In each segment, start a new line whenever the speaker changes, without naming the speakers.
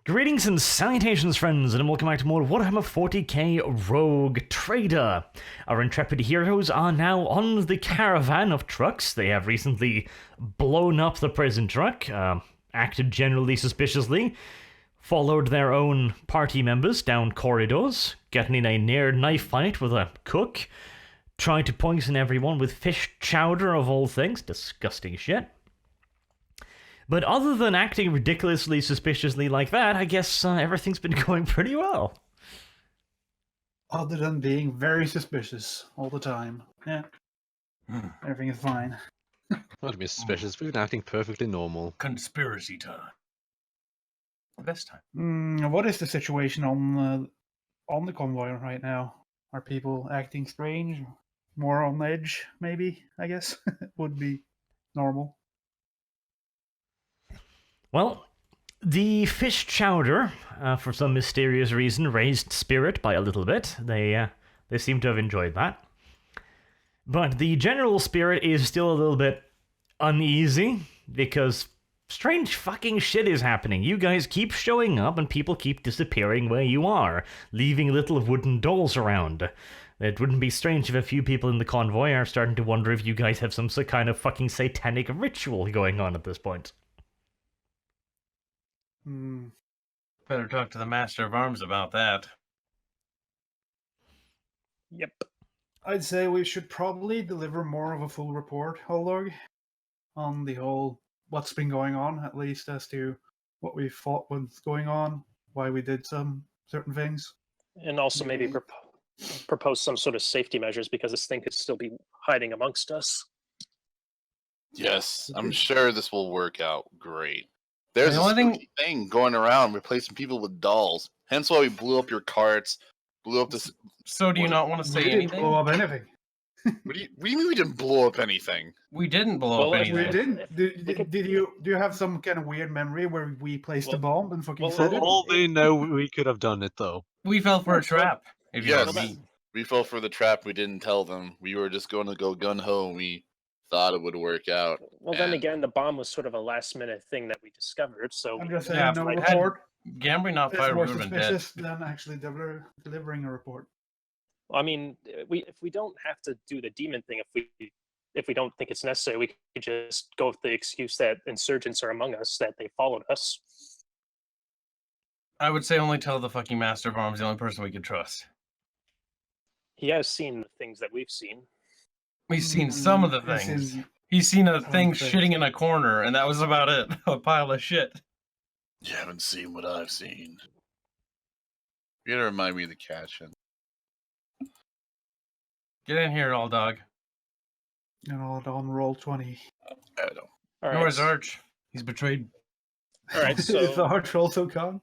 Greetings and salutations, friends, and welcome back to more Warhammer 40k Rogue Trader. Our intrepid heroes are now on the caravan of trucks. They have recently blown up the prison truck, acted generally suspiciously, followed their own party members down corridors, getting in a near knife fight with a cook, tried to poison everyone with fish chowder of all things. Disgusting shit. But other than acting ridiculously suspiciously like that, I guess everything's been going pretty well.
Other than being very suspicious all the time. Yeah. Everything is fine.
Not to be suspicious, we've been acting perfectly normal.
Conspiracy time. Best time.
What is the situation on the convoy right now? Are people acting strange? More on edge, maybe, I guess, would be normal.
Well, the fish chowder, for some mysterious reason, raised spirit by a little bit. They seem to have enjoyed that. But the general spirit is still a little bit uneasy, because strange fucking shit is happening. You guys keep showing up, and people keep disappearing where you are, leaving little wooden dolls around. It wouldn't be strange if a few people in the convoy are starting to wonder if you guys have some kind of fucking satanic ritual going on at this point.
Better talk to the Master of Arms about that.
Yep.
I'd say we should probably deliver more of a full report, Holog, on the whole what's been going on, at least as to what we thought was going on, why we did some certain things.
And also maybe propose some sort of safety measures, because this thing could still be hiding amongst us.
Yes, I'm sure this will work out great. There's
The
a
only
spooky thing going around replacing people with dolls. Hence why we blew up your carts, blew up this.
So do you not want to say
We didn't
anything?
blow up anything.
What do you mean we didn't blow up anything?
We didn't blow
Well,
up
if
anything.
We didn't. Do you have some kind of weird memory where we placed a
Well-
bomb and fucking
well,
said
well,
it?
All they know, we could have done it though.
We fell for a trap. If you know
Yes,
what I mean.
we fell for the trap. We didn't tell them. We were just going to go gun ho. And we thought it would work out.
Well, then
And-
again, the bomb was sort of a last-minute thing that we discovered, so...
I'm just saying,
Yeah,
no
if I'd had
report.
Gambry not
It's
fired, we
more
would have been dead.
suspicious than actually delivering a report.
I mean, if we don't have to do the demon thing, if we don't think it's necessary, we could just go with the excuse that insurgents are among us, that they followed us.
I would say only tell the fucking Master of Arms, the only person we could trust.
He has seen the things that we've seen.
He's seen some of the
This
things.
is-
He's seen a
Some
thing
things.
shitting in a corner, and that was about it. A pile of shit.
You haven't seen what I've seen. You gotta remind me of the caption.
Get in here, all dog.
On roll 20.
I don't.
All
Nor
right,
is Arch. He's betrayed.
all right,
Is the
so...
Arch also gone?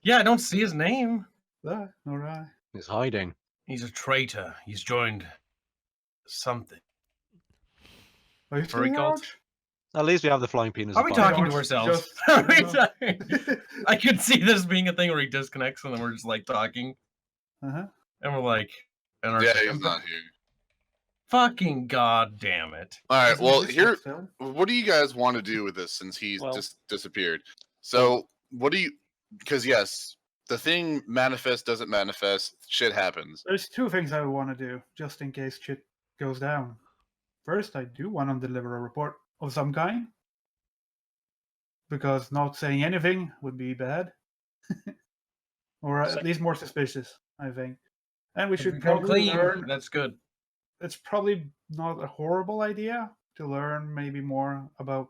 Yeah, I don't see his name.
Ah, alright.
He's hiding.
He's a traitor. He's joined something.
Are you
Furry
still
cult?
Arch?
At least we have the flying penis.
Are we
of fire.
talking to
Just-
ourselves?
just-
Are we talking? I could see this being a thing where he disconnects and then we're just like talking,
Uh-huh.
and we're like, and our
Yeah, he's not here.
fucking god damn it!
All right.
Isn't
Well,
this
here.
still?
What do you guys want to do with this since he's
Well-
just disappeared? So, what do you? Because yes, the thing manifests doesn't manifest. Shit happens.
There's two things I want to do, just in case shit goes down. First, I do want to deliver a report of some kind. Because not saying anything would be bad. Or at
Sec-
least more suspicious, I think. And we
If
should
we come
probably
clean.
learn...
That's good.
It's probably not a horrible idea to learn maybe more about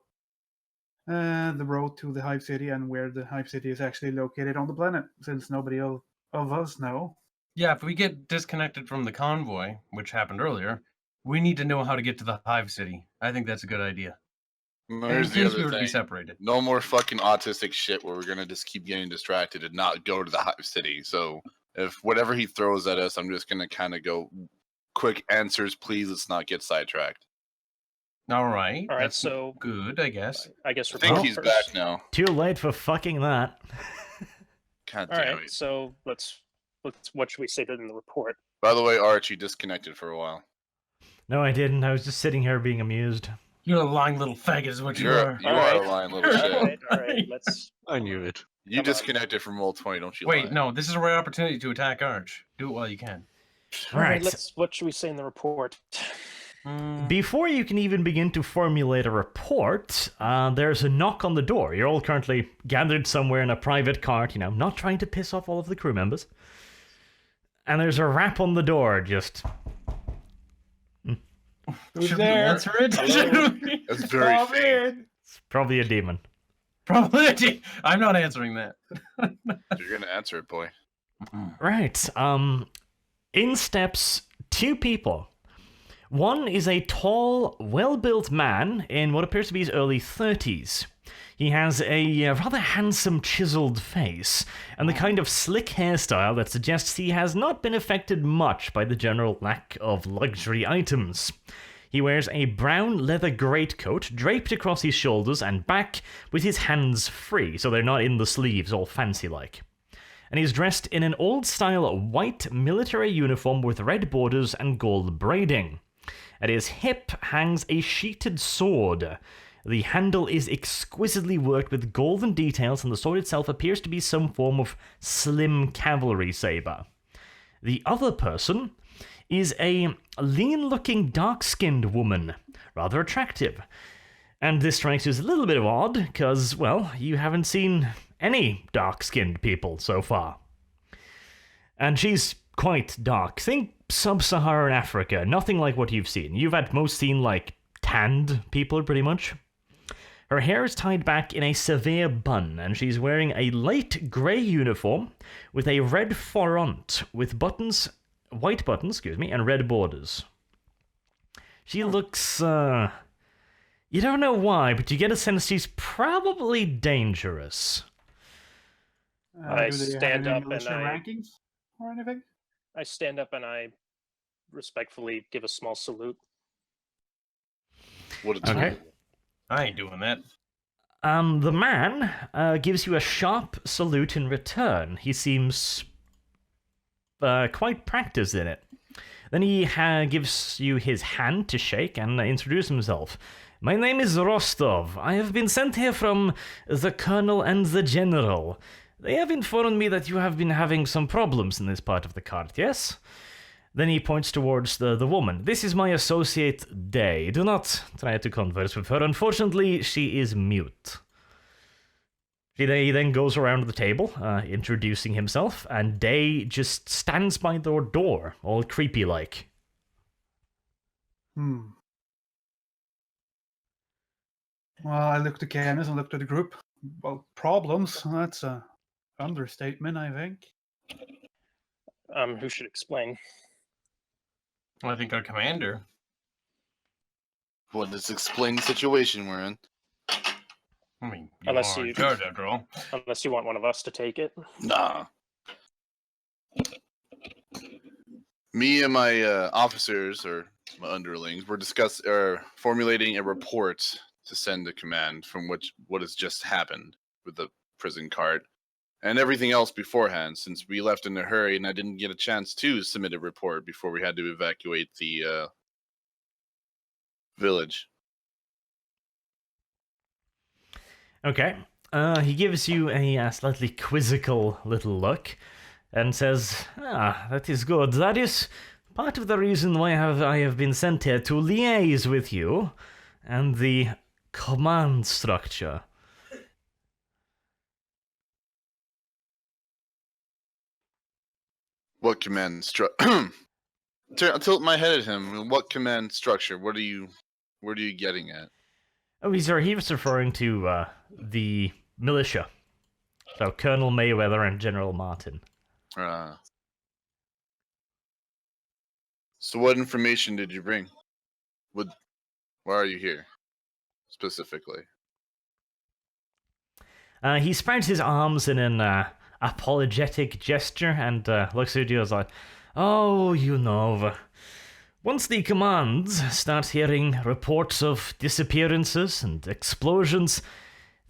the road to the Hive City and where the Hive City is actually located on the planet, since nobody of us know.
Yeah, if we get disconnected from the convoy, which happened earlier, we need to know how to get to the Hive City. I think that's a good idea.
And
And
here's
in
the
case we
other
were to be
thing.
separated.
No more fucking autistic shit where we're gonna just keep getting distracted and not go to the Hive City. So if whatever he throws at us, I'm just gonna kind of go quick answers, please. Let's not get sidetracked.
All right.
All right,
that's
so
good, I guess.
I guess
I think
report
he's
first.
back now.
Too late for fucking that.
God
All
damn
right,
it.
so let's what should we say in the report?
By the way, Archie disconnected for a while.
No, I didn't. I was just sitting here being amused.
You're a lying little faggot, is what you
You're
are.
you
All
are
right.
a lying little
All
shit.
right, all right, let's...
I knew it.
You
Come on.
disconnected from Roll20, don't you?
Wait,
lie.
no, this is a rare opportunity to attack Arch. Do it while you can.
All right,
Right.
what should we say in the report?
Before you can even begin to formulate a report, there's a knock on the door. You're all currently gathered somewhere in a private cart, not trying to piss off all of the crew members. And there's a rap on the door, just...
Who's
Should we
there?
answer it?
Hello?
Should we?
That's very
Come
faint.
in.
It's probably a demon.
Probably. I'm not answering that.
You're gonna answer it, boy.
Right, in steps two people. One is a tall, well-built man in what appears to be his early 30s. He has a rather handsome, chiseled face, and the kind of slick hairstyle that suggests he has not been affected much by the general lack of luxury items. He wears a brown leather greatcoat draped across his shoulders and back with his hands free, so they're not in the sleeves all fancy-like. And he's dressed in an old-style white military uniform with red borders and gold braiding. At his hip hangs a sheeted sword. The handle is exquisitely worked with golden details, and the sword itself appears to be some form of slim cavalry saber. The other person is a lean-looking, dark-skinned woman, rather attractive. And this strikes you as a little bit odd, because, well, you haven't seen any dark-skinned people so far. And she's quite dark. Think sub-Saharan Africa, nothing like what you've seen. You've at most seen, like, tanned people, pretty much. Her hair is tied back in a severe bun, and she's wearing a light grey uniform with a red front with white buttons, and red borders. She looks, you don't know why, but you get a sense she's probably dangerous.
I
Do they have
stand
any
up and
militia
I-
rankings or anything?
I stand up and I respectfully give a small salute.
What a
Okay.
I ain't doing that.
The man gives you a sharp salute in return. He seems quite practiced in it. Then he gives you his hand to shake and introduce himself. My name is Rostov. I have been sent here from the Colonel and the General. They have informed me that you have been having some problems in this part of the cart, yes? Then he points towards the woman. This is my associate, Day. Do not try to converse with her. Unfortunately, she is mute. He then goes around the table, introducing himself, and Day just stands by the door, all creepy-like.
Well, I looked at Canis and looked at the group. Well, problems, that's a understatement, I think.
Who should explain?
I think our commander.
Well, let's explain the situation we're in.
I mean,
Unless
are
you-
in charge after all.
Unless you want one of us to take it.
Nah. Me and my officers, or my underlings, were formulating a report to send to command from what has just happened with the prison cart and everything else beforehand, since we left in a hurry and I didn't get a chance to submit a report before we had to evacuate the village.
Okay. He gives you a slightly quizzical little look and says, that is good. That is part of the reason why I have been sent here, to liaise with you and the command structure.
What command structure? Tilt my head at him. What command structure? What are you getting at?
Oh, he was referring to the militia. So Colonel Mayweather and General Martin.
So what information did you bring? Why are you here, specifically?
He spreads his arms in an apologetic gesture and looks at you as like, oh, once the commands start hearing reports of disappearances and explosions,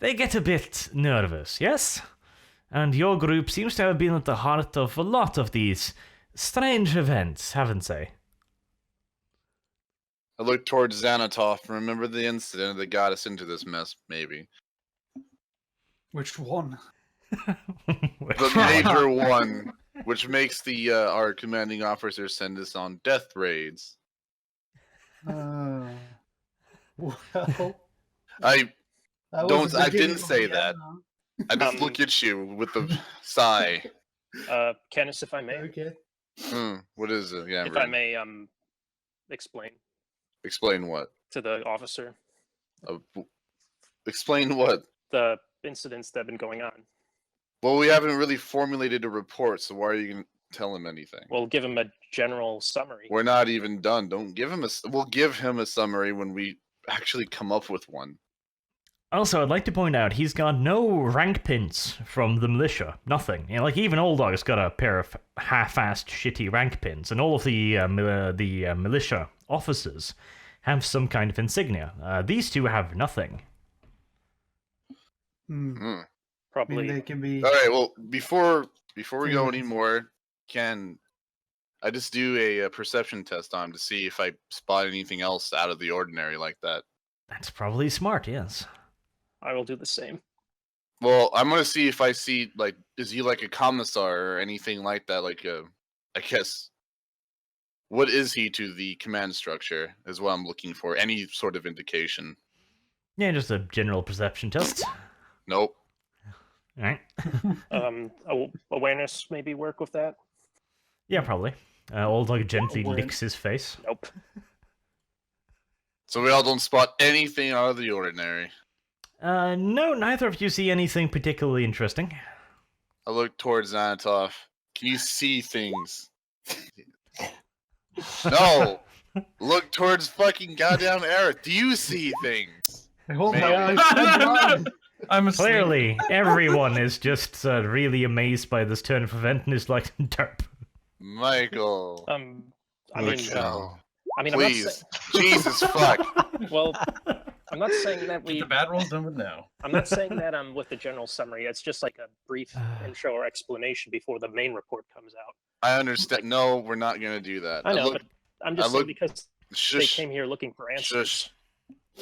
they get a bit nervous, yes? And your group seems to have been at the heart of a lot of these strange events, haven't they?
I look towards Xanatov and remember the incident that got us into this mess, maybe.
Which one?
The major one, which makes the our commanding officer send us on death raids.
Well,
I
that was
don't.
the
I
beginning
didn't
of
say
the
that.
end, huh?
I just look at you with the sigh.
Canis, if I may,
Okay.
What is it? Yeah,
if I may, explain
explain what?
to the officer
Explain what?
the incidents that have been going on.
Well, we haven't really formulated a report, so why are you gonna tell him anything?
We'll give him a general summary.
We're not even done. Don't give him a. We'll give him a summary when we actually come up with one.
Also, I'd like to point out he's got no rank pins from the militia. Nothing. You know, like even Old Dog's got a pair of half-assed shitty rank pins, and all of the militia officers have some kind of insignia. These two have nothing.
Hmm.
Hmm.
I
Probably.
mean, they can be.
All right. Well, before we go
Freelance.
anymore, can I just do a perception test on him to see if I spot anything else out of the ordinary like that?
That's probably smart, yes.
I will do the same.
Well, I'm gonna see if I see like, is he like a commissar or anything like that? Like I guess, what is he to the command structure? Is what I'm looking for. Any sort of indication?
Yeah, just a general perception test.
Nope.
Alright.
Awareness maybe work with that.
Yeah, probably. Old Dog gently
Awareness.
licks his face.
Nope.
So we all don't spot anything out of the ordinary.
No, neither of you see anything particularly interesting.
I look towards Anatov. Can you see things? No! Look towards fucking goddamn Eric. Do you see things?
Hold my
Man.
eyes. I'm blind.
I'm asleep.
Clearly, everyone is just really amazed by this turn of event and is like, derp.
Michael.
I mean,
Michael.
I'm not
Please. Jesus fuck.
well, I'm not saying that
Get
we.
the bad rolls done with now.
I'm not saying that I'm with the general summary. It's just like a brief intro or explanation before the main report comes out.
I understand. No, we're not gonna do that.
I know,
look,
but I'm just
I
saying
look-
because they
Shush.
came here looking for answers.
Shush.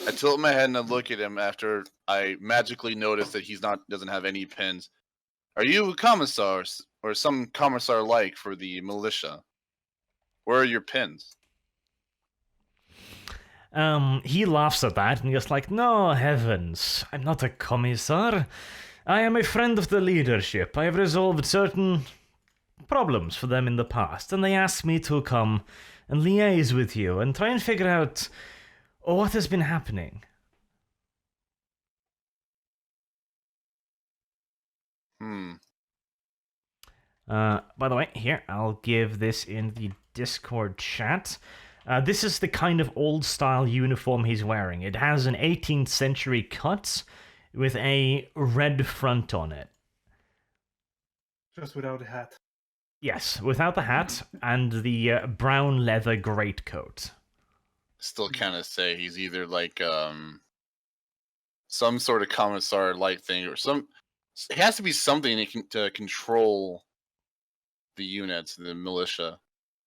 I tilt my head and I look at him after I magically notice that doesn't have any pins. Are you a commissar or some commissar like for the militia? Where are your pins?
He laughs at that and goes like, no, heavens, I'm not a commissar. I am a friend of the leadership. I have resolved certain problems for them in the past, and they asked me to come and liaise with you and try and figure out what has been happening. By the way, here, I'll give this in the Discord chat. This is the kind of old-style uniform he's wearing. It has an 18th century cut with a red front on it.
Just without a hat.
Yes, without the hat and the brown leather greatcoat.
Still kind of say he's either like some sort of commissar like thing or some. It has to be something that can to control the units, the militia,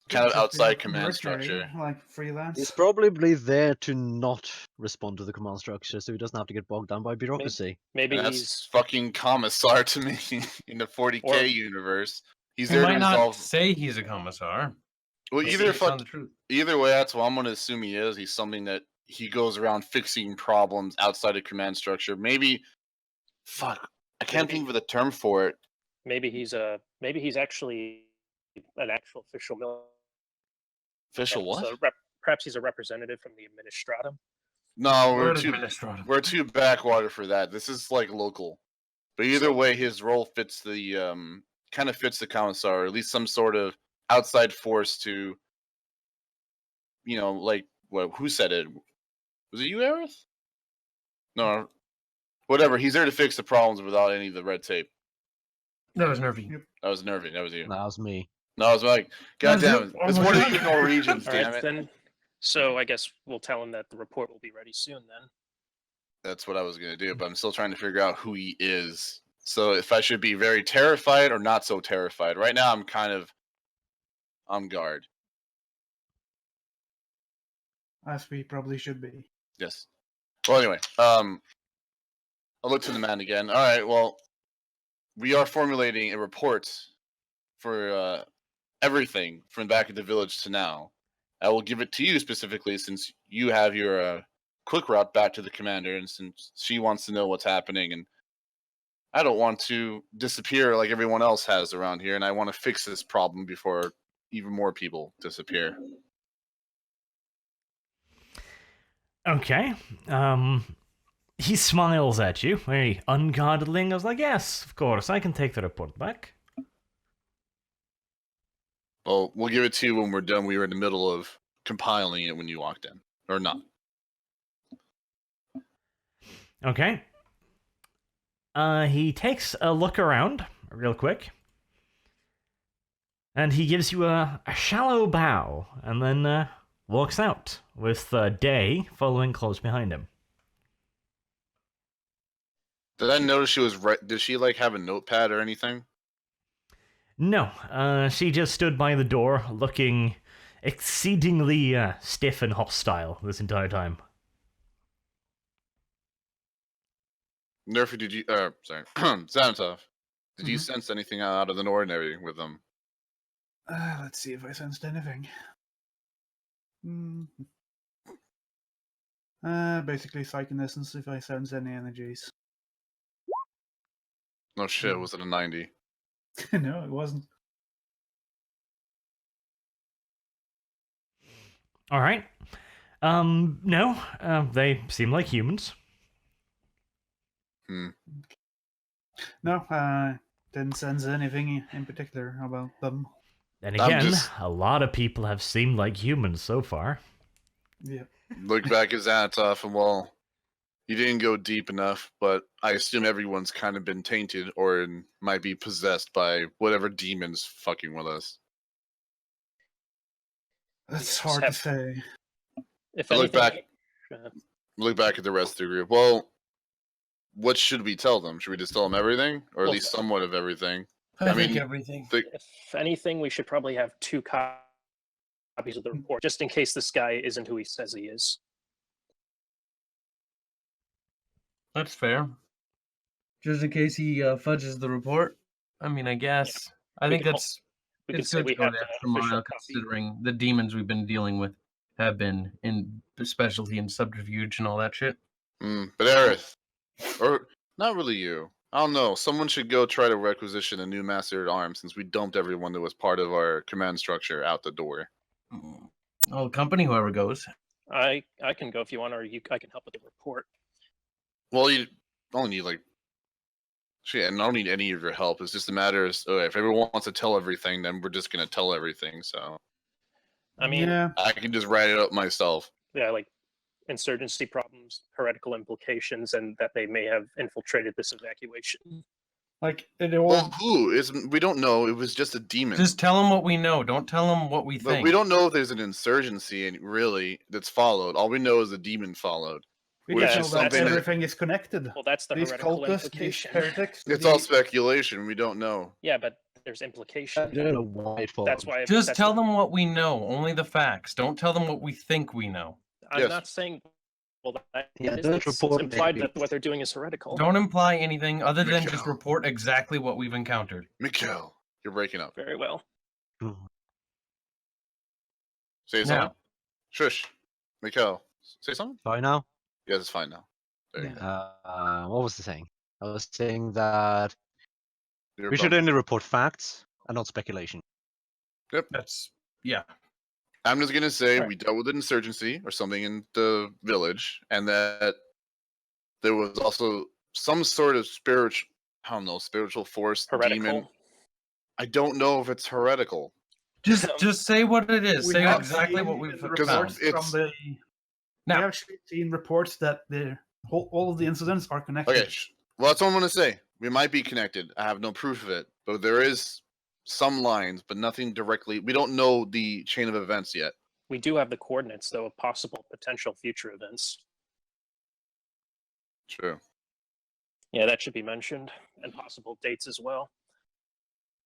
kind of
Just be
outside
like
command
mercenary,
structure.
like freelance.
He's probably there to not respond to the command structure, so he doesn't have to get bogged down by bureaucracy.
Maybe
And
he's
that's fucking commissar to me in the 40k
Or-
universe. He's
He
there to
might not
resolve.
say he's a commissar.
Well,
Maybe
either
he's telling the truth.
either way, that's what I'm gonna assume he is. He's something that he goes around fixing problems outside of command structure. Maybe, fuck, I can't think of the term for it.
maybe he's actually an actual official military.
Official what?
So perhaps he's a representative from the administratum.
No,
Word administratum.
we're too backwater for that. This is like local. But either way, his role fits the kind of fits the commissar, or at least some sort of outside force to, like what? Who said it? Was it you, Aerith? No, whatever. He's there to fix the problems without any of the red tape.
That was nervy.
That was nervy. That was you.
That was me.
No, I was like, God
That was
damn
you.
it!
Oh
It's
my
one of
God.
you Norwegians,
All
damn
right,
it.
then. So I guess we'll tell him that the report will be ready soon. Then.
That's what I was gonna do, but I'm still trying to figure out who he is. So if I should be very terrified or not so terrified. Right now, I'm kind of on guard.
As we probably should be.
Yes. Well, anyway, I'll look to the man again. All right. Well, we are formulating a report for everything from back at the village to now. I will give it to you specifically since you have your quick route back to the commander, and since she wants to know what's happening, and I don't want to disappear like everyone else has around here, and I want to fix this problem before even more people disappear.
Okay. He smiles at you, very unguardedly. I was like, yes, of course, I can take the report back.
Well, we'll give it to you when we're done. We were in the middle of compiling it when you walked in. Or not.
Okay. He takes a look around real quick. And he gives you a shallow bow, and then walks out, with Day following close behind him.
Did I notice she was right? Did she like have a notepad or anything?
No, she just stood by the door, looking exceedingly stiff and hostile this entire time.
Nerfy, did you? Sorry, Xanatov, did you sense anything out of the ordinary with them?
Let's see if I sensed anything. Basically psychonescence if I sense any energies.
No shit, was it a 90?
No, it wasn't.
All right. No, they seem like humans.
No, didn't sense anything in particular about them.
And again, a lot of people have seemed like humans so far.
Yeah.
Look back at Xanatov, and well, you didn't go deep enough, but I assume everyone's kind of been tainted or might be possessed by whatever demon's fucking with us.
That's hard to say.
If
Look
anything,
Look back at the rest of the group. Well, what should we tell them? Should we just tell them everything, or at least somewhat of everything?
I
mean,
think everything.
if anything, we should probably have 2 copies of the report, just in case this guy isn't who he says he is.
That's fair. Just in case he fudges the report. I mean, I guess. I think it's good to go the extra mile, considering the demons we've been dealing with have been in specialty and subterfuge and all that shit.
But Aerith, or not really you. I don't know. Someone should go try to requisition a new master at arms, since we dumped everyone that was part of our command structure out the door.
Oh, company, whoever goes.
I can go if you want, or I can help with the report.
Well, you only need like shit, and I don't need any of your help. It's just a matter of if everyone wants to tell everything, then we're just gonna tell everything. So,
I mean,
I can just write it up myself.
Yeah, like insurgency problems, heretical implications, and that they may have infiltrated this evacuation.
Like it all.
Well, who? We don't know. It was just a demon.
Just tell them what we know. Don't tell them what we
But
think.
we don't know if there's an insurgency really that's followed. All we know is the demon followed.
We
Which
just
is
know that
something that-
everything is connected.
Well, that's the
These
heretical
cultists, these
implication.
heretics.
It's all speculation. We don't know.
Yeah, but there's implication.
I don't know why it falls.
That's why.
Just tell them what we know. Only the facts. Don't tell them what we think we know.
I'm
Yes.
not saying. Well,
Yeah,
it's
don't report
implied
maybe.
that what they're doing is heretical.
Don't imply anything other than just
Mikhail.
report exactly what we've encountered.
Mikhail, you're breaking up.
Very well.
Say
Now.
something. Shush. Mikhail, say something.
Fine now.
Yes, it's fine now. There you go.
What was the saying? I was saying that
You're
we should
welcome.
only report facts and not speculation.
That's yeah.
I'm just gonna say
Right.
we dealt with an insurgency or something in the village, and that there was also some sort of spiritual force,
Heretical.
demon. I don't know if it's heretical.
Just say what it is.
We
Say
have
exactly
seen
what we've
in
found.
reports
it's-
from the. We
Now,
have actually seen reports that all of the incidents are connected.
Okay, well that's what I'm gonna say. We might be connected. I have no proof of it, but there is some lines, but nothing directly. We don't know the chain of events yet.
We do have the coordinates, though, of possible potential future events.
True.
Yeah, that should be mentioned, and possible dates as well.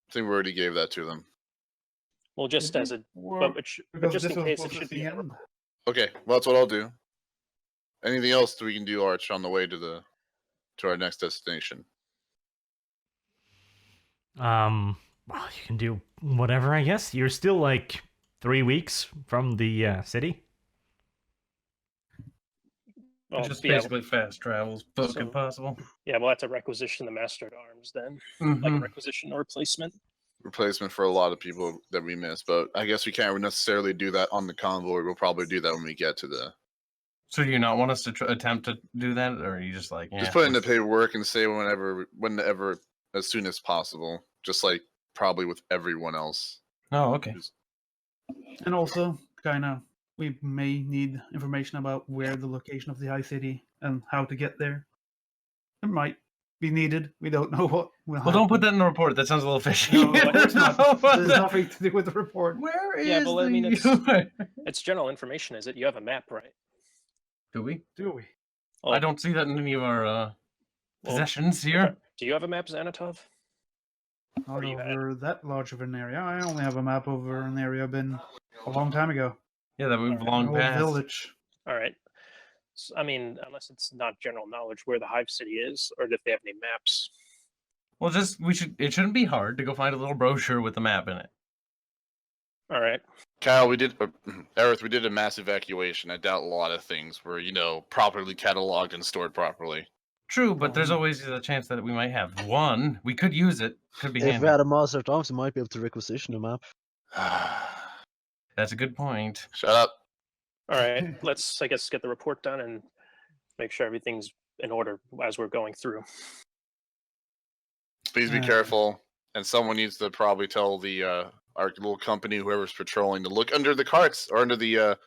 I think we already gave that to them.
Well, just
Did
as
we?
a,
Well,
but
because
just
this
in
was
case, it
supposed to
should
be
be.
the
in a
end.
report.
Okay, well that's what I'll do. Anything else we can do, Arch, on the way to our next destination?
Well, you can do whatever, I guess. You're still like 3 weeks from the city.
Well,
Just
yeah,
basically fast travel as fucking
So-
possible.
yeah, we'll have to requisition the Master at Arms then, like a requisition or replacement.
Replacement for a lot of people that we miss, but I guess we can't necessarily do that on the convoy. We'll probably do that when we get to the.
So do you not want us to attempt to do that, or are you just like, yeah,
Just put in the paperwork and say whenever, as soon as possible. Just like probably with everyone else.
Oh, okay.
And also, kind of, we may need information about where the location of the high city and how to get there. It might be needed. We don't know what will
Well, don't put
happen.
that in the report. That sounds a little fishy.
No, of course not.
Don't put
There's
that-
nothing to do with the report.
Where is
Yeah, well, I mean,
the...
It's general information, is it? You have a map, right?
Do we?
Do we?
Well,
I don't see that in any of our
well,
possessions here.
Do you have a map, Xanatov?
Not
you had?
over that large of an area. I only have a map over an area I've been a long time ago.
Yeah, that we've
An
long
old
past.
village.
All right. I mean, unless it's not general knowledge where the Hive City is, or if they have any maps.
Well, it shouldn't be hard to go find a little brochure with the map in it.
All right.
Kyle, Aerith, we did a mass evacuation. I doubt a lot of things were, properly cataloged and stored properly.
True, but there's always a chance that we might have one. We could use it. Could be
If
handy.
we had a master at arms, we might be able to requisition a map.
That's a good point.
Shut up.
All right. Let's, I guess, get the report done and make sure everything's in order as we're going through.
Please be
Yeah.
careful. And someone needs to probably tell the our little company, whoever's patrolling, to look under the carts or under the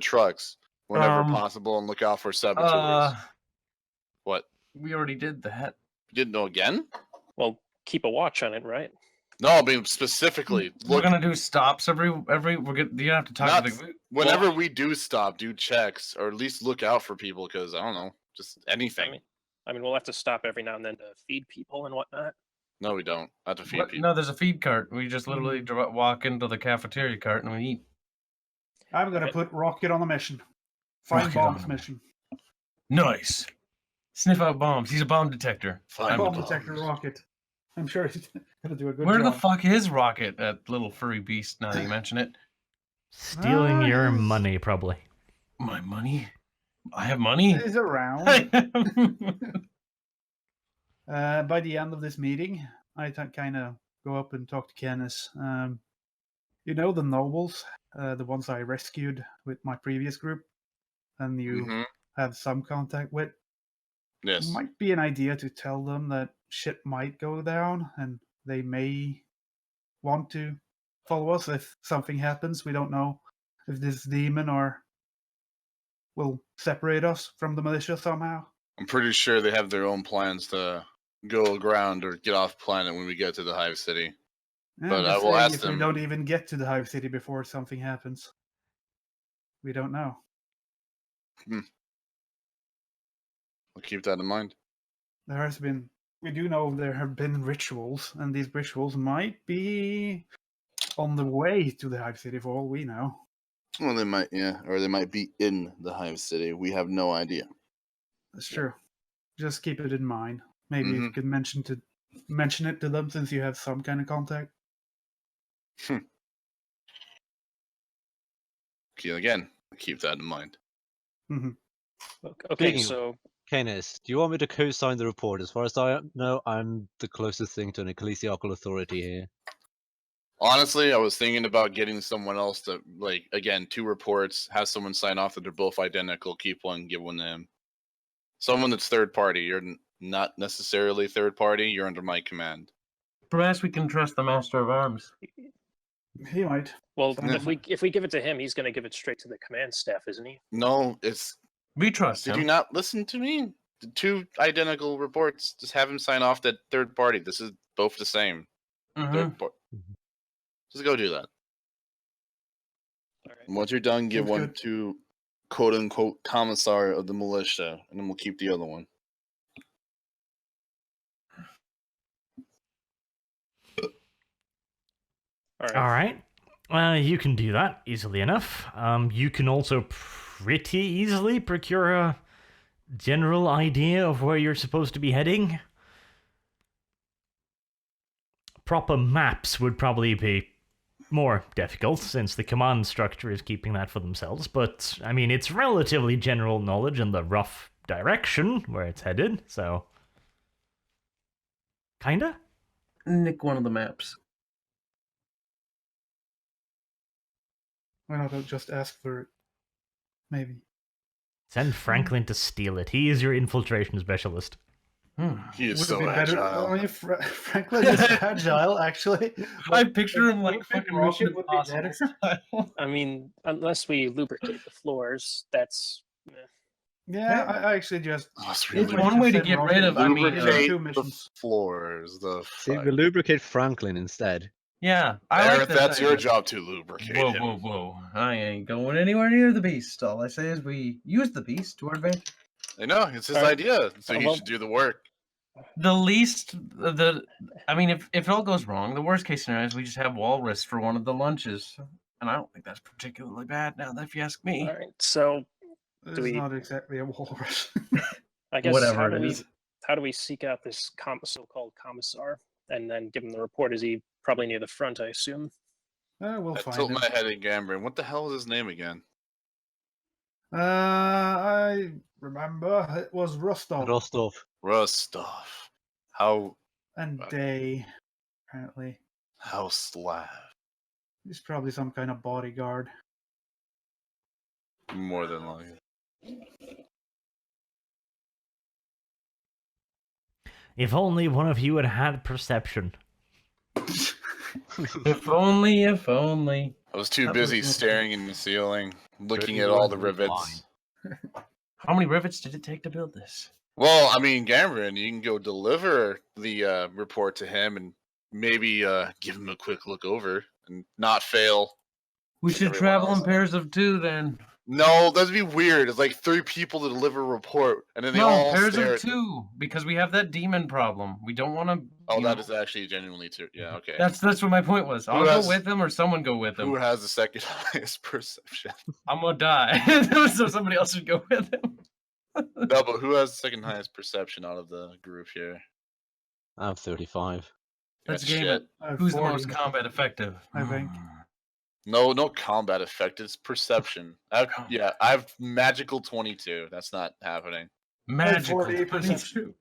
trucks whenever possible and look out for saboteurs. What?
We already did that.
You didn't know again?
Well, keep a watch on it, right?
No, I mean specifically.
We're
Look,
gonna do stops every. You have to talk
Not-
to the.
whenever we do stop, do checks or at least look out for people because I don't know, just anything.
I mean, we'll have to stop every now and then to feed people and whatnot.
No, we don't. Not to feed
What?
people.
No, there's a feed cart. We just literally walk into the cafeteria cart and we eat.
I'm going to
Okay.
put Rocket on a mission. Find
Rocket on
bombs
a
mission.
Nice. Sniff out bombs. He's a bomb detector.
Find
Bomb
bombs.
detector Rocket. I'm sure he's going to do a good
Where
job.
the fuck is Rocket, that little furry beast? Now that you mention it.
Stealing
Ah,
your
yes.
money, probably.
My money. I have money.
He's around. By the end of this meeting, I kind of go up and talk to Kenneth. You know the nobles, the ones I rescued with my previous group, and you
Mhm.
have some contact with.
Yes.
Might be an idea to tell them that shit might go down, and they may want to follow us if something happens. We don't know if this demon or will separate us from the militia somehow.
I'm pretty sure they have their own plans to go aground or get off planet when we get to the Hive City.
Yeah,
But
I'm
I
just
will
saying
ask
if
them-
we don't even get to the Hive City before something happens. We don't know.
I'll keep that in mind.
We do know there have been rituals, and these rituals might be on the way to the Hive City for all we know.
Well, they might, yeah, or they might be in the Hive City. We have no idea.
That's true. Just keep it in mind. Maybe you
Mhm.
could mention it to them since you have some kind of contact.
Okay, again, keep that in mind.
Okay,
Speaking of-
so
Kenneth, do you want me to co-sign the report? As far as I know, I'm the closest thing to an ecclesiastical authority here.
Honestly, I was thinking about getting someone else to, like, again, 2 reports, have someone sign off that they're both identical, keep one, give one to him. Someone that's third party. You're not necessarily third party. You're under my command.
Perhaps we can trust the Master of Arms.
He might.
well,
Yeah.
if we give it to him, he's going to give it straight to the command staff, isn't he?
No, it's.
We trust
Did
him.
you not listen to me? The 2 identical reports. Just have him sign off that third party. This is both the same.
Mhm.
Third par- Just go do that.
All right.
And once you're done, give
Sounds
one
good.
to quote unquote commissar of the militia, and then we'll keep the other one.
All right.
All right. You can do that easily enough. You can also pretty easily procure a general idea of where you're supposed to be heading. proper maps would probably be more difficult, since the command structure is keeping that for themselves, but, I mean, it's relatively general knowledge in the rough direction where it's headed, so... Kinda?
Nick one of the maps.
Why not just ask for it? Maybe.
Send Franklin to steal it. He is your infiltration specialist.
He is
Would
so
it be better?
agile.
I mean, Franklin is agile, actually.
I
but
picture him like
Big
fucking
Rocket
Mission
would be
Impossible
better.
style.
I mean, unless we lubricate the floors, that's
Yeah, I actually just.
Unless we
It's
Like,
one way to
send
get
Rocket
rid of. I mean,
lubricate
two
the
missions.
floors. The
See,
fuck.
we lubricate Franklin instead.
yeah, I like
Aerith,
this
that's your
idea.
job to lubricate
Whoa,
him.
whoa, whoa! I ain't going anywhere near the beast. All I say is we use the beast to our advantage.
I know, it's his
Alright.
idea, so he
Well-
should do the work.
The least, I mean, if it all goes wrong, the worst case scenario is we just have walrus for one of the lunches, and I don't think that's particularly bad. Now, if you ask me,
all right. So
This
we-
is not exactly a walrus.
I guess
Whatever
how
it
do we
is.
how do we seek out this so-called commissar and then give him the report? Is he probably near the front? I assume.
We'll
I
find
tilt
him.
my head at Gambrin. What the hell is his name again?
I remember it was Rostov
Rostov.
Rostov. How
and Day, apparently.
Slav.
He's probably some kind of bodyguard.
More than likely.
If only one of you had had perception.
if only, if only.
I was too
That
busy
was-
staring in the ceiling, looking
Dirty
at all
words
the
and
rivets.
How many rivets did it take to build this?
Well, I mean, Gambrin, you can go deliver the report to him and maybe give him a quick look over and not fail.
We
Like
should
everyone
travel
else.
in pairs of two then.
No, that'd be weird. It's like 3 people to deliver a report, and then they
No,
all
pairs
stare
of
at the-
two, because we have that demon problem. We don't want to.
Oh, that is actually genuinely true. Yeah, okay.
That's what my point was. I'll
has-
go with him, or someone go with him.
Who has the second highest perception?
I'm gonna die, so somebody else should go with him.
No, but who has the second highest perception out of the group here?
I have 35.
Let's
That
game
shit.
it.
I have
Who's the
40.
most combat effective?
I think.
No combat effect. It's perception. I have magical 22. That's not happening.
Magical.
48%.
22.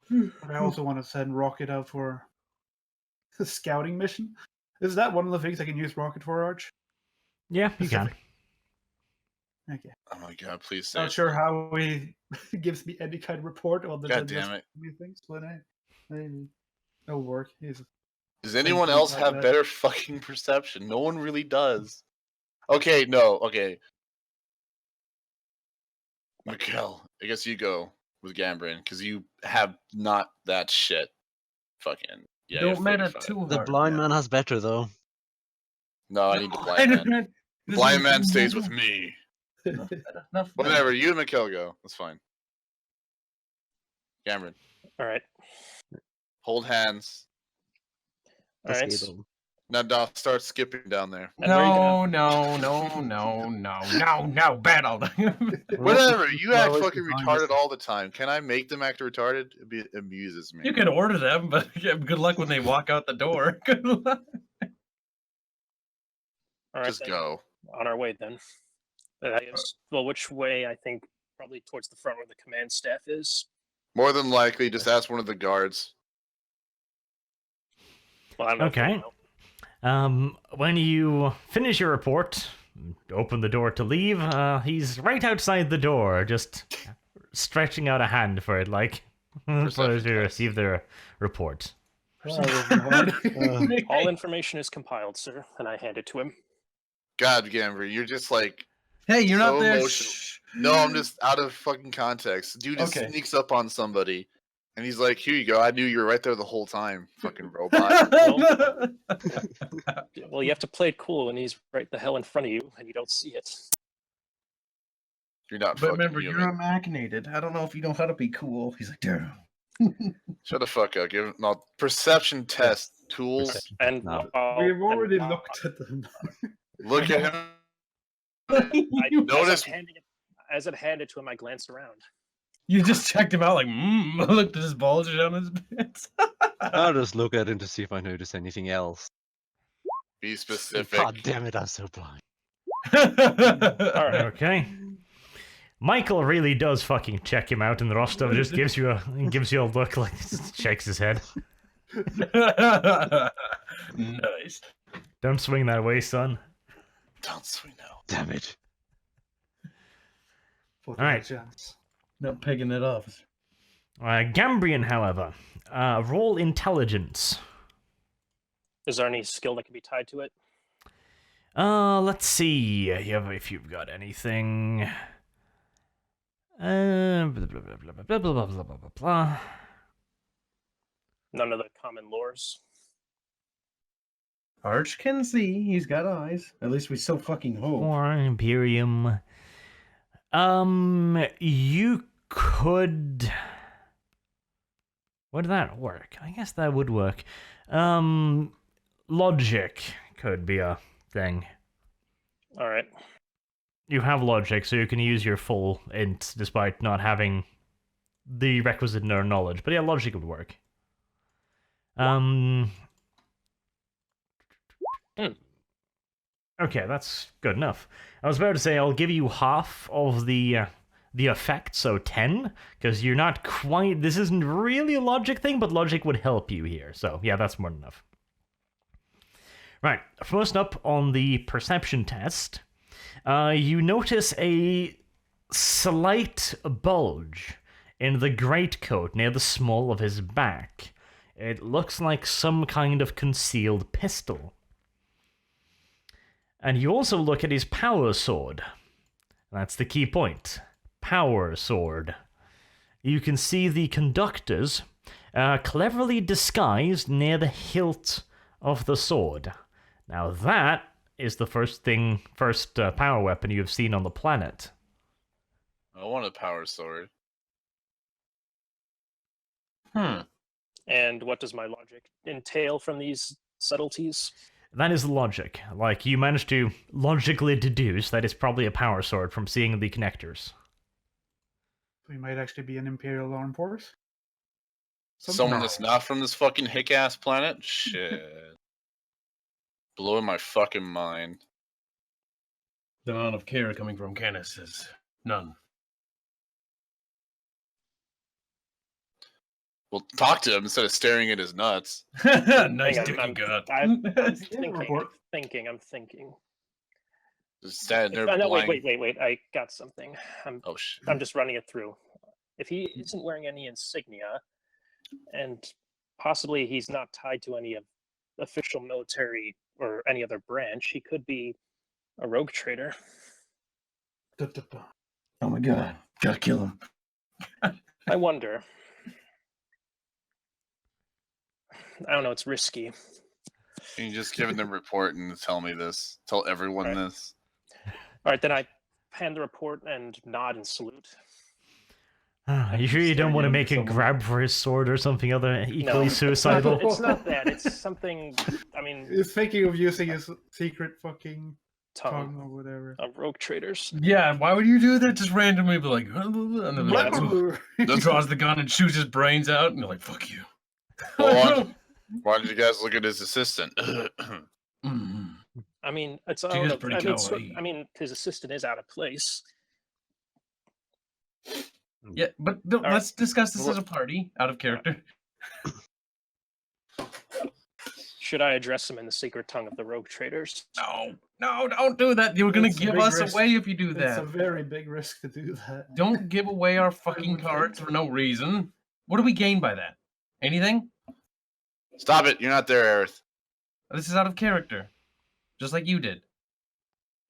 But I also want to send Rocket out for a scouting mission. Is that one of the things I can use Rocket for, Arch?
Yeah, you can.
Okay.
Oh my god, please say
Not
it.
sure how he gives me any kind of report on the
God damn it.
things, but maybe it'll work.
Does anyone
things
else
like
have
that.
better fucking perception? No one really does. Okay, no, okay. Mikkel, I guess you go with Gambrin, because you have not that shit. Fucking. Yeah,
Don't
you're
meta
35.
too
The
hard.
blind man has better, though.
No, I need the blind man.
This
Blind
is-
man stays with me.
Enough.
Whatever, you and Mikkel go. That's fine. Gambrin,
All right.
hold hands.
All right.
Escape.
Now start skipping down there.
And where are you
No, battle.
Whatever, you act
always
fucking
behind
retarded
us.
all the time. Can I make them act retarded? It amuses me.
You can order them, but yeah, good luck when they walk out the door. Good luck.
All right,
Just
then.
go.
On our way then. I guess, well, which way? I think probably towards the front where the command staff is.
More than likely, just ask one of the guards.
Well, I don't know if they
Okay.
know.
When you finish your report, open the door to leave, he's right outside the door, just stretching out a hand for it, like,
Perception
to
test.
receive their report.
All information is compiled, sir, and I hand it to him.
God, Gambrin, you're just like,
Hey, you're
So
not there.
emotional.
Shh.
no, I'm just out of fucking context. Dude just
Okay.
sneaks up on somebody, and he's like, here you go. I knew you were right there the whole time, fucking robot.
Well, you have to play it cool when he's right the hell in front of you and you don't see it.
You're not
But
fucking
remember,
human.
you're unmachinated. I don't know if you know how to be cool. He's like, damn.
Shut the fuck up. Give no perception test tools.
Perception.
And
No.
We've
and
already
while-
looked at them.
Look at him.
I,
Notice-
as I'm handing it to him, I glance around.
You just checked him out like, looked at his bulge on his pants.
I'll just look at him to see if I notice anything else.
Be specific.
God damn it, I'm so blind.
All right.
Okay. Michael really does fucking check him out, and Rostov just gives you a look, like shakes his head.
Nice.
Don't swing that way, son.
Don't swing now.
Damn it.
For
All right.
chance.
Not pegging it off.
Gambrian, however, roll intelligence.
Is there any skill that can be tied to it?
Let's see if you've got anything. Blah, blah, blah, blah, blah, blah, blah, blah, blah.
None of the common lores.
Arch can see. He's got eyes. At least we so fucking hope.
Or Imperium. You could. Would that work? I guess that would work. Logic could be a thing.
All right.
You have logic, so you can use your full int despite not having the requisite knowledge. But yeah, logic would work. Okay, that's good enough. I was about to say I'll give you half of the effect, so 10, because you're not quite. This isn't really a logic thing, but logic would help you here. So yeah, that's more than enough. Right, first up on the perception test, you notice a slight bulge in the greatcoat near the small of his back. It looks like some kind of concealed pistol. And you also look at his power sword. That's the key point. Power sword. You can see the conductors cleverly disguised near the hilt of the sword. Now that is the first power weapon you have seen on the planet.
I want a power sword.
And what does my logic entail from these subtleties?
That is logic. Like, you managed to logically deduce that it's probably a power sword from seeing the connectors.
We might actually be an Imperial armed force.
Someone that's not from this fucking hick-ass planet? Shit. Blowing my fucking mind.
The amount of care coming from Canis is none.
Well, talk to him instead of staring at his nuts.
Nice
I'm
dicky gut.
I'm
report.
thinking.
Just standing there
No,
blind.
wait. I got something.
Oh, shit.
I'm just running it through. If he isn't wearing any insignia, and possibly he's not tied to any of official military or any other branch, he could be a rogue trader.
Oh my god. Gotta kill him.
I wonder. I don't know, it's risky.
Can you just give them a report and tell me this? Tell everyone
Right.
this?
All right, then I hand the report and nod and salute.
You sure you don't want to
Staring at
make a
someone.
grab for his sword or something other equally
it's
suicidal?
It's not that. It's something, I mean,
He's thinking of using his secret fucking
tongue
tongue or whatever.
of rogue traders.
Yeah, why would you do that? Just randomly be like, and then he
That's-
draws the gun and shoots his brains out, and you're like, fuck you.
Why did you guys look at his assistant?
Mhm.
I mean, it's
She
out
is
of,
pretty kawaii.
I mean, his assistant is out of place.
Yeah, but
right.
let's discuss this as a party, out of character.
Should I address him in the secret tongue of the rogue traders?
No, don't do that. You're gonna
It's a
give
big
us
risk.
away if you do
It's
that.
a very big risk to do that.
Don't give away our fucking
would
cards
think.
for no reason. What do we gain by that? Anything?
Stop it! You're not there, Aerith.
This is out of character. Just like you did.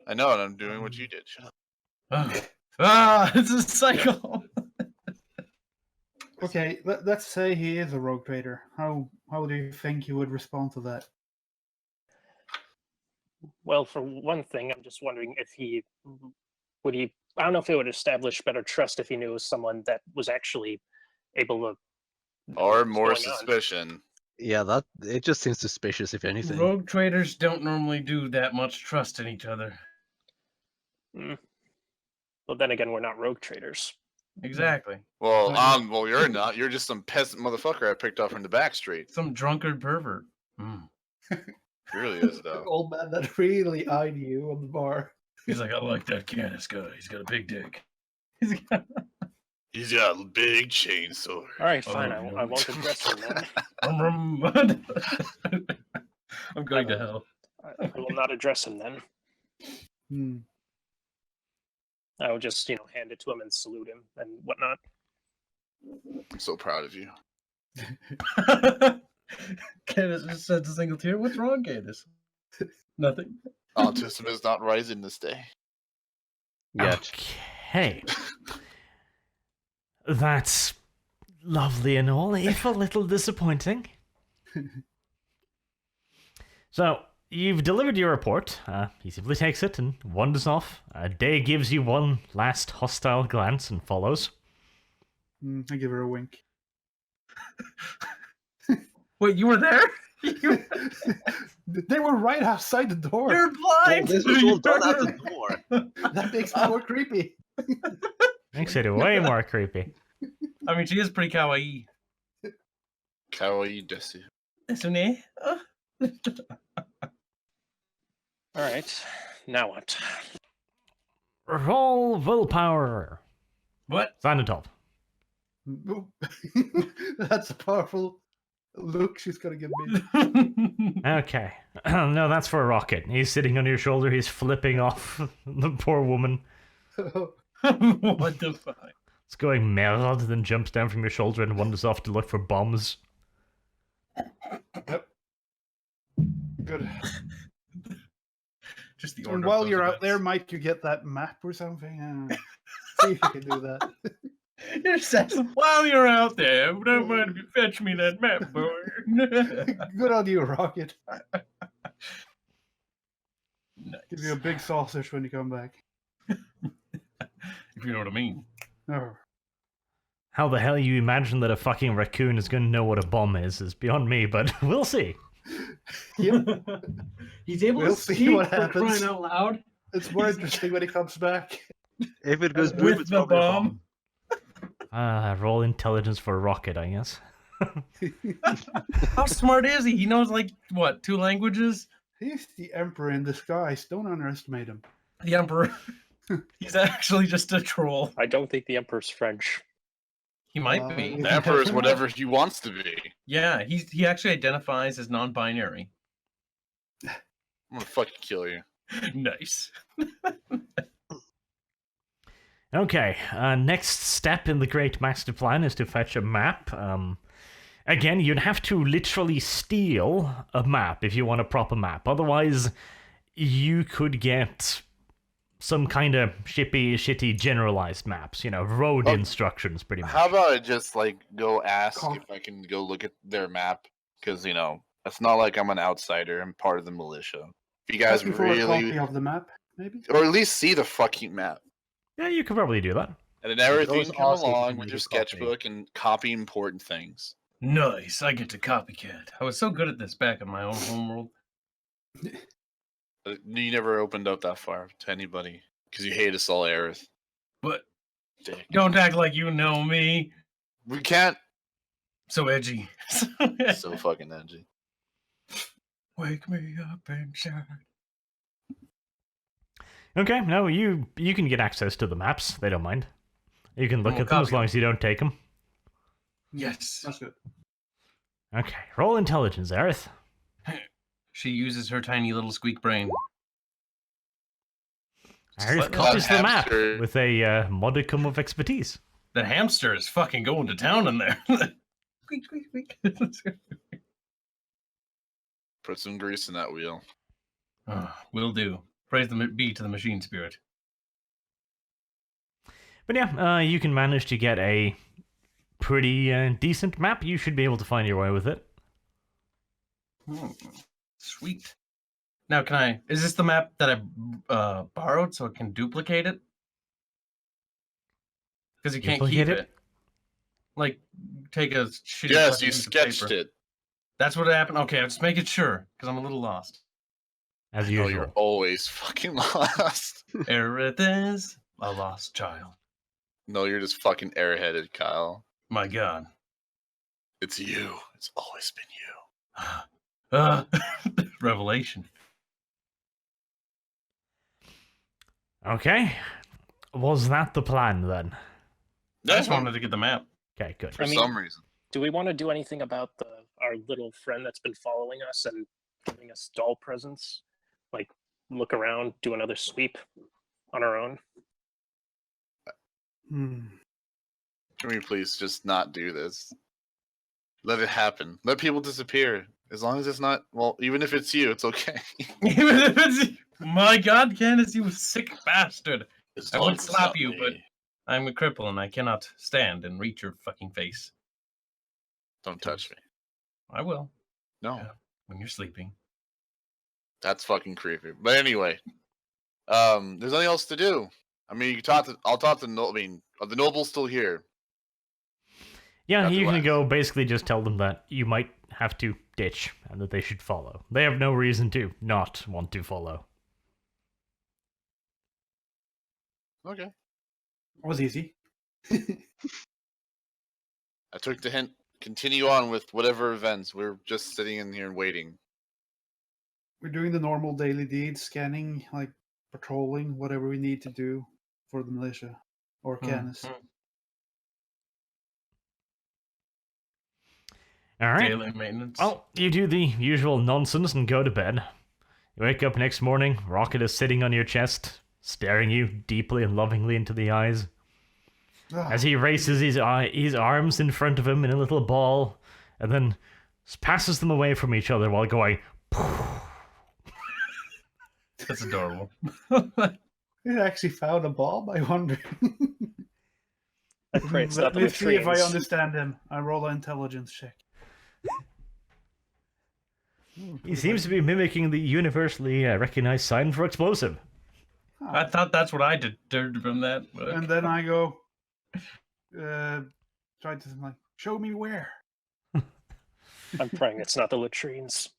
I know, and I'm doing what you did. Shut up.
It's a cycle.
Okay, let's say he is a rogue trader. How do you think he would respond to that?
Well, for one thing, I'm just wondering if would he. I don't know if it would establish better trust if he knew someone that was actually able to. know
Or
what was
more
going on.
suspicion.
Yeah, that it just seems suspicious, if anything.
Rogue traders don't normally do that much trust in each other.
Well, then again, we're not rogue traders.
Exactly.
Well, well, you're not. You're just some peasant motherfucker I picked up from the back street.
Some drunkard pervert. Mm.
He really is, though.
Old man that really eyed you on the bar.
He's like, I like that Canis guy. He's got a big dick.
He's got a big chainsaw.
All right, fine.
Oh, no.
I won't address him then.
I'm going to hell.
I will not address him then.
Hmm.
I will just, hand it to him and salute him and whatnot.
I'm so proud of you.
Canis just said a single tear. What's wrong, Canis? Nothing.
Autism is not rising this day.
Yet.
Okay. That's lovely and all, if a little disappointing. So, you've delivered your report. He simply takes it and wanders off. Day gives you one last hostile glance and follows.
I give her a wink.
Wait, you were there?
They were right outside the door.
You're blind!
This was all done at the door.
That makes it more creepy.
Makes it way more creepy.
I mean, she is pretty kawaii.
Kawaii desu.
Isn't he?
All right. Now what?
Roll willpower.
What?
Vandertop.
That's a powerful look she's gonna give me.
Okay. No, that's for a rocket. He's sitting on your shoulder. He's flipping off the poor woman.
What the fuck?
It's going mad, then jumps down from your shoulder and wanders off to look for bombs.
Yep. Good.
Just the
And
order.
while
of
you're
those
out there,
events.
might you get that map or something? See if you can do that.
You're says, while you're out there, don't mind if you fetch me that map, boy.
Good on you, Rocket.
Nice.
Give you a big sausage when you come back.
If you know what I mean.
Oh.
How the hell you imagine that a fucking raccoon is going to know what a bomb is beyond me, but we'll see.
Yep.
He's able
We'll
to
see
speak
what
for
happens.
crying out loud.
It's more interesting when he comes back.
If it goes boom,
With
it's
the
probably a
bomb.
Roll intelligence for a rocket, I guess.
How smart is he? He knows, like, what, 2 languages?
He's the emperor in disguise. Don't underestimate him.
The Emperor. He's actually just a troll.
I don't think the Emperor's French.
He might be.
The Emperor is whatever he wants to be.
Yeah, he actually identifies as non-binary.
I'm gonna fucking kill you.
Nice.
Okay, next step in the Great Master Plan is to fetch a map. Again, you'd have to literally steal a map if you want a proper map. Otherwise, you could get some kind of shitty generalized maps. Road instructions, pretty much.
How about I just go ask
Call-
if I can go look at their map? Because it's not like I'm an outsider. I'm part of the militia. If you guys
Asking for a copy
really,
of the map, maybe?
or at least see the fucking map,
Yeah, you could probably do that.
and then everything
always
come
ask if you
along
can
with
make
your
a copy.
sketchbook and copy important things.
Nice. I get to copycat. I was so good at this back in my own homeworld.
You never opened up that far to anybody because you hate us all, Aerith.
But
Dick.
don't act like you know me.
We can't.
So edgy.
So fucking edgy.
Wake me up inside.
Okay, no, you can get access to the maps. They don't mind. You can look
we'll
at them as
copy
long
them.
as you don't take them.
Yes.
That's good.
Okay, roll intelligence, Aerith.
She uses her tiny little squeak brain.
Aerith
That
copies the map
hamster-
with a modicum of expertise.
The hamster is fucking going to town in there. Squeak, squeak, squeak.
Put some grease in that wheel.
Will do. Praise be to the machine spirit.
But yeah, you can manage to get a pretty decent map. You should be able to find your way with it.
Sweet. Now, is this the map that I borrowed so I can duplicate it? Because you can't
Duplicate
keep
it?
it. Like, take a shitty
Yes,
fucking
you
piece of
sketched
paper.
it.
That's what happened? Okay, I'm just making sure, because I'm a little lost.
As
Oh,
usual.
you're always fucking lost.
Aerith is a lost child.
No, you're just fucking airheaded, Kyle.
My God.
It's you. It's always been you.
Revelation.
Okay. Was that the plan then?
I just wanted to get the map.
Okay, good.
For some reason.
Do we want to do anything about our little friend that's been following us and giving us doll presents? Like, look around, do another sweep on our own?
Hmm.
Can we please just not do this? Let it happen. Let people disappear. As long as it's not, well, even if it's you, it's okay.
Even if it's... My God, Candace, you sick bastard.
As
I
long
would
as it's
slap
not
you,
me.
but I'm a cripple and I cannot stand and reach your fucking face.
Don't touch me.
I will,
No,
Yeah. when you're sleeping.
that's fucking creepy. But anyway, there's nothing else to do. I mean, you can talk to. I'll talk to. I mean, are the noble's still here?
Yeah,
That's
you
what
can
I-
go basically just tell them that you might have to ditch and that they should follow. They have no reason to not want to follow.
Okay.
Was easy.
I took the hint. Continue on with whatever events. We're just sitting in here and waiting.
We're doing the normal daily deeds, scanning, like patrolling, whatever we need to do for the militia or Canis.
Alright.
Daily maintenance.
Well, you do the usual nonsense and go to bed. You wake up next morning, Rocket is sitting on your chest, staring you deeply and lovingly into the eyes. As he raises his arms in front of him in a little ball, and then passes them away from each other while going,
That's adorable.
He actually found a bomb, I wonder.
I pray it's
Let
not the
me see if I
latrines.
understand him. I roll an intelligence check.
he seems to be mimicking the universally recognized sign for explosive.
I thought that's what I deterred from that. But
And then I go, try to like, show me where.
I'm praying it's not the latrines.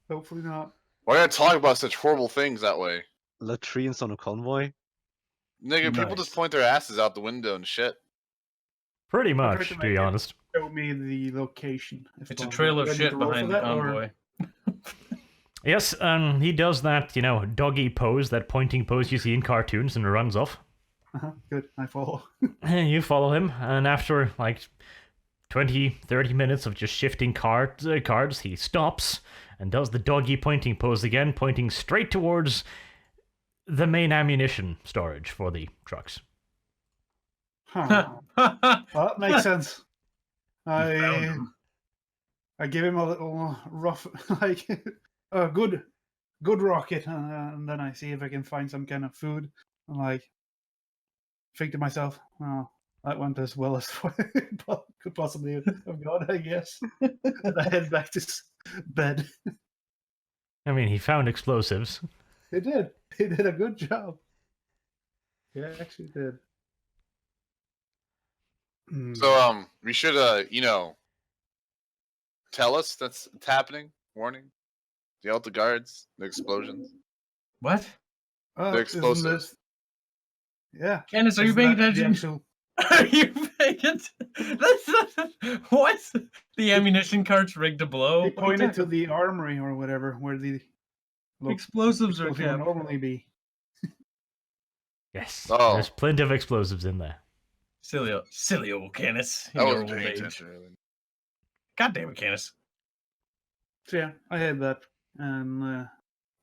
Hopefully not.
Why are you talking about such horrible things that way?
Latrines on a convoy?
Nigga, people just
Nice.
point their asses out the window and shit.
Pretty
I tried
much,
to
to
make
be
it-
honest.
Show me the location. if
It's a
possible.
trail of
Do I need
shit
to roll for
behind the
that, or-
convoy.
Yes, he does that, doggy pose, that pointing pose you see in cartoons, and runs off.
Good, I follow.
You follow him, and after, 20, 30 minutes of just shifting cards, he stops and does the doggy pointing pose again, pointing straight towards the main ammunition storage for the trucks.
Huh. Well, that makes sense.
Found
I
him.
give him a little rough, like a good rocket, and then I see if I can find some kind of food. And think to myself, well, that went as well as could possibly have gone, I guess. And I head back to bed.
I mean, he found explosives.
He did. He did a good job. He actually did. Hmm.
So, we should, tell us that's it's happening. Warning. Yell at the guards. The explosions.
What?
They're
Isn't
explosives.
this- Yeah.
Candace, are you
isn't
paying
that the
attention?
actual-
Are you paying attention? What? The ammunition cart's rigged to blow?
He
What are you
pointed to
talking-
the armory or whatever, where the
Explosives are
explosive would
kept.
normally be.
Yes,
Oh.
there's plenty of explosives in there.
Silly old Canis. in
I
your
wasn't
old
paying
age.
attention. Really.
God damn it, Canis.
So yeah, I had that, and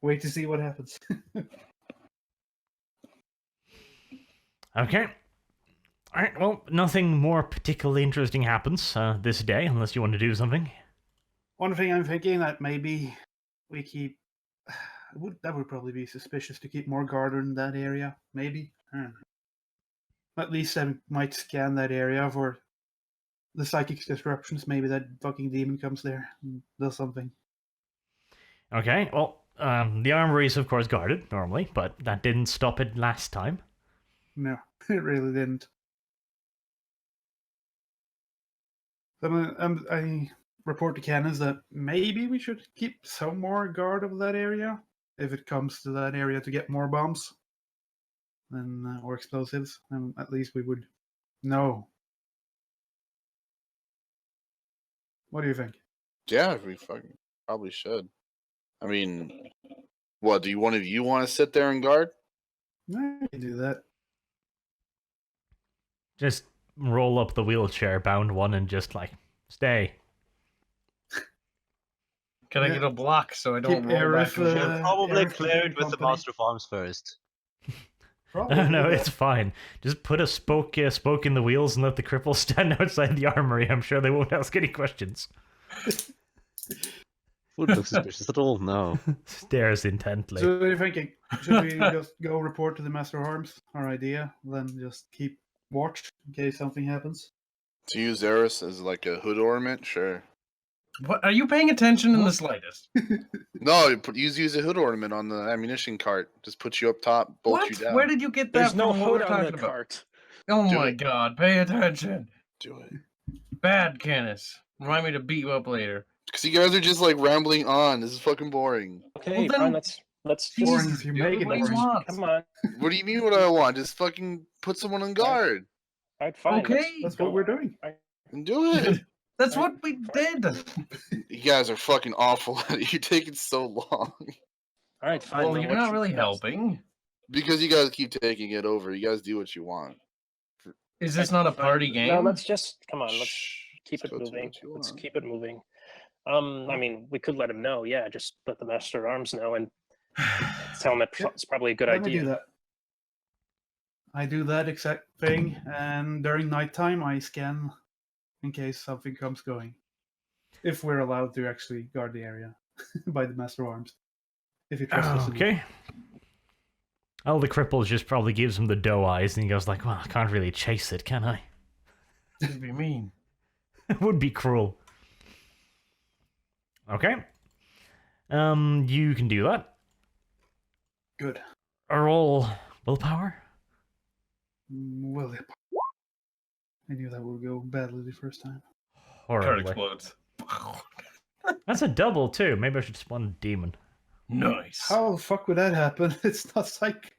wait to see what happens.
Okay. Alright, well, nothing more particularly interesting happens this day, unless you want to do something.
One thing I'm thinking that maybe we keep that would probably be suspicious to keep more guard in that area. Maybe. I don't know. At least I might scan that area for the psychic disruptions. Maybe that fucking demon comes there and does something.
Okay, well, the armory is of course guarded, normally, but that didn't stop it last time.
No, it really didn't. I report to Cannons that maybe we should keep some more guard of that area if it comes to that area to get more bombs. then or explosives, then at least we would know. What do you think?
Yeah, we fucking probably should. I mean, what do you one of you want to sit there and guard?
I can do that.
Just roll up the wheelchair bound one and just like stay.
Can I get a block so I don't
Keep
roll back?
Aerith,
and forth?
Should probably
Eric
clear
in
it with the
company.
Master of Arms first.
Probably
No,
do
no,
that.
it's fine. Just put a spoke in the wheels and let the cripple stand outside the armory. I'm sure they won't ask any questions.
Wouldn't look suspicious at all. No.
Stares intently.
So what are you thinking? Should we just go report to the Master of Arms? Our idea, then just keep watch in case something happens.
To use Eris as like a hood ornament, sure.
What are you paying attention in the slightest?
No, use a hood ornament on the ammunition cart. Just put you up top, bolt
What?
you down.
Where did you get that
There's
from?
no
What
hood
we're
on the
talking about?
cart.
Oh
Do
my
it.
god, pay attention.
Do it.
Bad, Canis. Remind me to beat you up later.
Because you guys are just like rambling on. This is fucking boring.
Okay,
then-
fine. Let's
Boring
just
if you
dude,
make it
what do you
boring.
want?
come on.
What do you mean? What I want? Just fucking put someone on guard
All right, fine.
Okay.
That's what we're doing.
and do it.
That's what we did.
You guys are fucking awful at it. You're taking so long
All right, fine.
Well,
then
you're
what
not
should-
really
next?
helping.
because you guys keep taking it over. You guys do what you want.
Is this not a party game?
No, let's just come on. Let's
Shh,
keep
just
it
go do
moving.
what you
Let's
want.
keep it moving. I mean, we could let him know. Yeah, just let the Master of Arms know and tell him
Yep.
it's probably a good
Let me do
idea.
that. I do that exact thing, and during nighttime I scan in case something comes going. If we're allowed to actually guard the area by the Master of Arms. If you trust us enough.
Okay. Oh, the cripple just probably gives him the doe eyes and he goes like, well, I can't really chase it, can I?
That'd be mean.
It would be cruel. Okay. You can do that.
Good.
Roll willpower.
Well, I knew that would go badly the first time.
Card
Horribly.
explodes.
That's a double too. Maybe I should spawn a demon.
Nice.
How the fuck would that happen? It's not psych.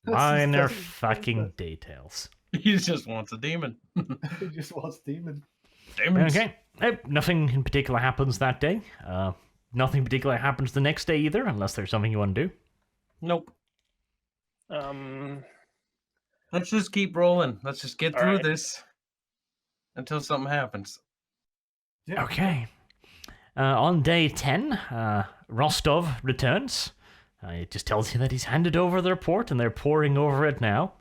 Minor fucking details.
He just wants a demon.
He just wants demon.
Demons.
Okay. Nothing in particular happens that day. Nothing particular happens the next day either, unless there's something you want to do.
Nope.
Um,
Let's just keep rolling. Let's just get
All
through
right.
this until something happens.
Yeah.
Okay. On day 10, Rostov returns. It just tells you that he's handed over the report and they're poring over it now.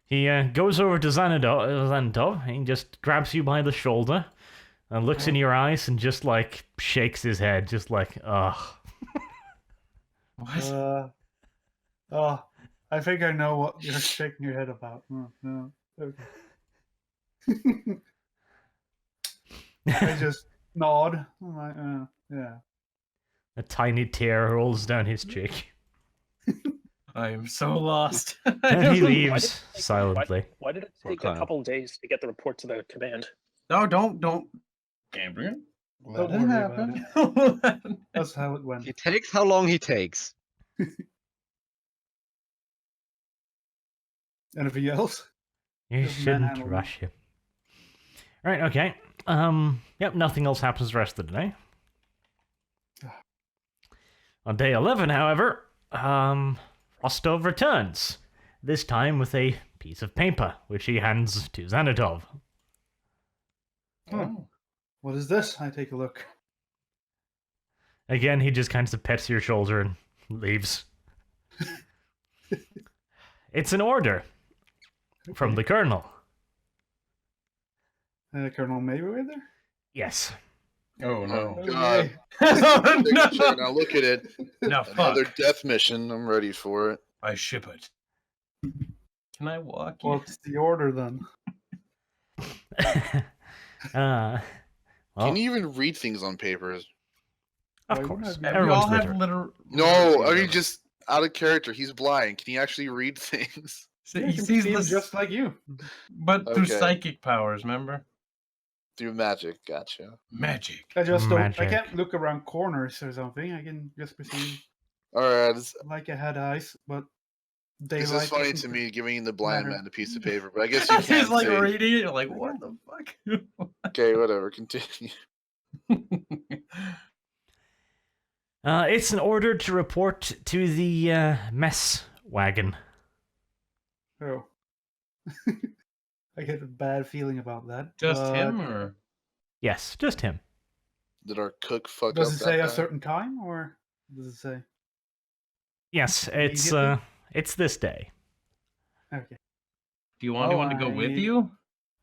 He goes over to Xanadov and just grabs you by the shoulder and looks in your eyes and just like shakes his head, just like, ugh.
What?
Oh, I think I know what you're shaking your head about. No. Okay. I just nod. I'm like, yeah.
A tiny tear rolls down his cheek.
I am so lost.
And he
Why
leaves
did-
silently.
why did it
What
take
kind
a
of-
couple days to get the report to the command?
No, don't. Gabriel. Let
Don't
it
worry about
happen.
That's how it went.
He takes how long he takes.
Anything else?
You
Just
shouldn't
manhandle him.
rush him. Right, okay. Yep, nothing else happens the rest of the day. On day 11, however, Rostov returns. This time with a piece of paper, which he hands to Xanadov.
Oh.
What is this? I take a look.
Again, he just kind of pets your shoulder and leaves. It's an order from the Colonel.
Colonel Mayweather?
Yes.
Oh no.
Oh, God.
Oh,
Signature,
no.
now look at it.
Now
Another
fuck.
death mission. I'm ready for it.
I ship it. Can I walk you?
What's the order then?
Well,
Can you even read things on papers?
of
Why
course.
wouldn't
We all
Everyone's
have
literate.
literal.
No, I mean just out of character. He's blind. Can he actually read things?
See,
Yeah,
he
he can
sees
see him
this,
just like you.
but through
Okay.
psychic powers. Remember,
Through magic. Gotcha.
magic.
I just don't. I
Magic.
can't look around corners or something. I can just perceive
All right.
like I had eyes, but
This is
daylight
funny
doesn't
to me, giving the blind
matter.
man a piece of paper, but I guess you
He's
can't
like
say.
reading it. You're like, what the fuck?
Okay, whatever. Continue.
It's an order to report to the mess wagon.
Oh. I get a bad feeling about that.
Just
but
him, or
Yes, just him.
Did our cook fuck up?
Does it
that
say a
bad?
certain time, or does it say?
Yes,
Immediately?
it's this day.
Okay.
do you want anyone to go with you?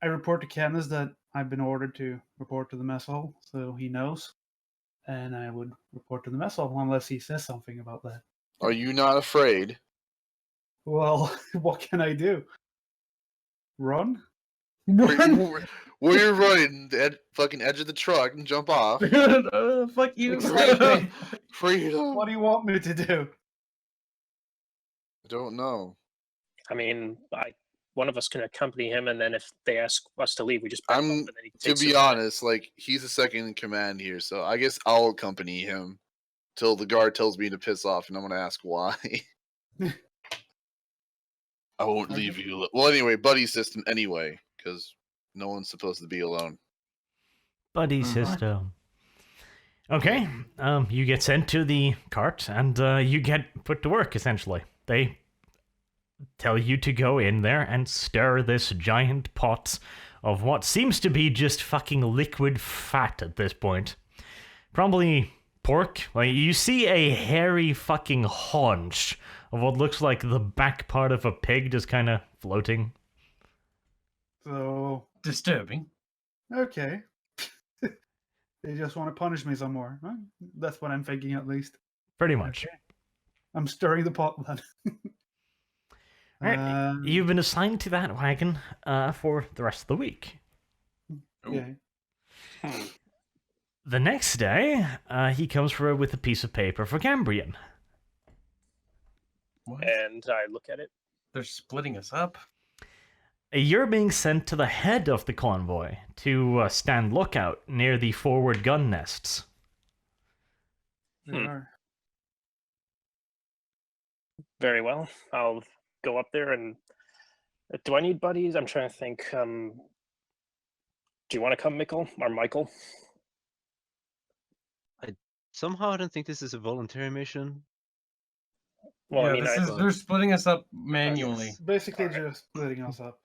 I report to Kenneth that I've been ordered to report to the mess hall, so he knows. And I would report to the mess hall unless he says something about that.
Are you not afraid?
Well, what can I do? Run?
Where you're running, the fucking edge of the truck and jump off.
Fuck you.
Exactly.
Freedom.
What do you want me to do?
I don't know.
I mean, one of us can accompany him, and then if they ask us to leave, we just back up, and then he
To
takes
be
it.
honest, like he's the second in command here, so I guess I'll accompany him till the guard tells me to piss off, and I'm gonna ask why. I won't leave you. Well, anyway, buddy system anyway, because no one's supposed to be alone.
Buddy system. Okay, you get sent to the cart, and you get put to work, essentially. They tell you to go in there and stir this giant pot of what seems to be just fucking liquid fat at this point. Probably pork. Like, you see a hairy fucking haunch of what looks like the back part of a pig just kind of floating.
So,
Disturbing.
okay. They just want to punish me some more. Huh? That's what I'm thinking, at least.
Pretty much.
Okay. I'm stirring the pot then.
Alright, you've been assigned to that wagon for the rest of the week.
Yeah.
The next day, he comes forward with a piece of paper for Cambrian.
What?
And I look at it.
They're splitting us up.
You're being sent to the head of the convoy to stand lookout near the forward gun nests.
Sure.
Very well. I'll go up there and. Do I need buddies? I'm trying to think. Do you want to come, Michael? Or Michael?
Somehow I don't think this is a voluntary mission.
Well,
yeah,
I mean,
they're splitting us up manually.
It's basically
Alright.
just splitting us up.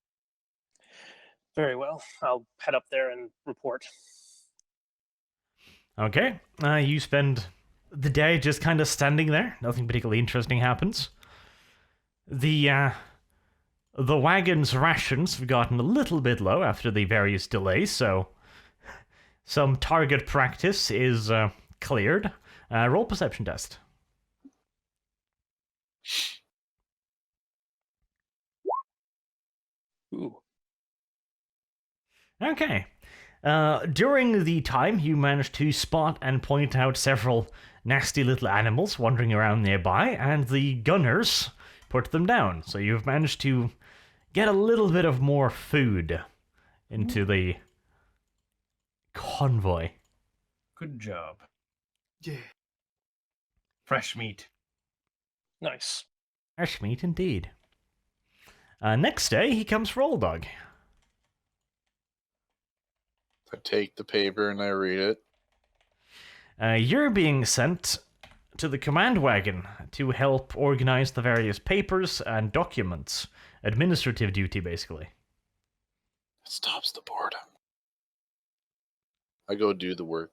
very well. I'll head up there and report.
Okay, you spend the day just kind of standing there. Nothing particularly interesting happens. The wagon's rations have gotten a little bit low after the various delays, so some target practice is cleared. Roll perception test.
Ooh.
Okay. During the time, you managed to spot and point out several nasty little animals wandering around nearby, and the gunners put them down. So you've managed to get a little bit of more food into the convoy.
Good job.
Yeah.
Fresh meat.
Nice.
Fresh meat indeed. Next day, he comes for Old Dog.
I take the paper and I read it.
You're being sent to the command wagon to help organize the various papers and documents. Administrative duty, basically.
It stops the boredom. I go do the work.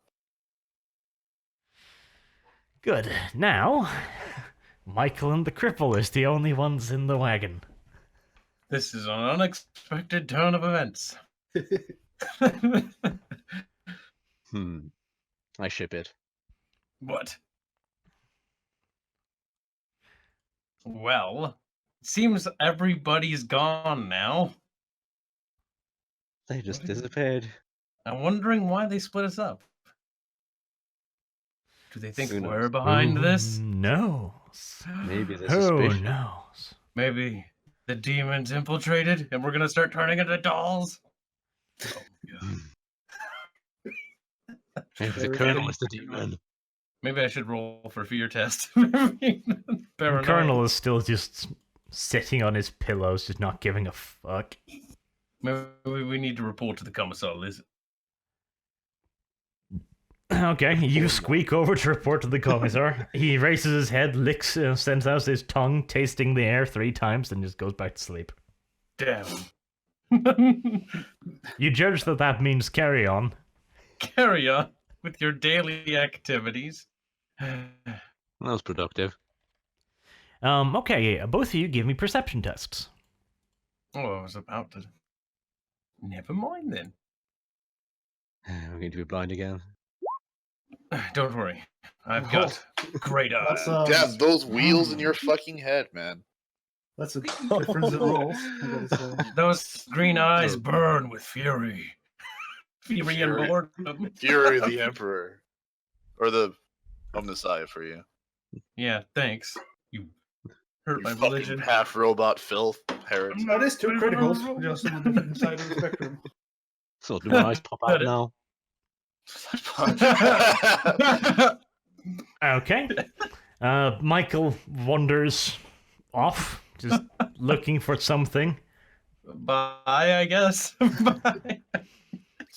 Good. Now, Michael and the cripple is the only ones in the wagon.
This is an unexpected turn of events.
I ship it.
What? Well, it seems everybody's gone now.
They just
What is it?
disappeared.
I'm wondering why they split us up. Do they think
Who knows?
we're behind
Who
this?
knows?
Maybe there's
Who
suspicion.
knows?
Maybe the demons infiltrated and we're gonna start turning into dolls? Oh, yeah.
Maybe the colonel is the demon.
Maybe I should roll for fear test. Paranoid.
Colonel is still just sitting on his pillows, just not giving a fuck.
Maybe we need to report to the commissar, Liz.
Okay, you squeak over to report to the commissar. He raises his head, licks, sends out his tongue, tasting the air 3 times, and just goes back to sleep.
Damn.
You judge that means carry on.
Carry on with your daily activities.
That was productive.
Okay, both of you give me perception tests.
Oh, I was about to. Never mind then.
We're going to be blind again.
Don't worry. I've got great eyes.
That's,
Damn, those wheels in your fucking head, man.
that's a difference in roles, I gotta say.
Those green eyes burn with fury. Fury and
Fury.
boredom.
Fury the Emperor. Or the Omnissiah for you.
Yeah, thanks. You hurt
You
my
fucking
religion.
half robot filth, heretic.
That is 2 criticals, just on the different side of the spectrum.
So do my eyes pop out now?
Okay. Michael wanders off, just looking for something.
Bye, I guess. Bye.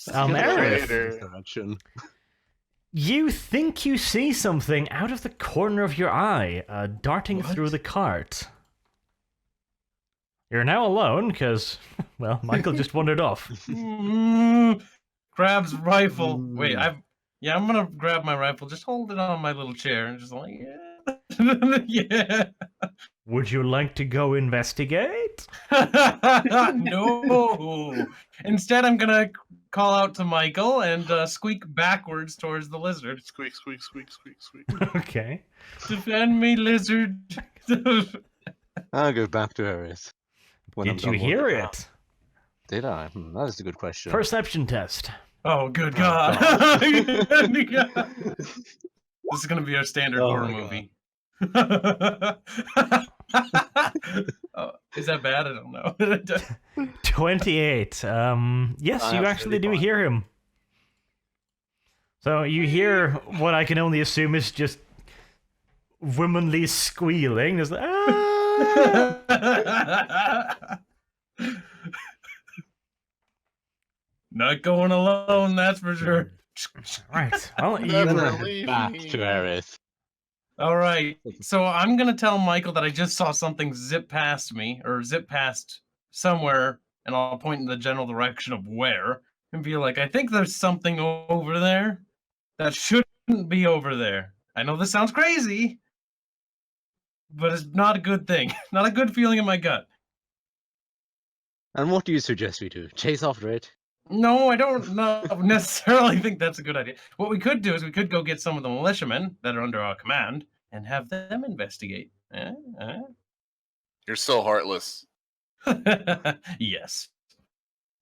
Aerith,
Direction.
you think you see something out of the corner of your eye, darting
What?
through the cart. You're now alone, because, well, Michael just wandered off.
Grabs rifle. Wait, I'm gonna grab my rifle. Just hold it on my little chair and just like, yeah. Yeah.
Would you like to go investigate?
No. Instead, I'm gonna call out to Michael and squeak backwards towards the lizard.
Squeak, squeak, squeak, squeak, squeak.
Okay.
Defend me, lizard.
I'll go back to Aerith. when I'm
Did you
done
hear
wandering
it?
around. Did I? That is a good question.
Perception test.
Oh, good
Oh,
God.
God.
This is going to be our standard
Oh,
horror
my
movie. Oh, is that bad? I don't know.
28. Yes, you actually
Absolutely
do
fine.
hear him. So you hear what I can only assume is just womanly squealing. There's like, ah!
Not going alone, that's for sure.
Right. Well,
Never
you,
Gonna
leave
head back
me.
to Aerith.
All right. So I'm going to tell Michael that I just saw something zip past me, or zip past somewhere, and I'll point in the general direction of where, and be like, I think there's something over there that shouldn't be over there. I know this sounds crazy, but it's not a good thing. Not a good feeling in my gut.
And what do you suggest we do? Chase after it?
No, I don't necessarily think that's a good idea. What we could do is we could go get some of the militiamen that are under our command and have them investigate.
You're so heartless.
Yes.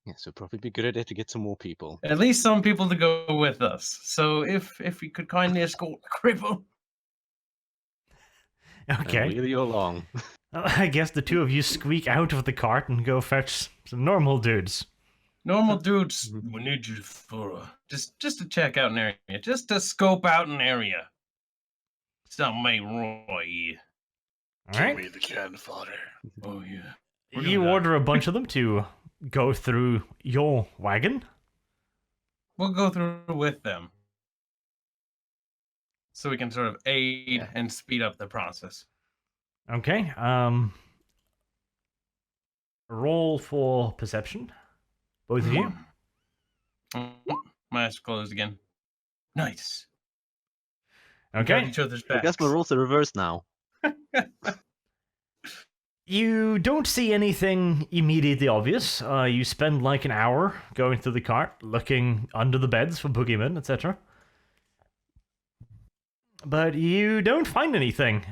Yes, it'd probably be a good idea to get some more people.
At least some people to go with us. So if you could kindly escort the cripple.
And
okay.
wheel you along.
I guess the two of you squeak out of the cart and go fetch some normal dudes.
Normal dudes, we need you for just to check out an area, just to scope out an area. Something ain't right.
All right.
Give me the cannon fodder.
Oh yeah.
You order a bunch of them to go through your wagon.
We'll go through with them, so we can sort of aid and speed up the process.
Okay. Roll for perception. Both of you.
My eyes are closed again. Nice. Got
Okay.
each other's
I
backs.
guess my rules are reversed now.
You don't see anything immediately obvious. You spend like an hour going through the cart, looking under the beds for boogeymen, etc. But you don't find anything.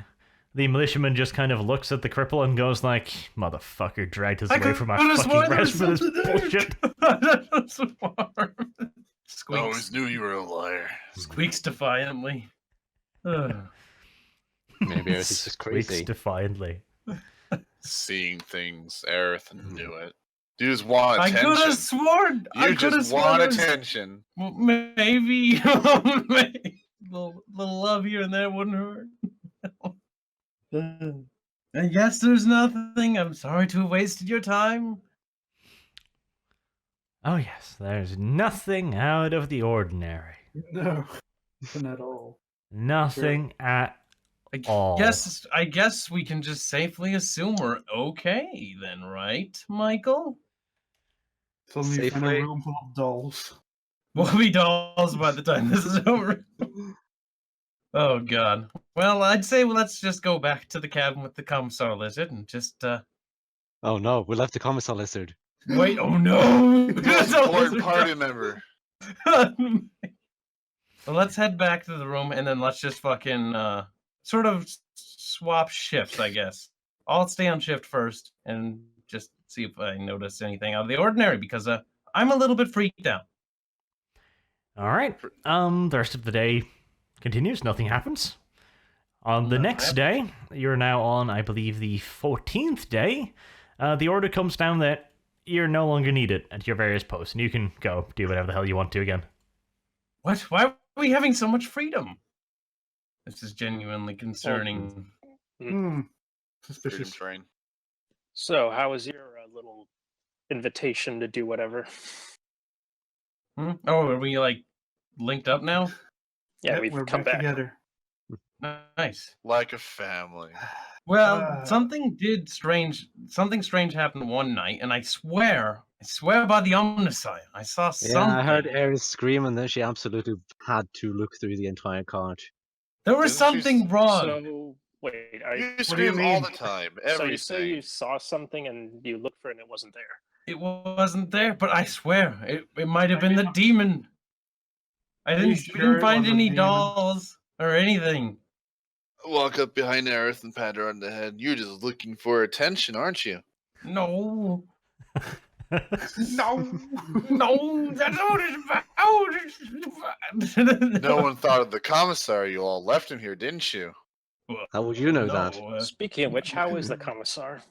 The militiaman just kind of looks at the cripple and goes like, "Motherfucker dragged us away from our fucking rest for this bullshit."
I
Squeaks.
always knew you were a liar.
Squeaks defiantly. Ugh.
Maybe Aerith is just
Squeaks
crazy.
defiantly.
Seeing things, Aerith, and do it. You just want
I
attention.
could have sworn. I
You
could have
just
sworn.
want
there was-
attention.
Well, maybe. Maybe. Little love here and there wouldn't hurt. I guess there's nothing. I'm sorry to have wasted your time.
Oh yes, there's nothing out of the ordinary.
No, not at all.
Nothing at
I
all.
guess we can just safely assume we're okay then, right, Michael?
Suddenly you find a
Safely.
room full of dolls.
We'll be dolls by the time this is over. Oh God. Well, I'd say let's just go back to the cabin with the commissar lizard and just
Oh no, we left the commissar lizard.
wait. Oh no!
The most important party member.
Well, let's head back to the room and then let's just fucking sort of swap shifts, I guess. I'll stay on shift first and just see if I notice anything out of the ordinary because I'm a little bit freaked out.
All right. The rest of the day continues. Nothing happens. On the next day, you're now on, I believe, the 14th day. The order comes down that you're no longer needed at your various posts, and you can go do whatever the hell you want to again.
What? Why are we having so much freedom? This is genuinely concerning.
Freedom
Suspicious.
train.
So, how was your little invitation to do whatever?
Oh, are we like linked up now?
Yeah,
Yep,
we've
we're
come back.
together.
Nice.
Like a family.
Well, something strange happened one night, and I swear by the Omniscient, I saw something.
Yeah, I heard Eris scream, and then she absolutely had to look through the entire cart.
There was
Didn't she
something wrong.
So, wait,
You scream all the time.
so
Everything.
you say you saw something and you looked for it and it wasn't there?
It wasn't there, but I swear it might have been the demon. I
you
didn't, we
sure
didn't
it
find
wasn't
any
demon?
dolls or anything.
Walk up behind Aerith and pat her on the head. You're just looking for attention, aren't you?
No,
No.
no, that's what it's about.
No one thought of the commissar. You all left him here, didn't you?
How would you know that?
Speaking of which, how is the commissar?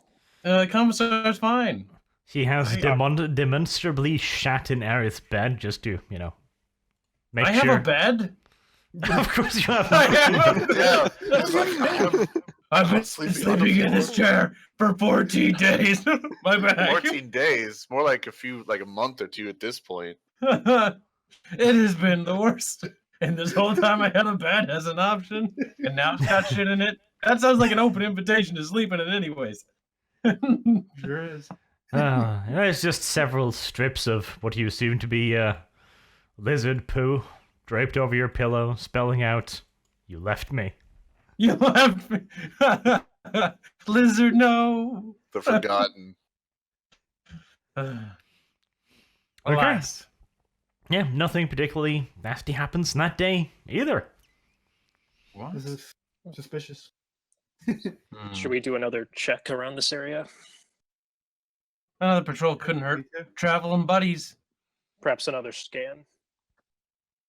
Commissar's fine.
He has
Yeah.
demonstrably shat in Aerith's bed just to, make
I have
sure.
a bed.
Of course you have.
I have a
Yeah. It's like,
I've been
sleeping on the
sleeping in this
floor.
chair for 14 days. My bad.
14 days. More like a month or two at this point.
It has been the worst. And this whole time I had a bed as an option, and now it's got shit in it. That sounds like an open invitation to sleep in it anyways.
Sure is.
There's just several strips of what you assume to be lizard poo draped over your pillow, spelling out, "You left me."
You left me. Lizard, no.
The forgotten.
Alas.
Yeah, nothing particularly nasty happens that day either.
What?
This is suspicious.
Hmm.
Should we do another check around this area?
Another patrol couldn't hurt. Traveling buddies.
Perhaps another scan?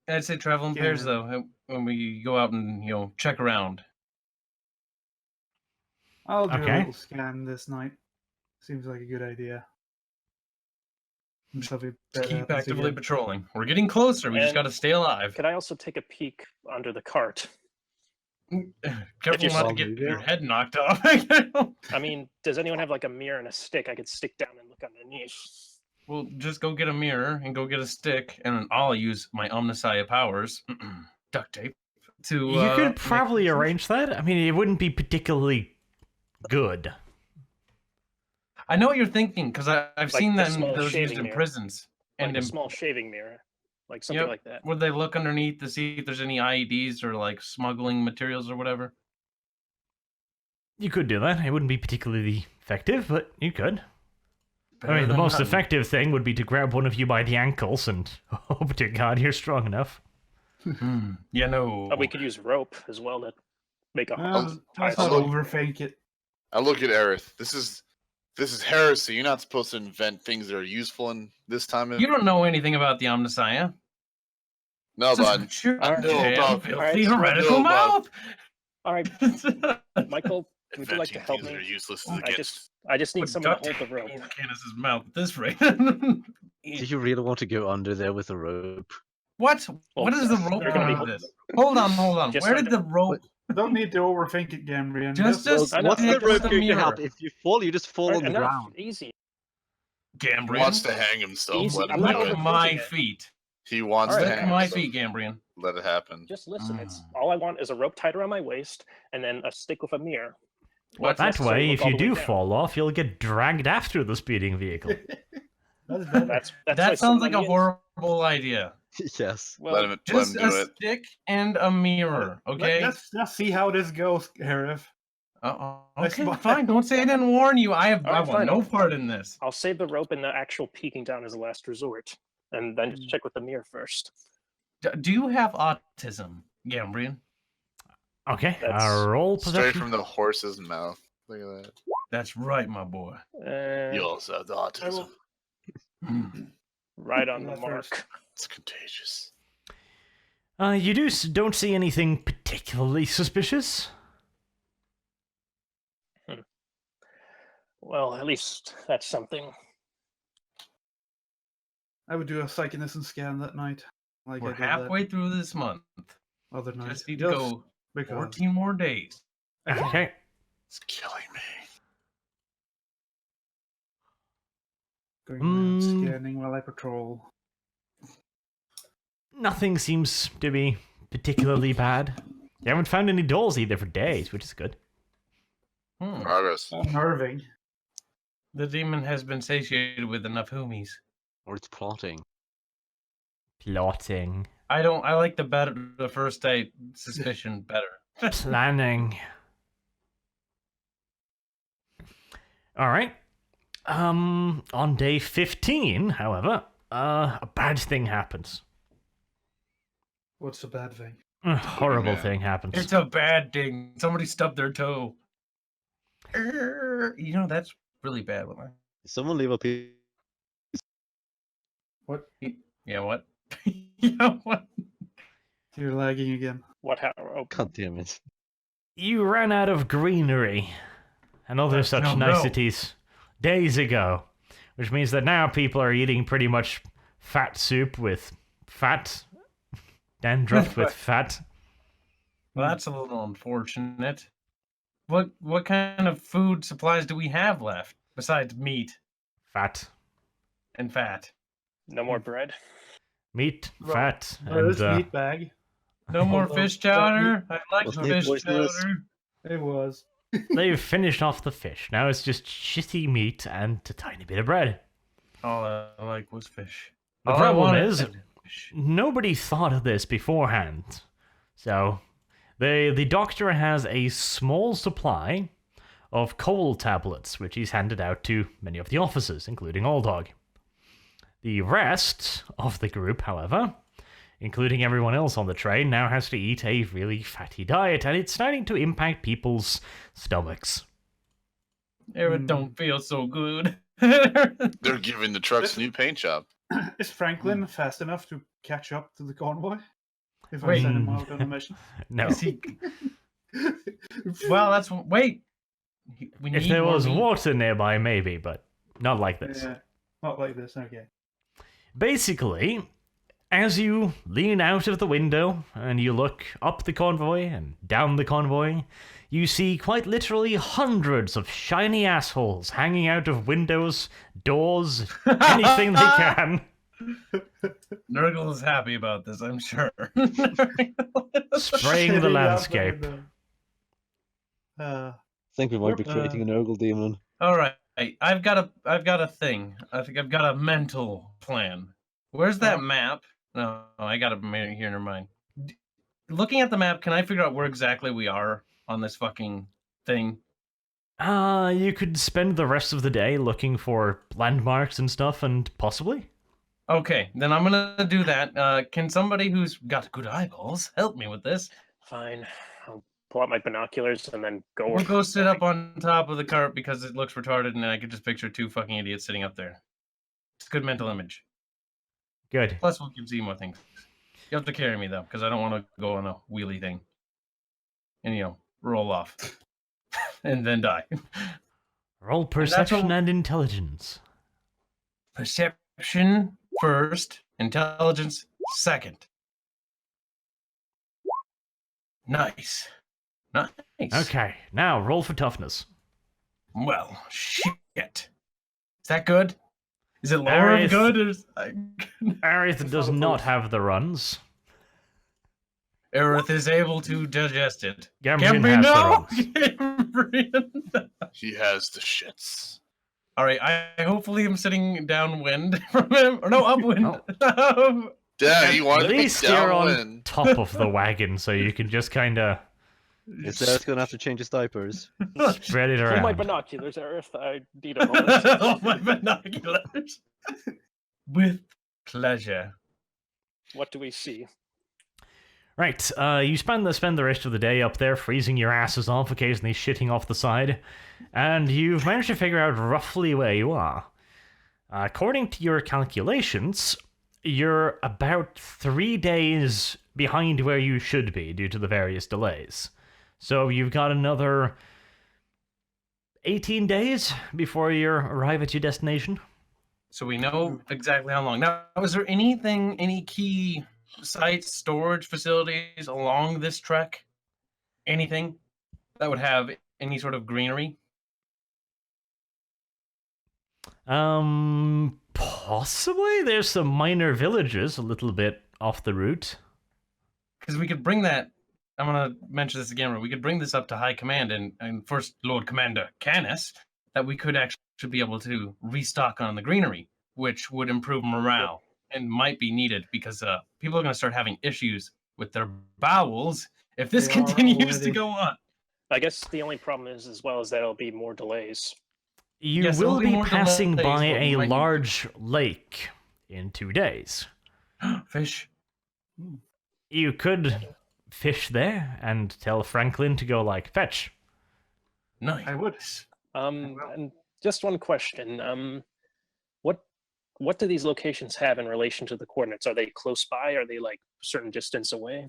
I'd say travel in pairs,
Yeah.
though, when we go out and, check around.
I'll do
Okay.
a little scan this night. Seems like a good idea.
Just
Probably
keep actively patrolling. We're getting closer. We just
And-
got to stay alive.
Could I also take a peek under the cart?
Careful
you're
not to
so-
get your head knocked off.
I mean, does anyone have like a mirror and a stick I could stick down and look underneath?
Well, just go get a mirror and go get a stick, and I'll use my Omniscient powers, duct tape, to.
You could
make-
probably arrange that. I mean, it wouldn't be particularly good.
I know what you're thinking because I've
Like
seen
the
them
small
those used
shaving
in
mirror.
prisons,
Like
and
a
in,
small shaving mirror, like something
Yep.
like that.
would they look underneath to see if there's any IEDs or like smuggling materials or whatever?
You could do that. It wouldn't be particularly effective, but you could.
Better
I mean, the
than
most
nothing.
effective thing would be to grab one of you by the ankles and hope to God you're strong enough.
Yeah, no.
But we could use rope as well to make a
Let's not overthink it.
I look at Aerith. This is heresy. You're not supposed to invent things that are useful in this time.
You don't know anything about the Omniscient.
No,
This is
but
what you're
I know
damn
about-
filthy
Alright,
heretical
I know about-
mouth.
All right, Michael, would you like to
inventing
help
things that are
me?
useless
I just need
Put
someone
duct
to hold the
tape
rope.
over Candace's mouth at this rate.
Do you really want to go under there with a rope?
What?
Well,
What is the rope
you're gonna be
doing with this? Hold on.
Just
Where
so
did the rope?
Don't need to overthink it, Gambrian.
Just
I know.
What's the
stick
rope
with the
going to
mirror.
happen? If you fall, you just fall
Alright,
on the
enough.
ground.
Easy.
He
Gambrian,
wants to hang himself.
Easy.
Let him
I'm not
do
lick
it.
my
overthinking it.
feet.
He wants
Alright.
to
Lick
hang
my
himself.
feet, Gambrian.
Let it happen.
Just listen. It's
Mm.
all I want is a rope tied around my waist and then a stick with a mirror.
What?
That
necessary
way,
look
if
all
you
the way
do
down.
fall off, you'll get dragged after the speeding vehicle.
That's better.
That's
That
why
sounds like a
somebody is-
horrible idea.
Yes.
Well,
let him
Just
do
a
it.
stick and a mirror, okay?
Let's see how this goes, Harif.
Okay,
That's
fine. Don't say I didn't warn you. I
Alright,
want
fine,
no
I'll-
part in this.
I'll save the rope and the actual peeking down as a last resort, and then just check with the mirror first.
Do you have autism, Gambrian?
Okay,
That's
roll
Straight
perception.
from the horse's mouth. Look at that.
That's right, my boy.
You also have the autism.
Mm.
Right on the
Yeah,
mark.
first.
It's contagious.
You don't see anything particularly suspicious.
Well, at least that's something.
I would do a psychonism scan that night. Like
We're
I did
halfway through this month.
that other night.
Just need to go
because
14 more days.
Okay.
It's killing me.
going around
Mm.
scanning while I patrol.
Nothing seems to be particularly bad. You haven't found any dolls either for days, which is good.
Progress.
Unnerving.
The demon has been satiated with enough hoomies.
Or it's plotting.
Plotting.
I like the first date suspicion better.
Planning. Alright. On day 15, however, a bad thing happens.
What's the bad thing?
A horrible
Yeah.
thing happens.
It's a bad thing. Somebody stubbed their toe. You know, that's really bad.
Someone leave a piece.
What?
Yeah, what? Yeah, what?
You're lagging again.
What happened? Oh,
God damn it.
You ran out of greenery and other such
no.
niceties days ago, which means that now people are eating pretty much fat soup with fat, dandruff with fat.
Well, that's a little unfortunate. What kind of food supplies do we have left besides meat
Fat.
and fat?
no more bread.
Meat,
Well,
fat,
This
and
meat bag.
No more
Although
fish
that
chowder. I like
Wasn't it
fish
poisonous?
chowder.
It was.
they've finished off the fish. Now it's just shitty meat and a tiny bit of bread.
All I like was fish.
The
All I
problem
wanted
is-
was fish.
Nobody thought of this beforehand. So, the doctor has a small supply of coal tablets, which he's handed out to many of the officers, including Alldog. The rest of the group, however, including everyone else on the train, now has to eat a really fatty diet, and it's starting to impact people's stomachs.
It don't feel so good.
They're giving the trucks a new paint job.
Is Franklin fast enough to catch up to the convoy? If I
Wait.
send him out on a mission?
No.
Is he- Well, that's wait. We
If
need
there
more
was
meat.
water nearby, maybe, but not like this.
Yeah, not like this. Okay.
Basically, as you lean out of the window and you look up the convoy and down the convoy, you see quite literally hundreds of shiny assholes hanging out of windows, doors, anything they can.
Nurgle is happy about this, I'm sure.
Spraying the
Shitting out
landscape.
window.
I think we might be creating an Urgle demon.
All right, I've got a thing. I think I've got a mental plan. Where's that map? No, I got it here. Never mind. Looking at the map, can I figure out where exactly we are on this fucking thing?
You could spend the rest of the day looking for landmarks and stuff, and possibly.
Okay, then I'm gonna do that. Can somebody who's got good eyeballs help me with this?
Fine. I'll pull out my binoculars and then go.
We'll go sit up on top of the cart because it looks retarded, and I could just picture two fucking idiots sitting up there. It's a good mental image.
Good.
Plus, we can see more things. You have to carry me though, because I don't want to go on a wheelie thing, and roll off, and then die.
Roll
that's
perception
what-
and intelligence.
Perception first, intelligence second. Nice. Nice.
Okay, now roll for toughness.
Well, shit. Is that good? Is it lower
Aerith-
of good? Or is...
Aerith does
not
not
opposed.
have the runs.
Aerith is able to digest it.
Gambrian has the runs.
Gambrian.
He has the shits.
All right, I hopefully am sitting downwind from him. Or no, upwind.
Yeah, he wanted
At
to be
least you're on
downwind.
top of the wagon, so you can just kind of
Is Aerith gonna have to change his diapers?
spread it
Pull
around.
my binoculars, Aerith. I need a moment.
Oh, my binoculars. With pleasure.
What do we see?
Right, you spend the rest of the day up there freezing your asses off, occasionally shitting off the side, and you've managed to figure out roughly where you are. According to your calculations, you're about 3 days behind where you should be due to the various delays. So you've got another 18 days before you arrive at your destination.
So we know exactly how long. Now, is there anything, any key sites, storage facilities along this trek? Anything that would have any sort of greenery?
Possibly. There's some minor villages a little bit off the route.
Because we could bring that. I'm going to mention this again. We could bring this up to High Command and First Lord Commander Canis, that we could actually be able to restock on the greenery, which would improve morale and might be needed because people are going to start having issues with their bowels if this
They are
continues to
already.
go on.
I guess the only problem is, as well, is that it'll be more delays.
You
Yes, there'll
will
be
be
more
passing
delays,
by
but we
a
might need to-
large lake in 2 days.
Fish.
You could fish there and tell Franklin to go, like, fetch.
Nice.
I would.
And just one question. What do these locations have in relation to the coordinates? Are they close by? Are they like a certain distance away?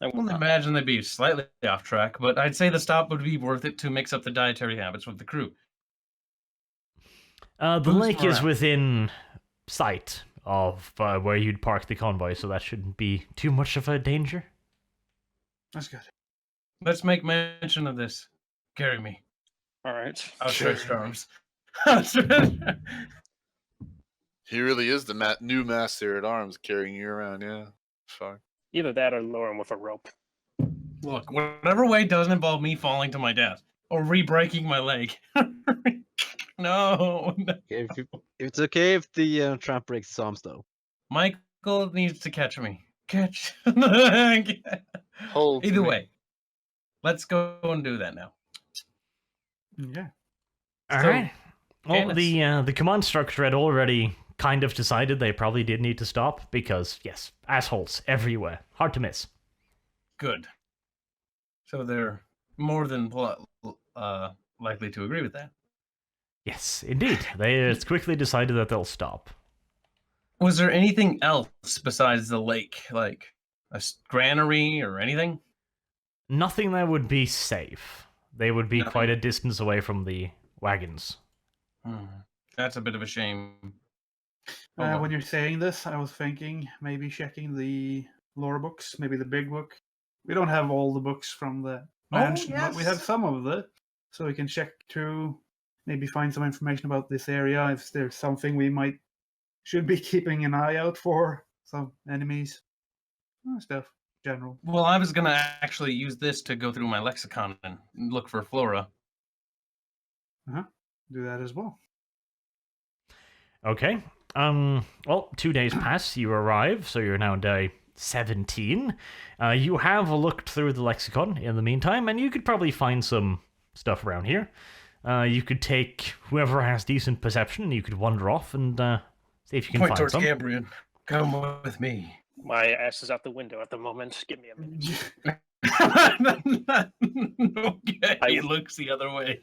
I wouldn't imagine they'd be slightly off track, but I'd say the stop would be worth it to mix up the dietary habits with the crew.
The
Boost
lake is
morale.
within sight of where you'd park the convoy, so that shouldn't be too much of a danger.
That's good.
Let's make mention of this. Carry me.
All right.
Outstretched arms.
He really is the new master at arms carrying you around, yeah. Fuck.
Either that or lure him with a rope.
Look, whatever way doesn't involve me falling to my death or re-breaking my leg. No.
It's okay if the trap breaks his arms, though.
Michael needs to catch me. Catch.
Hold
Either
me.
way, let's go and do that now.
Yeah.
All
So,
right. Well,
Canis.
the command structure had already kind of decided they probably did need to stop because, yes, assholes everywhere. Hard to miss.
Good. So they're more than likely to agree with that.
Yes, indeed. They quickly decided that they'll stop.
Was there anything else besides the lake, like a granary or anything?
Nothing that would be safe. They would be
Nothing.
quite a distance away from the wagons.
That's a bit of a shame. Oh, well.
When you're saying this, I was thinking maybe checking the lore books, maybe the big book. We don't have all the books from the mansion, but we have
yes.
some of it. So we can check through, maybe find some information about this area, if there's something we should be keeping an eye out for, some enemies, stuff, general.
Well, I was gonna actually use this to go through my lexicon and look for flora.
Do that as well.
Okay. Well, 2 days pass, you arrive, so you're now day 17. You have looked through the lexicon in the meantime, and you could probably find some stuff around here. You could take whoever has decent perception, you could wander off and see if you can
Point
find
towards
some.
Cambrian. Come with me.
My ass is out the window at the moment. Give me a minute.
Okay, he looks the other way.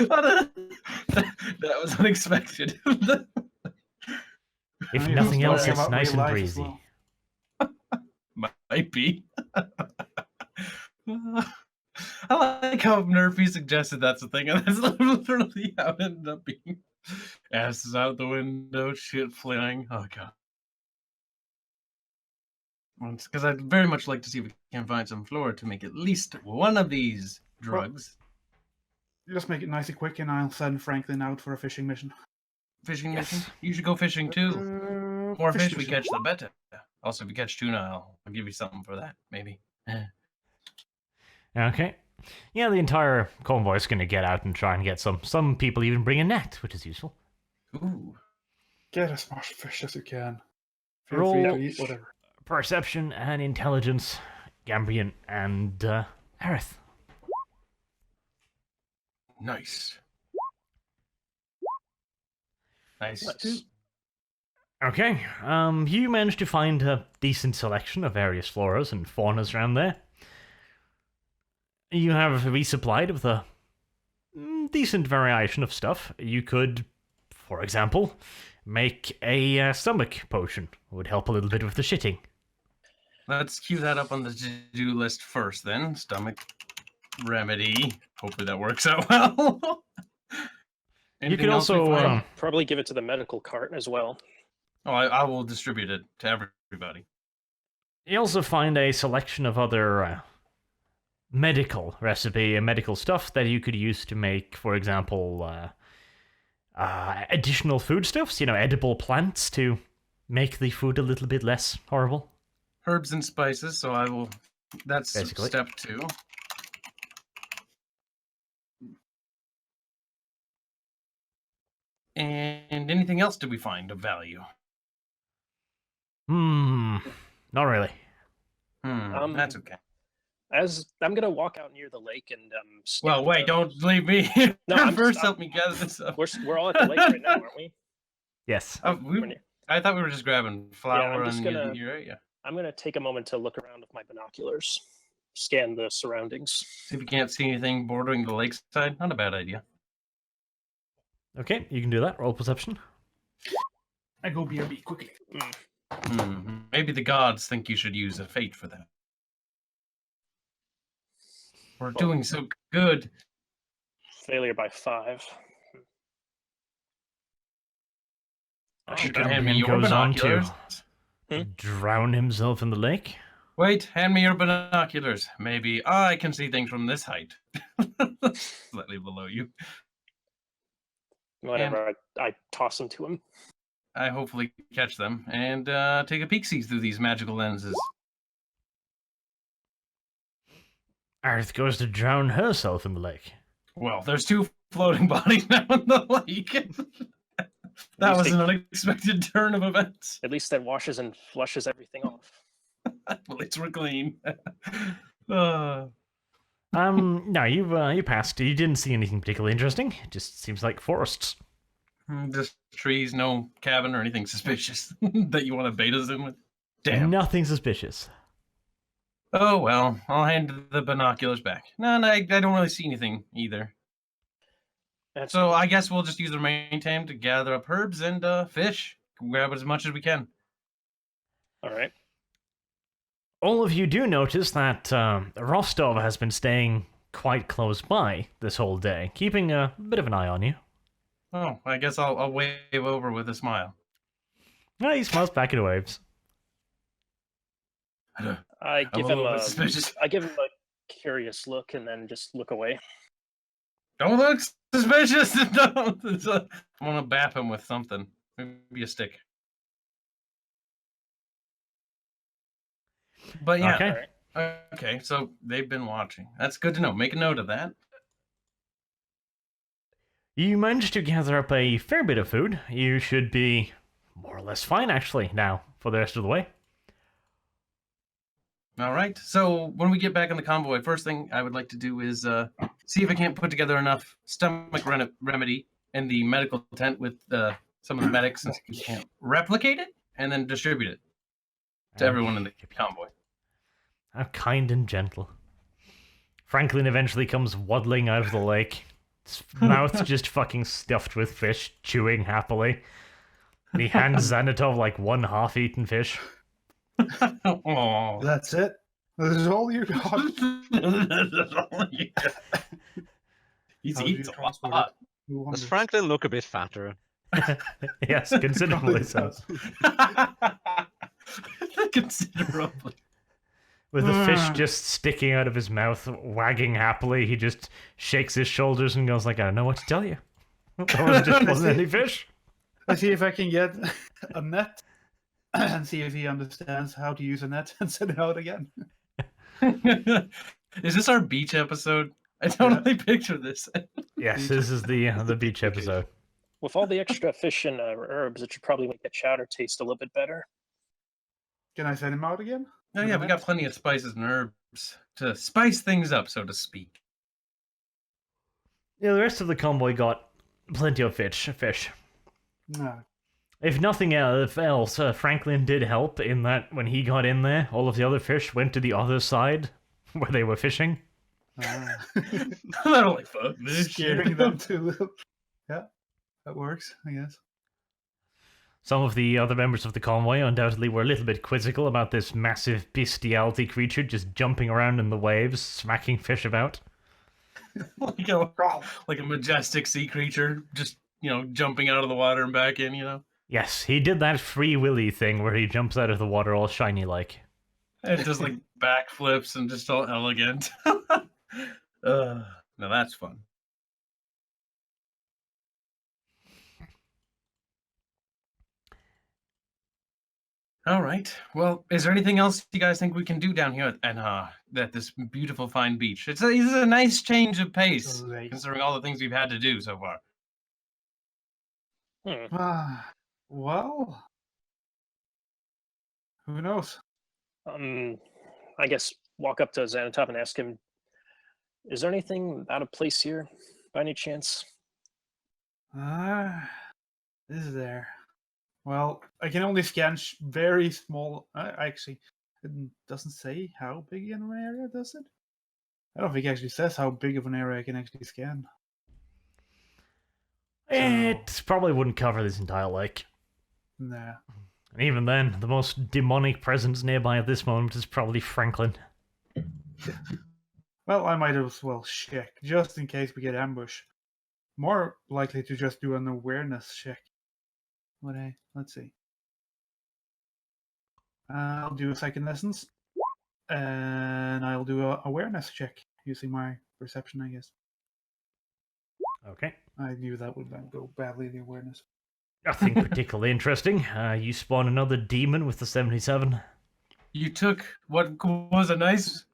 That was unexpected.
If
He was
nothing else,
talking
it's
about
nice
real
and
life as
breezy.
well.
Might be. I like how Nerfy suggested that's the thing, and that's literally how it ended up being. Asses out the window, shit flying. Oh god. ones, because I'd very much like to see if we can find some flora to make at least one of these drugs.
Just make it nice and quick, and I'll send Franklin out for a fishing mission.
Fishing
Yes.
mission? You should go fishing too. More fish we
mission.
catch, the better. Also, if you catch tuna, I'll give you something for that, maybe.
Okay. Yeah, the entire convoy's going to get out and try and get some. Some people even bring a net, which is useful.
Ooh.
Get as much fish as you can. Feel
Roll
free to eat whatever.
perception and intelligence, Gambrian and Aerith.
Nice. Nice.
Nice.
Okay, you managed to find a decent selection of various floras and faunas around there. You have resupplied with a decent variation of stuff. You could, for example, make a stomach potion. It would help a little bit with the shitting.
Let's cue that up on the to-do list first, then. Stomach remedy. Hopefully that works out well.
You
Anything
could
else we
also
find?
Probably give it to the medical cart as well.
Oh, I will distribute it to everybody.
you also find a selection of other medical recipe and medical stuff that you could use to make, for example, additional foodstuffs, edible plants to make the food a little bit less horrible.
Herbs and spices, so I will... That's
Basically.
step 2. And anything else did we find of value?
Not really.
That's okay.
As I'm gonna walk out near the lake and
Well,
scan
wait,
the-
don't leave me.
No, I'm
First
just-
help me gather this up.
We're all at the lake right now, aren't we?
Yes.
We're near-
I thought we were just grabbing flour
I'm just
and
gonna-
using your area.
I'm gonna take a moment to look around with my binoculars, scan the surroundings.
See if you can't see anything bordering the lakeside. Not a bad idea.
Okay, you can do that. Roll perception.
I go BRB quickly.
Maybe the gods think you should use a fate for that. We're doing so good.
Failure by 5.
You can hand me
Gambrian
your
goes on to
binoculars.
drown himself in the lake.
Wait, hand me your binoculars. Maybe I can see things from this height. Slightly below you.
Whatever, I toss them to him.
I hopefully catch them and take a peek-see through these magical lenses.
Aerith goes to drown herself in the lake.
Well, there's 2 floating bodies now in the lake. That was an unexpected turn of events.
At least that washes and flushes everything off.
Well, it's clean.
No, you passed. You didn't see anything particularly interesting. It just seems like forests.
Just trees, no cabin or anything suspicious that you want to bait us in with. Damn.
Nothing suspicious.
Oh well, I'll hand the binoculars back. No, I don't really see anything either.
That's
So I guess we'll just use the remaining time to gather up herbs and fish. Grab as much as we can.
all right.
All of you do notice that Rostov has been staying quite close by this whole day, keeping a bit of an eye on you.
Oh, I guess I'll wave over with a smile.
He smiles back and waves.
I give
a
him
little
a
bit suspicious.
I give him a curious look and then just look away.
Don't look suspicious. Don't. I'm gonna bap him with something. Maybe a stick. But yeah.
Okay.
All right.
Okay, so they've been watching. That's good to know. Make a note of that.
You managed to gather up a fair bit of food. You should be more or less fine, actually, now, for the rest of the way.
All right. So when we get back on the convoy, first thing I would like to do is see if I can't put together enough stomach remedy in the medical tent with some of the medics, since we can't replicate it, and then distribute it to everyone in the convoy.
How kind and gentle. Franklin eventually comes waddling out of the lake. His mouth just fucking stuffed with fish, chewing happily. And he hands Xanatov like one half-eaten fish.
Oh,
That's it. This is all you got.
He's
How do you
eaten a
transport
lot.
Who
Does
wonders?
Franklin look a bit fatter?
Yes, considerably so.
considerably.
With the fish just sticking out of his mouth, wagging happily, he just shakes his shoulders and goes like, I don't know what to tell you. There just wasn't any fish.
Let's see if I can get a net and see if he understands how to use a net and send it out again.
Is this our beach episode? I totally picture this.
Yes, this is the beach episode.
With all the extra fish and herbs, it should probably make the chowder taste a little bit better.
Can I send him out again?
Oh yeah, we got plenty of spices and herbs to spice things up, so to speak.
Yeah, the rest of the convoy got plenty of fish.
No.
If nothing else, Franklin did help in that when he got in there, all of the other fish went to the other side where they were fishing.
They're like, fuck this
Scaring
shit.
them too. Yeah, that works, I guess.
Some of the other members of the convoy undoubtedly were a little bit quizzical about this massive bestiality creature just jumping around in the waves, smacking fish about.
like a majestic sea creature, just, jumping out of the water and back in,
Yes, he did that Free Willy thing where he jumps out of the water all shiny like.
And just like backflips and just all elegant. Now that's fun. All right. Well, is there anything else you guys think we can do down here at this beautiful, fine beach? It's a nice change of pace, considering all the things we've had to do so far.
Well, who knows?
I guess walk up to Xanatop and ask him, is there anything out of place here, by any chance?
Is there? Well, I can only scan very small. Actually, it doesn't say how big an area, does it? I don't think it actually says how big of an area I can actually scan.
It probably wouldn't cover this entire lake.
Nah.
And even then, the most demonic presence nearby at this moment is probably Franklin.
Well, I might as well check, just in case we get ambushed. More likely to just do an awareness check. Let's see. I'll do a second lessons, and I'll do an awareness check using my perception, I guess.
Okay.
I knew that would go badly, the awareness.
Nothing particularly interesting. You spawn another demon with the 77.
You took what was a nice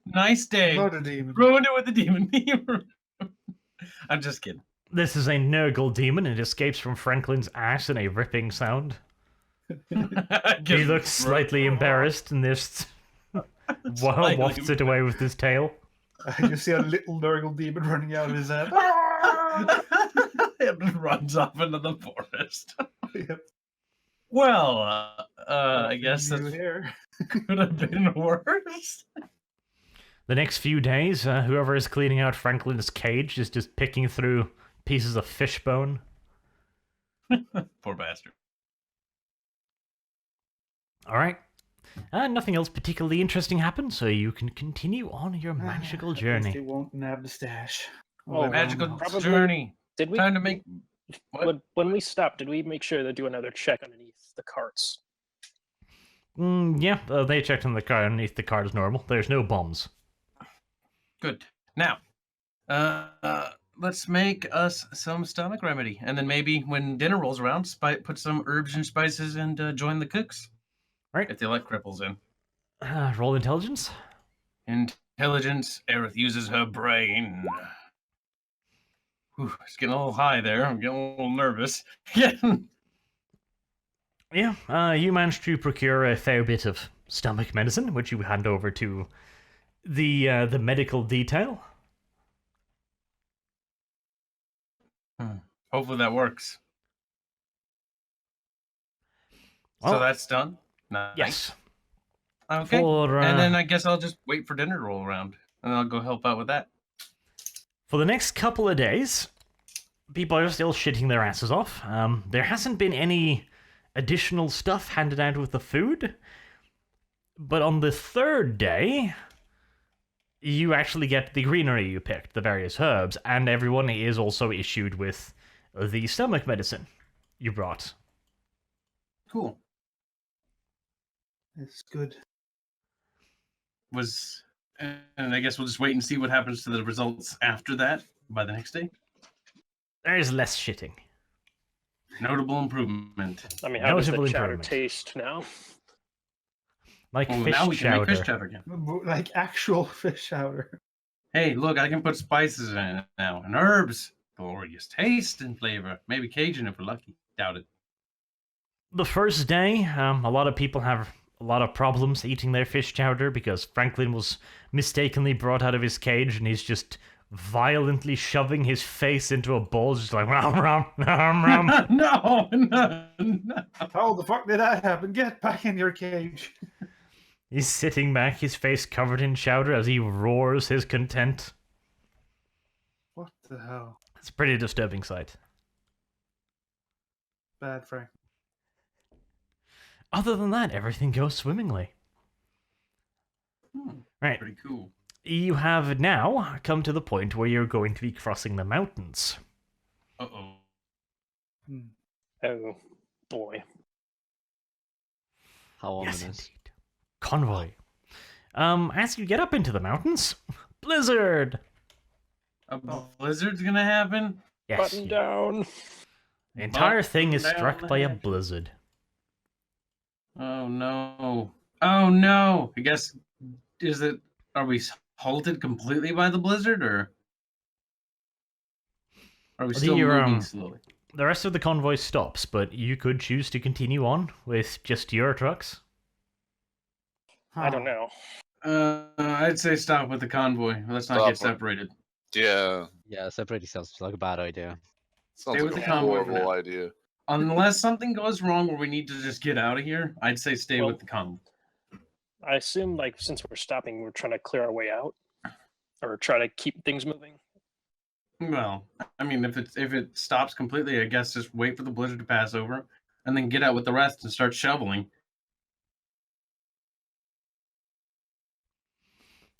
day,
Not a demon.
ruined it with the demon. I'm just kidding.
This is a Nurgle demon. It escapes from Franklin's ass in a ripping sound. He looks slightly embarrassed and just wafts it away with his tail.
I just see a little Nurgle demon running out of his head.
It runs off into the forest.
Yep.
Well, I guess that
Here.
could have been worse.
The next few days, whoever is cleaning out Franklin's cage is just picking through pieces of fish bone.
Poor bastard.
Alright. Nothing else particularly interesting happened, so you can continue on your magical journey.
They won't nab the stash.
Oh,
Magical
probably-
journey.
Did we?
Time to make. What?
When we stopped, did we make sure to do another check underneath the carts?
Yeah, they checked on the car underneath the cart as normal. There's no bombs.
Good. Now, let's make us some stomach remedy, and then maybe when dinner rolls around, put some herbs and spices and join the cooks.
Right.
If they let cripples in.
Roll intelligence.
Intelligence. Aerith uses her brain. Whew, it's getting a little high there. I'm getting a little nervous.
Yeah, you managed to procure a fair bit of stomach medicine, which you hand over to the medical detail.
Hopefully that works.
Well,
So that's done? Nice.
yes.
Okay.
For,
And then I guess I'll just wait for dinner to roll around, and I'll go help out with that.
For the next couple of days, people are still shitting their asses off. There hasn't been any additional stuff handed out with the food, but on the third day, you actually get the greenery you picked, the various herbs, and everyone is also issued with the stomach medicine you brought.
Cool.
It's good.
was, and I guess we'll just wait and see what happens to the results after that by the next day.
There's less shitting.
Notable improvement.
I mean, how does the
Notable
chowder
improvement.
taste now?
Like
Oh,
fish
now we can
chowder.
make fish chowder again.
Like actual fish chowder.
Hey, look, I can put spices in it now and herbs. Glorious taste and flavor. Maybe Cajun if we're lucky. Doubt it.
The first day, a lot of people have a lot of problems eating their fish chowder because Franklin was mistakenly brought out of his cage and he's just violently shoving his face into a bowl, just like rum rum rum rum.
No.
How the fuck did that happen? Get back in your cage.
He's sitting back, his face covered in chowder as he roars his content.
What the hell?
It's a pretty disturbing sight.
Bad Frank.
Other than that, everything goes swimmingly. Right.
Pretty cool.
You have now come to the point where you're going to be crossing the mountains.
Uh-oh.
Oh boy.
How
Yes,
ominous.
indeed. Convoy. As you get up into the mountains, blizzard.
A blizzard's gonna happen?
Yes,
Button down.
the entire thing is
Button
struck
down
by a
ahead.
blizzard.
Oh no. Oh no. I guess, are we halted completely by the blizzard, or are we
Well,
still
you're,
moving slowly?
The rest of the convoy stops, but you could choose to continue on with just your trucks.
I don't know.
I'd say stop with the convoy. Let's not get
Stop.
separated.
Yeah,
Yeah, separating sounds like a bad idea.
sounds
Stay with
like
the
a
convoy for
horrible
now.
idea.
Unless something goes wrong where we need to just get out of here, I'd say stay
Well,
with the convoy.
I assume, like, since we're stopping, we're trying to clear our way out, or try to keep things moving.
Well, I mean, if it stops completely, I guess just wait for the blizzard to pass over, and then get out with the rest and start shoveling.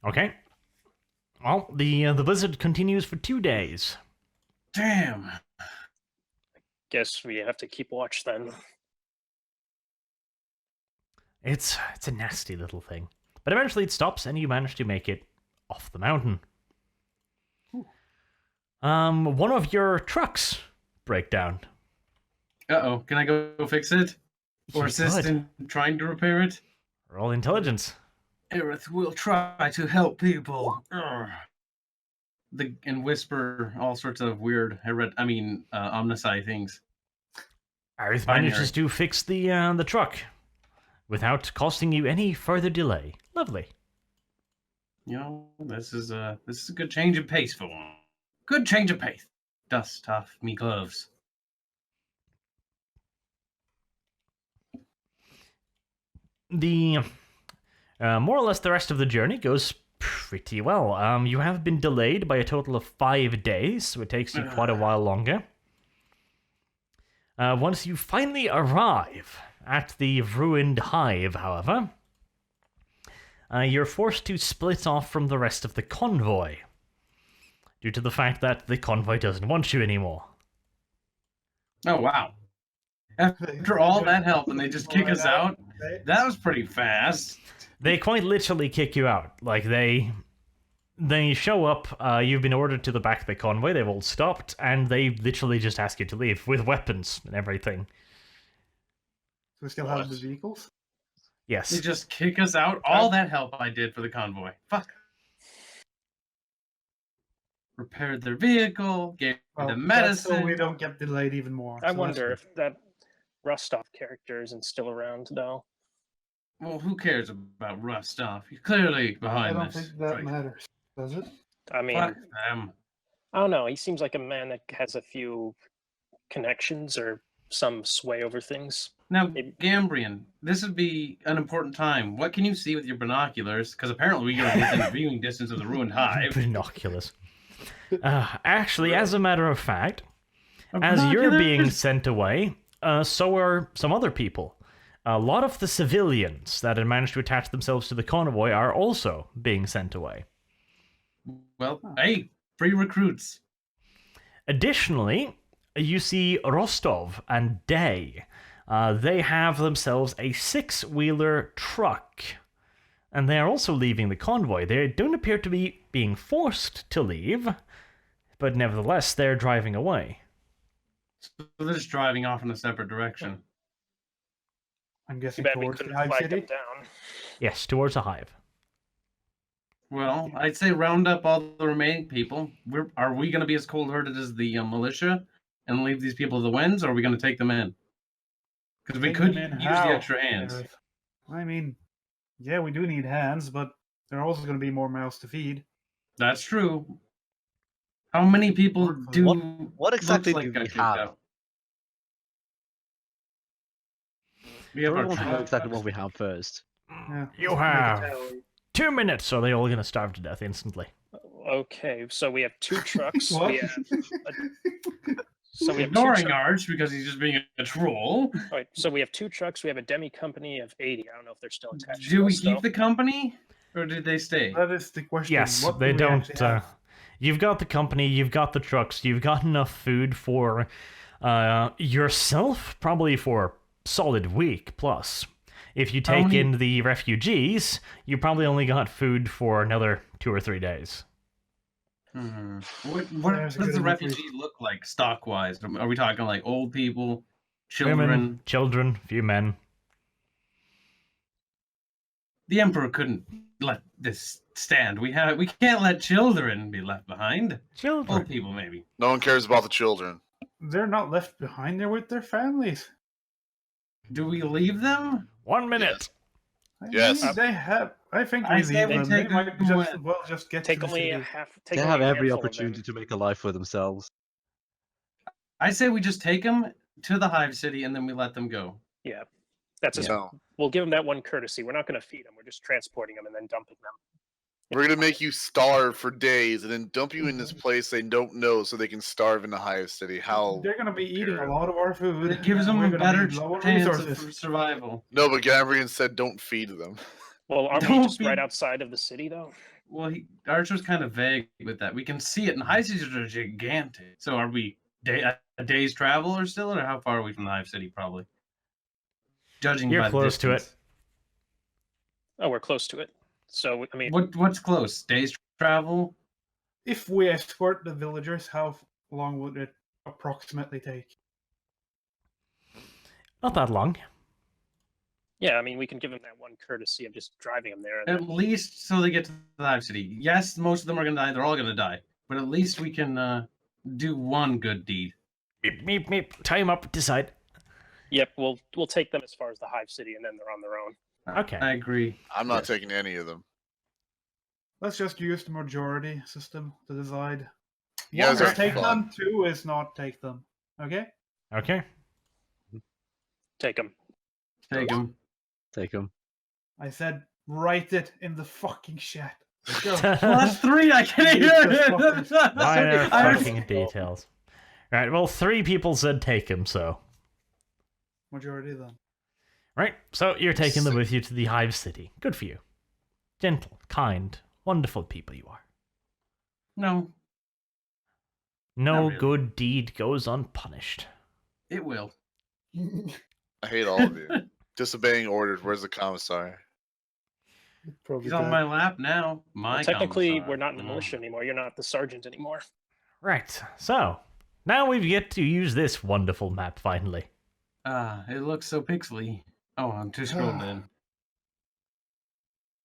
Okay. Well, the blizzard continues for 2 days.
Damn.
Guess we have to keep watch then.
It's a nasty little thing. But eventually it stops and you manage to make it off the mountain. One of your trucks break down.
Uh-oh. Can I go fix it? Or
You
assist
could.
in trying to repair it?
Roll intelligence.
Aerith will try to help people. And whisper all sorts of weird, omnisci things.
Aerith
Binary.
manages to fix the truck without costing you any further delay. Lovely.
You know, this is a good change of pace for one. Good change of pace. Dust off me gloves.
The more or less the rest of the journey goes pretty well. You have been delayed by a total of 5 days, so it takes you quite a while longer. Once you finally arrive at the ruined hive, however, you're forced to split off from the rest of the convoy due to the fact that the convoy doesn't want you anymore.
Oh, wow. After all that help and they just kick us out? That was pretty fast.
They quite literally kick you out. Like, they show up, you've been ordered to the back of the convoy, they've all stopped, and they literally just ask you to leave, with weapons and everything.
So we still have the vehicles?
Yes.
They just kick us out? All that help I did for the convoy. Fuck. Repaired their vehicle, gave
Well,
the
that's so
medicine.
we don't get delayed even more.
I
so that's
wonder
good.
if that Rostov character isn't still around, though.
Well, who cares about rough stuff? He's clearly
I
behind
don't
this.
think that
Right.
matters, does it?
I mean,
Fuck them.
I don't know. He seems like a man that has a few connections or some sway over things.
Now,
Maybe-
Gambrian, this would be an important time. What can you see with your binoculars? Because apparently we are within viewing distance of the ruined hive.
Binoculars. Actually, as a matter of fact, as you're
Binoculars?
being sent away, so are some other people. A lot of the civilians that had managed to attach themselves to the convoy are also being sent away.
Well, hey, free recruits.
Additionally, you see Rostov and Day. They have themselves a 6-wheeler truck And they are also leaving the convoy. They don't appear to be being forced to leave, but nevertheless, they're driving away.
So they're just driving off in a separate direction.
I'm
Too
guessing
bad we
towards the
couldn't
Hive
flag
City.
them down.
Yes, towards a hive.
Well, I'd say round up all the remaining people. Are we going to be as cold-hearted as the militia and leave these people to the winds, or are we going to take them in? Because we
Take
could
them in
use
how,
the extra hands.
Gareth? I mean, yeah, we do need hands, but there are also going to be more mouths to feed.
That's true. How many people do?
What exactly
looks
do
like
we
I could
have?
go? We have
I
our
want to know exactly
trucks.
what we have first.
Yeah,
You
let's make a
have
tally.
2 minutes, or they're all going to starve to death instantly.
Okay, so we have 2 trucks.
What?
We have so we have
Ignoring Arch because he's just being a troll.
All right, so we have 2 trucks. We have a demi company of 80. I don't know if they're still attached.
Do
to
we
us, though.
keep the company, or did they stay?
That is the question.
Yes,
What do
they
we
don't.
actually have?
You've got the company, you've got the trucks, you've got enough food for yourself, probably for a solid week plus. If you take in the refugees, you probably only got food for another 2 or 3 days.
What
There's a
does
good
the
enough
refugees look like stock-wise? Are we talking like old people, children?
Women, children, few men.
The Emperor couldn't let this stand. We can't let children be left behind.
Children.
Old people, maybe.
No one cares about the children.
They're not left behind. They're with their families.
Do we leave them?
1 minute.
I
Yes.
mean, they have. I think
I
we
say
leave
we
them. They
take
might
them
just
with-
well just get
Take
to the
only
city.
a half. Take
They
only
have
a
every
handful of
opportunity
them.
to make a life for themselves.
I say we just take them to the Hive City and then we let them go.
Yeah, that's a,
No.
we'll give them that one courtesy. We're not going to feed them. We're just transporting them and then dumping them.
We're gonna make you starve for days and then dump you in this place they don't know so they can starve in the Hive City. How?
They're going to be eating a
terrible.
lot of our food.
It gives
and
them
we're
a
gonna
better
be low on
chance
resources.
of survival.
No, but Gabriel said don't feed them.
Well, aren't we
Don't
just
be-
right outside of the city, though?
Well, Arch was kind of vague with that. We can see it, and Hive Cities are gigantic. So are we a day's travel or still, or how far are we from the Hive City? Probably. Judging
You're
by the
close to it.
distance.
Oh, we're close to it. So, I mean,
What's close? Days travel?
If we escort the villagers, how long would it approximately take?
Not that long.
yeah, I mean, we can give them that one courtesy of just driving them there. And
At least so they get to the Hive City. Yes, most of them are going to die. They're all going to die. But at least we can do one good deed.
Meep, meep, meep. Tie him up, decide.
Yep, we'll take them as far as the Hive City, and then they're on their own.
Okay.
I agree.
I'm not taking any of them.
Let's just use the majority system to decide.
You
One
guys
is
are
take
fun.
them, 2 is not take them. Okay?
Okay.
Take them.
Take them.
Take them.
I said write it in the fucking chat. Let's go.
Well, that's 3. I can't hear it.
Minor
I-
fucking details. Right, well, 3 people said take him, so.
Majority then.
Right, so you're taking them with you to the Hive City. Good for you. Gentle, kind, wonderful people you are.
No,
No
Not really.
good deed goes unpunished.
it will.
I hate all of you. Disobeying orders. Where's the commissar?
Probably
He's on
dead.
my lap now.
Well, technically,
commissar.
we're not in the militia anymore. You're not the sergeant anymore.
Right, so. Now we get to use this wonderful map finally.
Ah, it looks so pixely. Oh, I'm too scrolled in.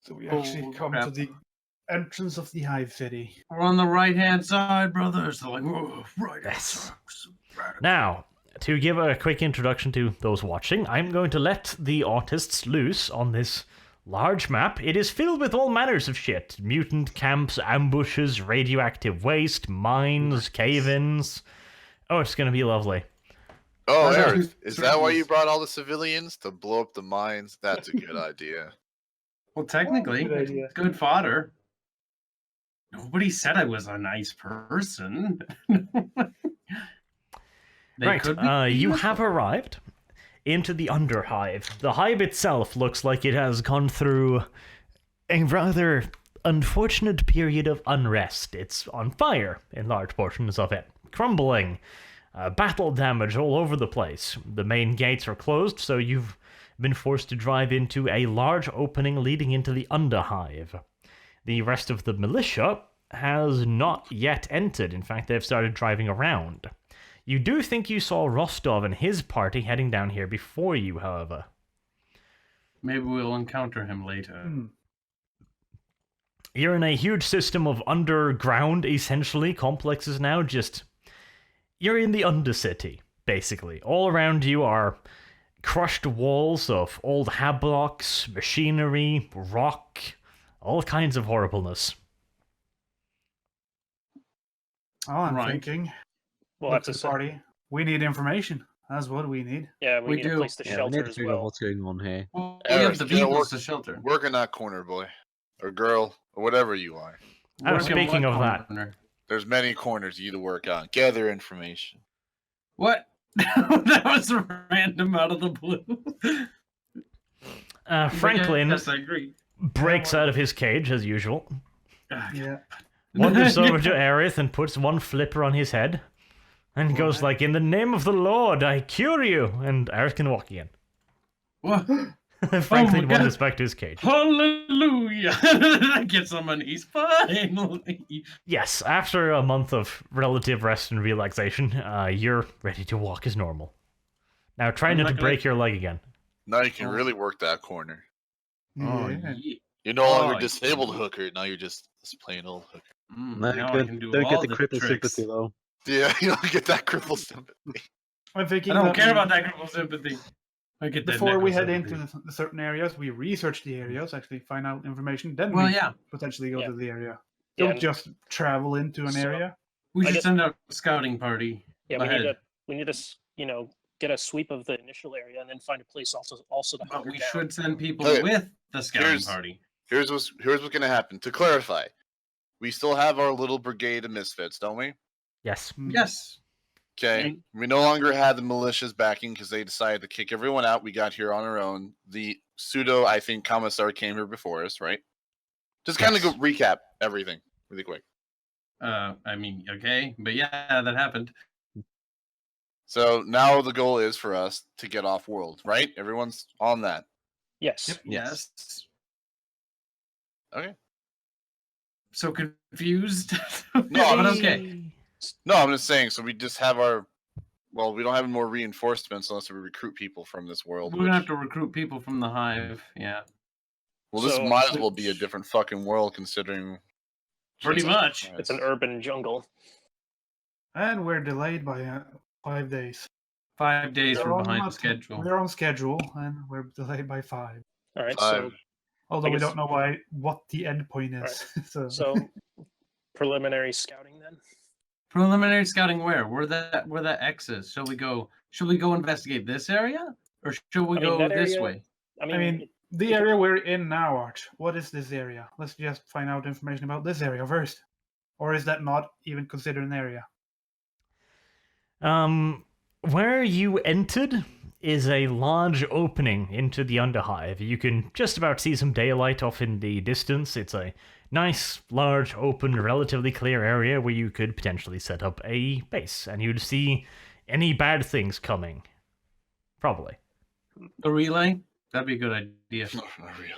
So we actually
Oh,
come
crap.
to the entrance of the Hive City.
We're on the right-hand side, brothers. They're like, whoa, right.
Yes. Now, to give a quick introduction to those watching, I'm going to let the artists loose on this large map. It is filled with all manners of shit. Mutant camps, ambushes, radioactive waste, mines, cave-ins. Oh, it's going to be lovely.
Oh,
Those are
Eric,
two
is that why you
circles.
brought all the civilians to blow up the mines? That's a good idea.
Well, technically,
Good idea.
good fodder. Nobody said I was a nice person. They
Right,
could be
you
useful.
have arrived into the Underhive. The hive itself looks like it has gone through a rather unfortunate period of unrest. It's on fire in large portions of it, crumbling, battle damage all over the place. The main gates are closed, so you've been forced to drive into a large opening leading into the Underhive. The rest of the militia has not yet entered. In fact, they've started driving around. You do think you saw Rostov and his party heading down here before you, however.
Maybe we'll encounter him later.
You're in a huge system of underground, essentially, complexes now, you're in the Undercity, basically. All around you are crushed walls of old hablocks, machinery, rock, all kinds of horribleness.
Oh, I'm
Right.
thinking.
We'll
Look
have to
to the party. We need information. That's what we need.
Yeah, we
We
need
do.
a place to
Yeah, we
shelter
need to
as
figure out
well.
what's going on here.
Well, we
Eric,
have the
you gotta
vehicles
work-
to shelter.
Work in that corner, boy. Or girl, or whatever you are.
Oh,
Work in
speaking
what
of that.
corner?
There's many corners you to work on. Gather information.
What? That was random out of the blue.
Franklin
Yes, I agree.
breaks out of his cage, as usual,
Yeah.
wanders over to Aerith and puts one flipper on his head, and goes like, "In the name of the Lord, I cure you!" And Aerith can walk again.
What?
Franklin
God.
wanders back to his cage.
Hallelujah! That gets on my knees finally.
Yes, after a month of relative rest and relaxation, you're ready to walk as normal. Now try
I'm
not
not
to
gonna-
break your leg again.
Now you can
Oh.
really work that corner.
Oh,
Yeah.
yeah.
You're no longer
Oh,
disabled
yeah.
hooker. Now you're just this plain old hooker.
No,
Now I can do
don't
all
get the
the
cripple
tricks.
sympathy though.
Yeah, you don't get that cripple sympathy.
I'm thinking
I don't
that
care
we-
about that cripple sympathy. I get that
Before we head
necklace
into
sympathy.
the certain areas, we research the areas, actually find out information, then
Well,
we
yeah,
potentially go
Yeah.
to the area.
Yeah,
Don't
and-
just travel into an
So-
area.
we
I
should
guess-
send out a scouting party.
Yeah,
ahead.
we need to get a sweep of the initial area and then find a place also to
But
hunker
we
down.
should send people
Okay,
with the scouting
here's-
party.
Here's what's going to happen. To clarify, we still have our little brigade of misfits, don't we?
Yes.
Yes.
Okay. We no longer have the militia's backing because they decided to kick everyone out. We got here on our own. The pseudo, I think, commissar came here before us, right? Just kind of
Yes.
go recap everything really quick.
I mean, okay, but yeah, that happened.
So now the goal is for us to get off world, right? Everyone's on that.
Yes.
Yes.
Yes.
Okay.
So confused.
No, I'm
but
just-
okay.
No, I'm just saying. So we just have our. Well, we don't have any more reinforcements unless we recruit people from this world.
We're gonna have
which-
to recruit people from the hive. Yeah,
Well, this
So-
might as well be a different fucking world considering.
pretty much.
It's an urban jungle.
And we're delayed by 5 days.
5 days
We're
we're
on
behind
our-
the schedule.
We're on schedule, and we're delayed by 5.
All right.
Five.
Although
I
we
guess-
don't know what the end point is.
So preliminary scouting then.
Preliminary scouting where? Where that X is? Shall we go? Should we go investigate this area, or should we
I mean,
go
that
this
area-
way?
I mean,
I mean, the area we're in now, Arch. What is this area? Let's just find out information about this area first. Or is that not even considered an area?
Where you entered is a large opening into the Underhive. You can just about see some daylight off in the distance. It's a nice, large, open, relatively clear area where you could potentially set up a base, and you'd see any bad things coming. Probably.
A relay? That'd be a good idea.
Not really.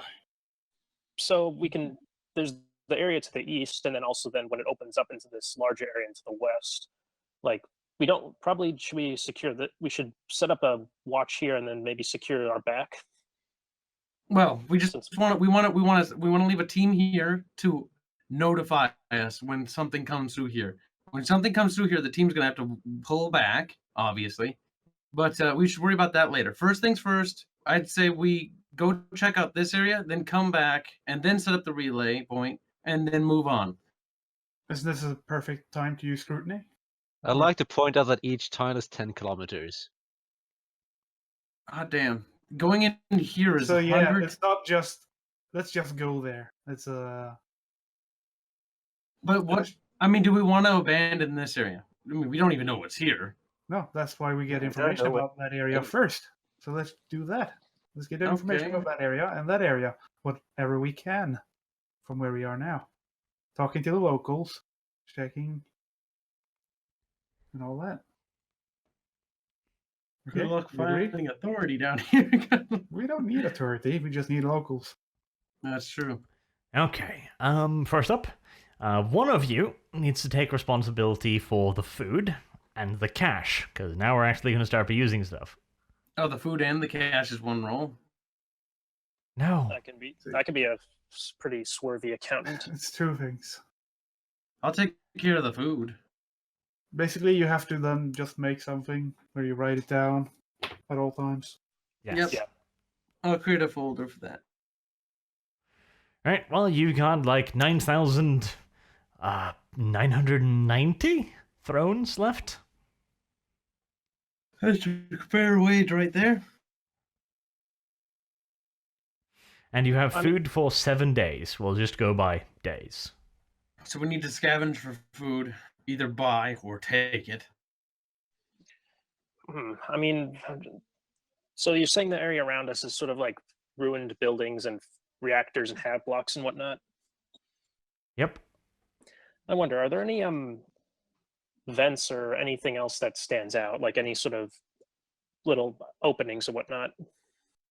so we can. There's the area to the east, and then also then when it opens up into this larger area into the west, like we don't probably should we secure that we should set up a watch here and then maybe secure our back.
Well, we just
Since-
want to leave a team here to notify us when something comes through here. When something comes through here, the team's gonna have to pull back, obviously. But we should worry about that later. First things first, I'd say we go check out this area, then come back, and then set up the relay point, and then move on.
Is this a perfect time to use scrutiny?
I'd like to point out that each tile is 10 kilometers.
Ah, damn. Going in here is
So yeah,
100.
it's not just let's just go there. It's
But what? I mean, do we want to abandon this area? I mean, we don't even know what's here.
no, that's why we get
I don't
information
know what-
about that area first. So let's do that. Let's get information
Okay.
about that area and that area, whatever we can from where we are now. Talking to the locals, checking and all that. Okay,
Good luck
we agree?
finding authority down here.
We don't need authority. We just need locals.
That's true.
Okay. First up, one of you needs to take responsibility for the food and the cash, because now we're actually going to start using stuff.
Oh, the food and the cash is one roll.
No.
That can be a pretty swervy accountant.
It's two things.
I'll take care of the food.
Basically, you have to then just make something where you write it down at all times.
Yes.
Yep.
Yeah.
I'll create a folder for that.
Alright, well, you got like 9,990 thrones left.
That's a fair wage right there.
And you have food for 7 days. We'll just go by days.
So we need to scavenge for food, either buy or take it.
I mean, so you're saying the area around us is sort of like ruined buildings and reactors and hab blocks and whatnot?
Yep.
I wonder, are there any vents or anything else that stands out, like any sort of little openings or whatnot?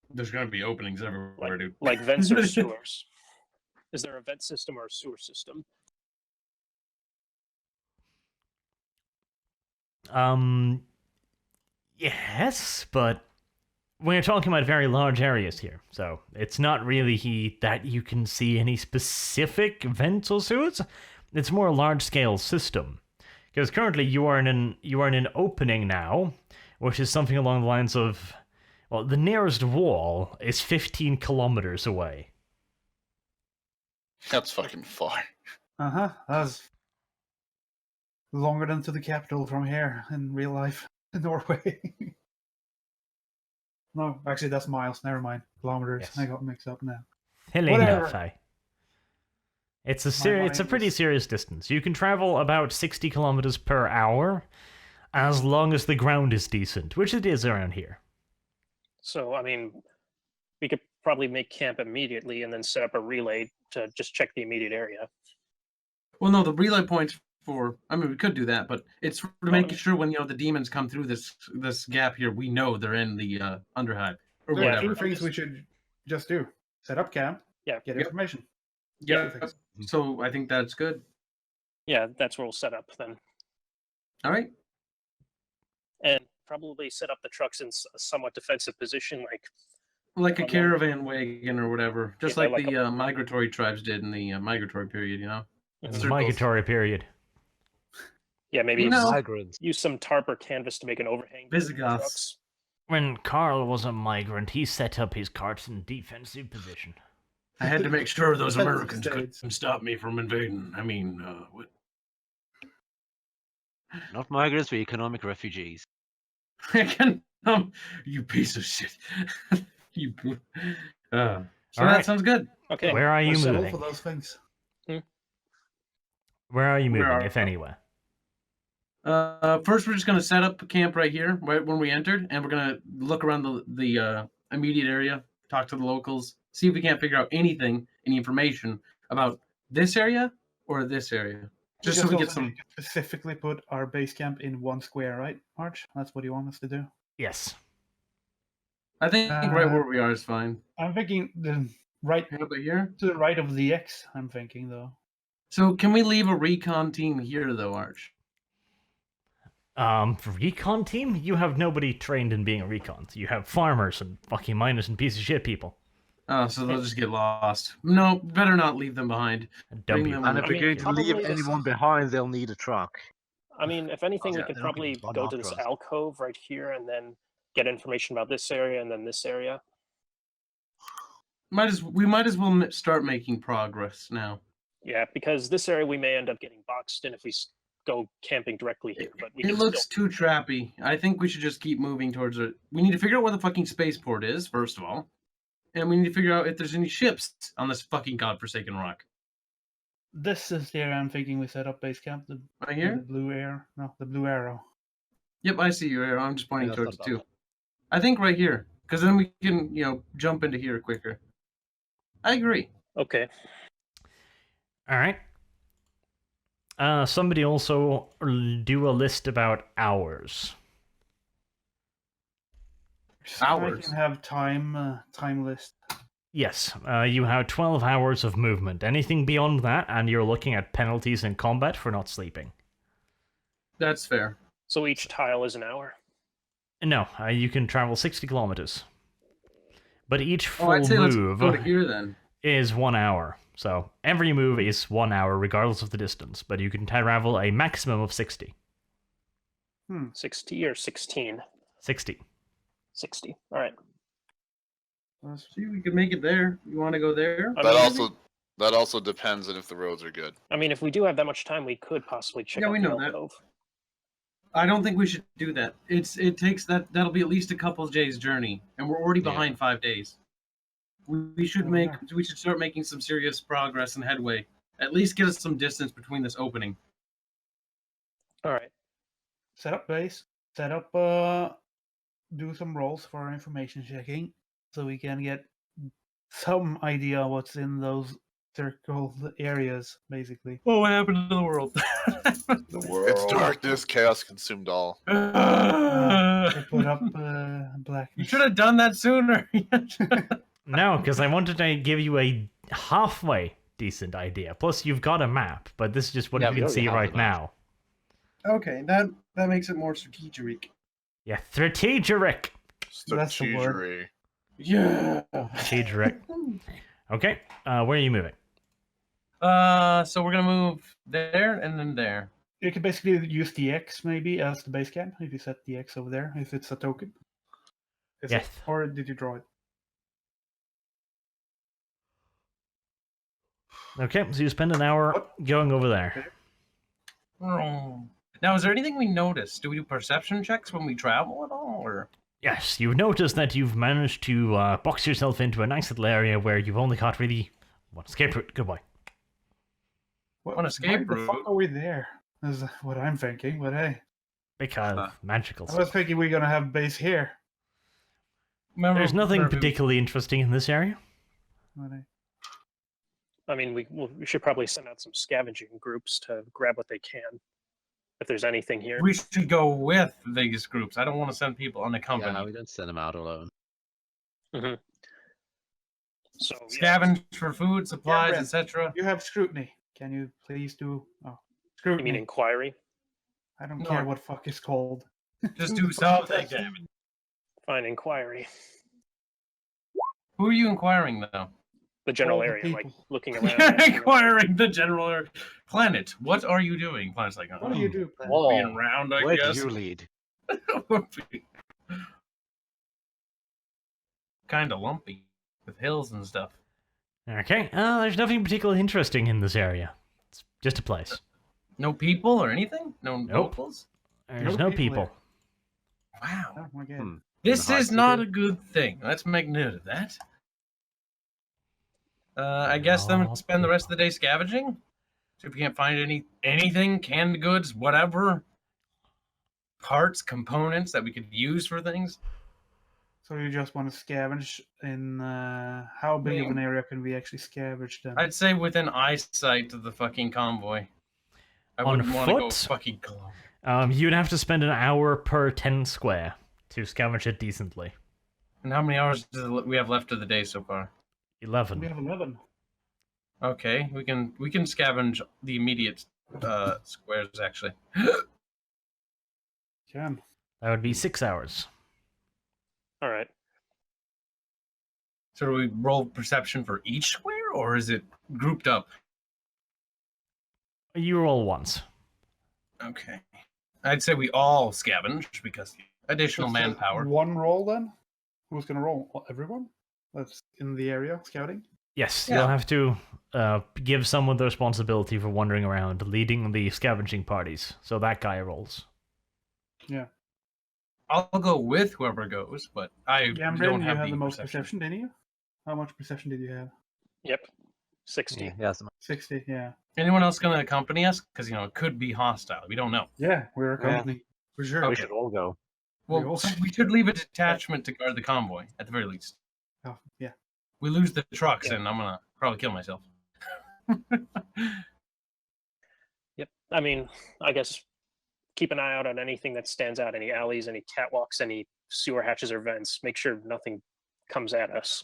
There's going to be openings everywhere, dude.
Like vents or sewers? Is there a vent system or a sewer system?
Yes, but we're talking about very large areas here, so it's not really that you can see any specific vents or sewers. It's more a large-scale system, because currently you are in an opening now, which is something along the lines of, well, the nearest wall is 15 kilometers away.
That's fucking far.
That's longer than to the capital from here in real life in Norway. No, actually, that's miles. Never mind. Kilometers.
Yes.
I got mixed up now.
Whatever. It's a
mind
pretty
is-
serious distance. You can travel about 60 kilometers per hour, as long as the ground is decent, which it is around here.
So, I mean, we could probably make camp immediately and then set up a relay to just check the immediate area.
Well, no, the relay points for. I mean, we could do that, but it's for making sure when the demons come through this gap here, we know they're in the underhive or
There are
whatever.
two things we should just do: set up camp,
Yeah.
get
Yep.
information.
Yeah.
Two things.
So I think that's good.
Yeah, that's where we'll set up then.
All right.
And probably set up the trucks in a somewhat defensive position,
Like a
Along-
caravan wagon or whatever, just
Yeah,
like
like
the migratory tribes did in the migratory period.
It's
Circles.
migratory period.
yeah, maybe
You know-
Migrants.
use some tarp or canvas to make an overhang. between the
Visigoths.
trucks.
When Carl was a migrant, he set up his carts in defensive position.
I had to make sure those
Defensive
Americans
states.
couldn't stop me from invading. I mean, what?
Not migrants, but economic refugees.
You piece of shit. you. So
All
that
right.
sounds good.
Okay.
Where are you
We're settled
moving?
for those things.
Where are you
Where
moving,
are-
if anywhere?
First, we're just gonna set up camp right here, right when we entered, and we're gonna look around the immediate area, talk to the locals, see if we can't figure out any information about this area or this area, just so we get
also
some.
need to specifically put our base camp in one square, right, March? That's what you want us to do.
Yes.
I think right where we are is fine.
I'm thinking the right
How about here?
to the right of the X. I'm thinking though.
So can we leave a recon team here though, Arch?
Recon team? You have nobody trained in being a recon. You have farmers and fucking miners and piece of shit people.
Oh, so they'll just get lost. No, better not leave them behind.
And dumb
Bring
people.
them-
And if
I
we're
mean,
going to
probably
leave
this-
anyone behind, they'll need a truck.
I mean, if anything,
Yeah,
we could
they're not
probably
gonna run
go to
after
this
us.
alcove right here and then get information about this area and then this area.
We might as well start making progress now.
Yeah, because this area we may end up getting boxed in if we go camping directly here. But we
It
can
looks
still,
too trappy. I think we should just keep moving towards it. We need to figure out where the fucking spaceport is, first of all. And we need to figure out if there's any ships on this fucking godforsaken rock.
This is the area I'm thinking we set up base camp. The
Right here?
The blue air. No, the blue arrow.
Yep, I see you here. I'm just pointing
Yeah,
towards it
that's
too.
not
I think right here. Because then we can, jump into here quicker. I agree.
okay.
All right. Somebody also do a list about hours.
I
Hours.
can have time list.
Yes, you have 12 hours of movement. Anything beyond that, and you're looking at penalties in combat for not sleeping.
That's fair.
So each tile is an hour.
No, you can travel 60 kilometers. But each full
I'd say let's
move
go to here then.
is 1 hour. So every move is 1 hour, regardless of the distance. But you can travel a maximum of 60.
60 or 16?
60.
60. All right.
See, we could make it there. You want to go there?
I
That
mean,
also depends on if the roads are good.
I mean, if we do have that much time, we could possibly check
Yeah,
out
we
the
know
Elk
that.
Cove.
I don't think we should do that. It takes that'll be at least a couple of days journey, and we're already behind 5 days. We should start making some serious progress and headway. At least get us some distance between this opening.
All right.
Set up base. Set up. Do some rolls for information checking, so we can get some idea what's in those circled areas, basically.
Oh, what happened to the world?
The world.
It's darkness, chaos consumed all.
They put up blackness.
You should have done that sooner.
No, because I wanted to give you a halfway decent idea. Plus, you've got a map, but this is just what
Yeah,
you
we
can
already
see
have
right
the map.
now.
Okay, that makes it more strategic.
Yeah, strategic.
That's the word.
Strategery.
Yeah.
Strategic. Okay, where are you moving?
So we're gonna move there and then there.
You can basically use the X maybe as the base camp if you set the X over there, if it's a token.
Yes.
Or did you draw it?
Okay, so you spend an hour going over there.
Now, is there anything we notice? Do we do perception checks when we travel at all, or?
Yes, you've noticed that you've managed to box yourself into a nice little area where you've only got really one escape route. Goodbye.
What,
On escape
why the
route?
fuck are we there? Is what I'm thinking, but hey.
Because magical
I
stuff.
was thinking we're gonna have base here.
There's nothing particularly interesting in this area.
But hey.
I mean, we should probably send out some scavenging groups to grab what they can, if there's anything here.
We should go with these groups. I don't want to send people unaccompanied.
Yeah, we don't send them out alone.
So
Scavenge for food, supplies,
Ren,
etc.
You have scrutiny. Can you please do
you
scrutiny?
mean inquiry?
I don't
No.
care what fuck it's called.
Just do something.
Fine, inquiry.
Who are you inquiring though?
The general
All the
area, like
people.
looking around.
You're inquiring the general area. Planet, what are you doing? Planet's like,
What do you do? Plan?
being around, I
Where
guess.
do you lead?
Kind of lumpy with hills and stuff.
Okay, there's nothing particularly interesting in this area. It's just a place.
No people or anything? No
Nope.
locals?
There's
No
no
people
people.
Wow.
Oh my god.
Hmm.
This
hard
is
to
not
do.
a good thing. Let's make note of that. I guess then
No
spend the rest of the day scavenging. So if you can't find anything, canned goods, whatever, parts, components that we could use for things.
So you just want to scavenge in how big of an area can we actually scavenge then?
I'd say within eyesight of the fucking convoy. I
On
wouldn't want to go
foot?
fucking kilometers.
You'd have to spend an hour per 10 square to scavenge it decently.
And how many hours do we have left of the day so far?
11.
We have 11.
Okay, we can scavenge the immediate squares actually.
Can.
That would be 6 hours.
All right.
So do we roll perception for each square, or is it grouped up?
You roll once.
Okay. I'd say we all scavenge because additional
Just
manpower.
One roll then? Who's gonna roll? Everyone? That's in the area scouting?
Yes,
Yeah.
you'll have to give someone the responsibility for wandering around, leading the scavenging parties. So that guy rolls.
Yeah.
I'll go with whoever goes, but I
Gambrin,
don't
you
have
have
the
the most
perception.
perception, didn't you? How much perception did you have?
Yep. 60.
Yeah, yeah, some-
60, yeah.
Anyone else going to accompany us? Because it could be hostile. We don't know.
Yeah, we're a
Yeah.
company. For sure.
We should all go.
We
Well,
also-
we should leave a detachment to guard the convoy at the very least.
Oh, yeah.
We lose the trucks, and I'm gonna probably kill myself.
Yep. I mean, I guess keep an eye out on anything that stands out, any alleys, any catwalks, any sewer hatches or vents. Make sure nothing comes at us.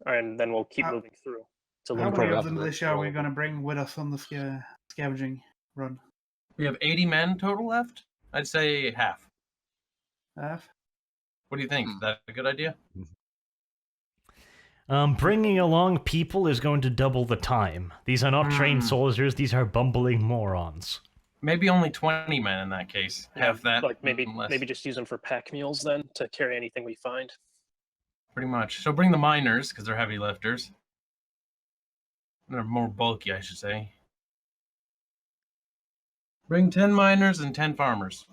And then we'll keep
How-
moving through. To
How
look
many
probably
of
have
the
to
militia are we
roll.
going to bring with us on the scavenging run?
We have 80 men total left. I'd say half.
Half?
What do you think? Is that a good idea?
Bringing along people is going to double the time. These are not trained soldiers, these are bumbling morons.
Maybe only 20 men in that case. Half that.
like maybe
less.
maybe just use them for pack mules then to carry anything we find.
Pretty much. So bring the miners, because they're heavy lifters. They're more bulky, I should say. Bring 10 miners and 10 farmers.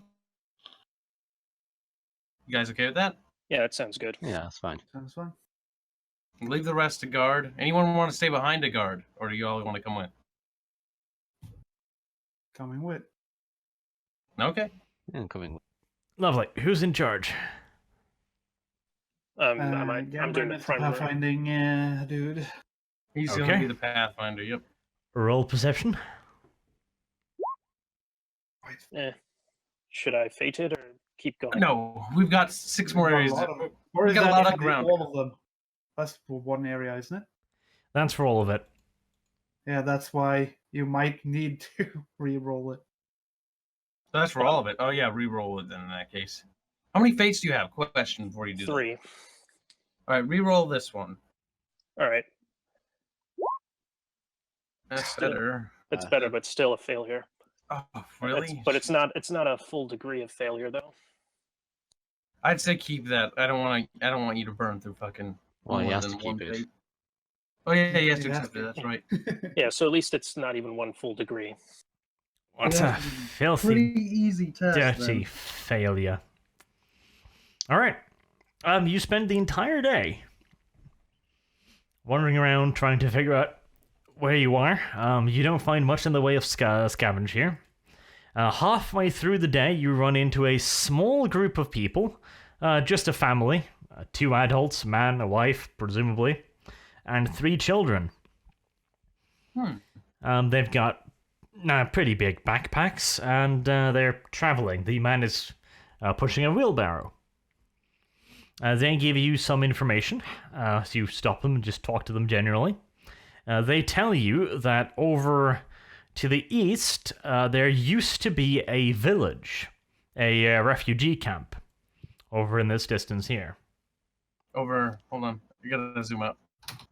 You guys okay with that?
Yeah, that sounds good.
Yeah, that's fine.
Sounds fine.
Leave the rest to guard. Anyone want to stay behind to guard? Or do you all want to come with?
Coming with.
Okay.
Yeah, I'm coming.
Lovely. Who's in charge?
I'm
Gambler
doing the
is the
front row.
pathfinding dude.
He's
Okay.
going to be the Pathfinder, yep.
Roll perception.
Should I fate it or keep going?
No, we've got 6 more areas.
Or
We
is
got a
that
lot
if
of
we do
ground.
all of them? That's for one area, isn't it?
That's for all of it.
Yeah, that's why you might need to re-roll it.
That's for all of it. Oh, yeah, re-roll it then in that case. How many fates do you have? Question before you do that.
3.
All right, re-roll this one.
All right.
That's
Still-
better.
It's better, but still a failure.
Oh, really?
But it's not a full degree of failure though.
I'd say keep that. I don't want you to burn through fucking.
Well, he
more
has
than
to keep
one
it.
fate. Oh yeah, he has to
He has
accept it.
to.
That's right.
Yeah, so at least it's not even one full degree.
What
Yeah,
a
it's
filthy,
Pretty easy test.
dirty
then.
failure. Alright. You spend the entire day wandering around trying to figure out where you are. You don't find much in the way of scavenge here. Halfway through the day, you run into a small group of people, just a family, 2 adults, a man, a wife, presumably, and 3 children. They've got pretty big backpacks, and they're traveling. The man is pushing a wheelbarrow. They give you some information, so you stop them and just talk to them generally. They tell you that over to the east, there used to be a village, a refugee camp, over in this distance here.
Over. Hold on. You gotta zoom out.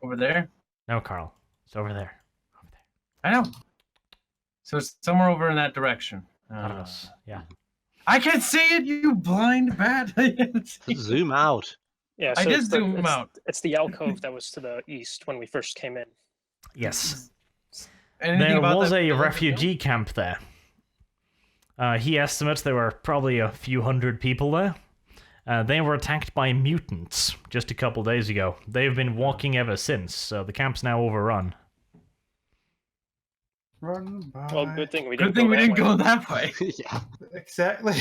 Over there.
No, Carl, it's over there.
I know. So it's somewhere over in that direction.
Out of us, yeah.
I can see it, you blind bat. I can see
Just zoom out.
Yeah,
I
so
did
it's
zoom out.
It's the alcove that was to the east when we first came in.
Yes.
Anything
There
about
was
that
a
village?
refugee camp there. He estimates there were probably a few hundred people there. They were attacked by mutants just a couple days ago. They've been walking ever since, so the camp's now overrun.
Run by.
Well, good thing we
Good
didn't
thing
go
we
that
didn't
way.
go that way.
Yeah.
Exactly.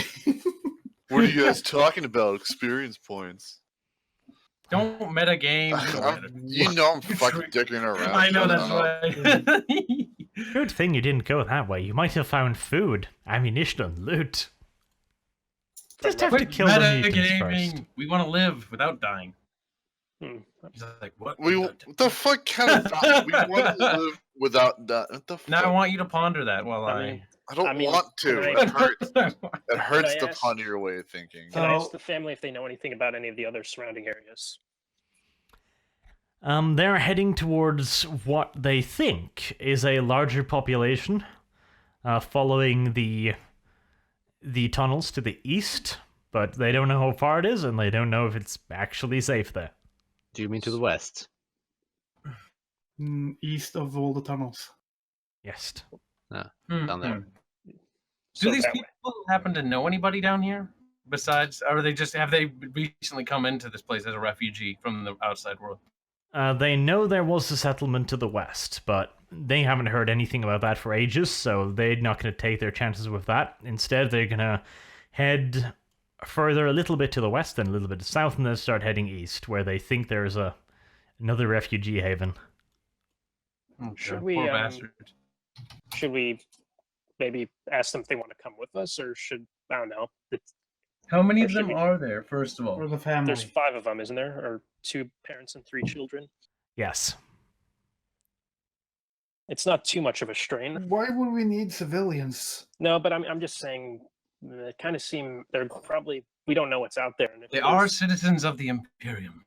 What are you guys talking about? Experience points.
Don't meta game.
You know I'm fucking dicking around.
I know
Shut
that's
up.
right.
Good thing you didn't go that way. You might have found food, ammunition, and loot. Just have to
Quit
kill the mutants
metagaming.
first.
We want to live without dying.
Hmm.
He's like, what?
What the fuck kind of thought? We want to live without that. What the fuck?
Now I want you to ponder that while
I mean,
I don't
I mean,
want to.
can
It hurts. It hurts
I
to
ask-
ponder your way of thinking.
Can I ask
So-
the family if they know anything about any of the other surrounding areas?
They're heading towards what they think is a larger population, following the tunnels to the east, but they don't know how far it is, and they don't know if it's actually safe there.
Do you mean to the west?
East of all the tunnels.
Yes.
Down there.
So
Do these
that way.
people happen to know anybody down here? Besides, or have they recently come into this place as a refugee from the outside world?
They know there was a settlement to the west, but they haven't heard anything about that for ages, so they're not going to take their chances with that. Instead, they're going to head further a little bit to the west and a little bit to south, and then start heading east, where they think there's another refugee haven.
Oh,
Should
God,
we,
poor
um,
bastard.
Should we maybe ask them if they want to come with us, or should I don't know?
How many
Or
of
should
them
we-
are there, first of all?
Or the family.
There's 5 of them, isn't there? Or 2 parents and 3 children.
Yes.
It's not too much of a strain.
Why would we need civilians?
No, but I'm just saying, they kind of seem they're probably we don't know what's out there. And if
They are
there's-
citizens of the Imperium.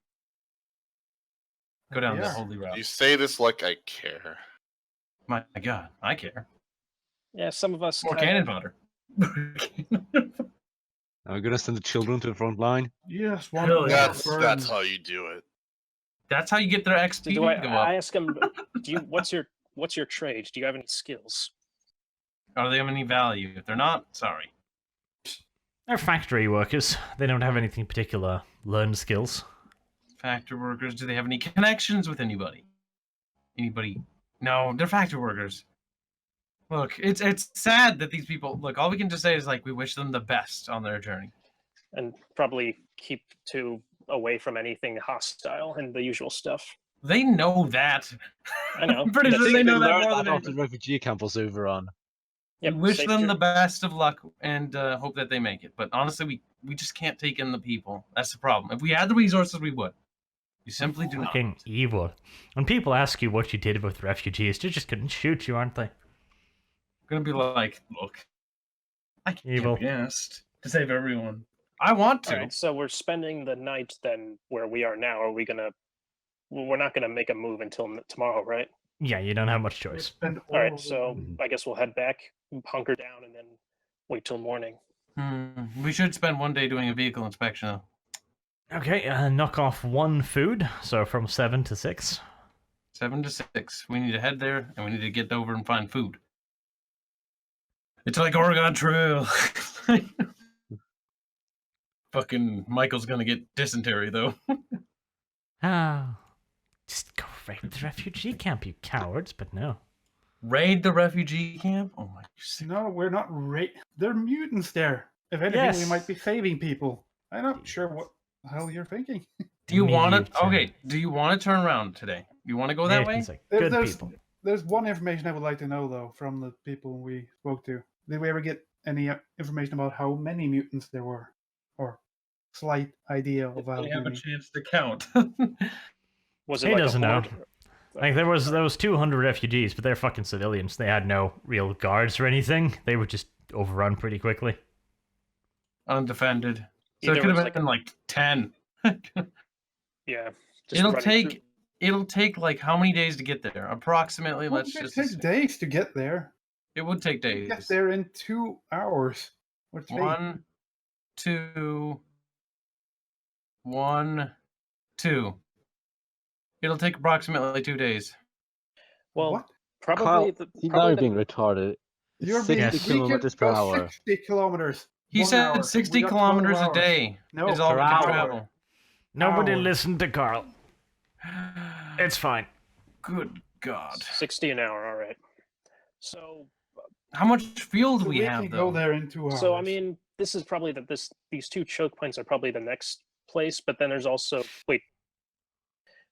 Go down
They
the
are.
holy route.
You say this like I care.
My God, I care.
Yeah, some of us
More
kinda-
cannon fodder.
Are we gonna send the children to the front line?
Yes, one
Hell
more
yeah.
That's
burn.
how you do it.
That's how you get their XP
Do
to
I
go up.
ask them? Do you? What's your trade? Do you have any skills?
Are they of any value? If they're not, sorry.
They're factory workers. They don't have anything particular learned skills.
Factory workers, do they have any connections with anybody? Anybody? No, they're factory workers. Look, it's sad that these people, look, all we can just say is like we wish them the best on their journey.
And probably keep away from anything hostile and the usual stuff.
They know that.
I know.
I'm pretty
That's-
sure they know that
learned
more
that
than
Not the refugee camp was over on.
Yep,
we wish
safe
them
journey.
the best of luck and hope that they make it. But honestly, we just can't take in the people. That's the problem. If we had the resources, we would. We simply do not.
Fucking evil. When people ask you what you did with refugees, they're just gonna shoot you, aren't they?
Gonna be like, look, I can't
Evil.
be asked to save everyone. I want to.
All right, so we're spending the night then where we are now. Are we gonna? We're not gonna make a move until tomorrow, right?
Yeah, you don't have much choice.
Spend
All right,
of
so
them.
I guess we'll head back, hunker down, and then wait till morning.
We should spend one day doing a vehicle inspection, though.
Okay, knock off 1 food, so from 7 to 6.
7 to 6. We need to head there, and we need to get over and find food. It's like Oregon Trail. Fucking Michael's gonna get dysentery, though.
Ah, just go raid the refugee camp, you cowards, but no.
Raid the refugee camp? Oh my.
No, we're not. They're mutants there. If anything, we
Yes.
might be saving people. I'm not sure what the hell you're thinking.
Do you want to?
Mutant.
Okay. Do you want to turn around today? You want to go that way?
Nathan's like,
There-
good
there's-
people.
There's one information I would like to know, though, from the people we spoke to. Did we ever get any information about how many mutants there were? Or slight idea of how
They have a
many?
chance to count.
Was it
He
like
doesn't
a
know.
horde?
Like, there was 200 refugees, but they're fucking civilians. They had no real guards or anything. They would just overrun pretty quickly.
Undefended. So
Either
it could
was
have
like
been like 10.
Yeah. just
It'll
running
take
through-
it'll take like how many days to get there? Approximately,
Well,
let's
it
just
takes days to get there.
it would take
You
days.
get there in 2 hours. Or 3.
1, 2, 1, 2. It'll take approximately 2 days.
Well,
What?
probably
Kyle,
the,
you're
probably
now
the-
being retarded. It's
You're being
60
Yes.
kilometers per
go
hour.
60 kilometers.
He
1
said
hour. We
60
got 12
kilometers a
hours.
day
No,
is all we
per
can
hour.
travel.
Nobody
Hour.
listened to Carl. It's fine.
Good God.
60 an hour. All right. So,
How much fuel do
So
we have,
can
though?
go there in 2 hours.
so I mean, this is probably these 2 choke points are probably the next place, but then there's also wait.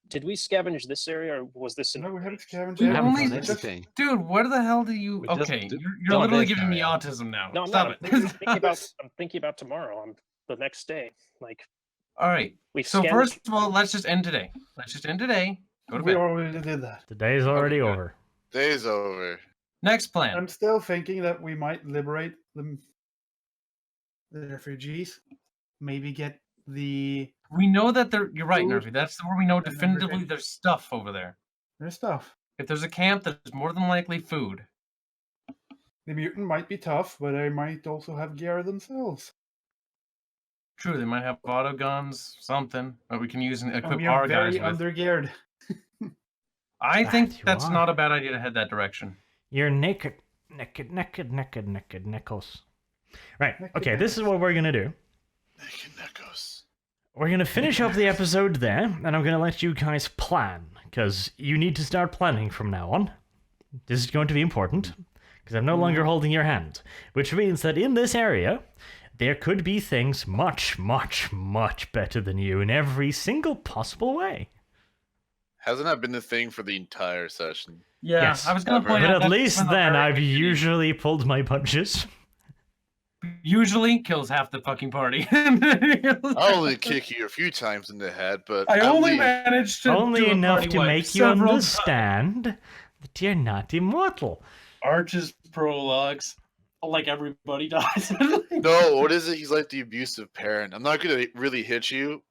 Did we scavenge this area, or was this in?
No, we haven't scavenged
We
haven't
only
done
Just-
anything.
Dude, where the hell do you...
We just
Okay,
d-
you're
done
literally
this
giving me
area.
autism now.
No, I'm
Stop
not.
it.
I'm thinking about tomorrow. On the next day. Like
All right.
we.
So
scavenged-
first of all, let's just end today. Let's just end today. Go to
We
bed.
already did that.
The day's already
Okay.
over.
Day's over.
Next plan.
I'm still thinking that we might liberate the refugees. Maybe get the
We know that there. You're right,
Food
Nervy. That's where we know
and
definitively
everything.
there's stuff over there.
their stuff.
If there's a camp, there's more than likely food.
The mutant might be tough, but they might also have gear themselves.
True, they might have auto guns, something that we can use and
And
equip
we
our
are
guys
very
with.
undergeared.
I
That
think
you
that's
are.
not a bad idea to head that direction.
You're naked, nickels. Right,
Naked
okay, this is what we're gonna do.
Naked Nekos.
We're gonna finish up the episode there, and I'm gonna let you guys plan, because you need to start planning from now on. This is going to be important, because I'm no longer holding your hand, which means that in this area, there could be things much, much, much better than you in every single possible way.
Hasn't that been the thing for the entire session?
Yeah,
Yes.
I was going to
But
point
But
out
at
that's
least
one of the
then
very
I've
beginning-
usually pulled my punches.
Usually kills half the fucking party.
I'll only kick you a few times in the head, but
I
I'll
only
leave.
managed to
Only
do a
enough
party
to
wipe
make you
several
understand that you're not immortal.
Arch's prologues, like everybody dies.
No, what is it? He's like the abusive parent. I'm not gonna really hit you,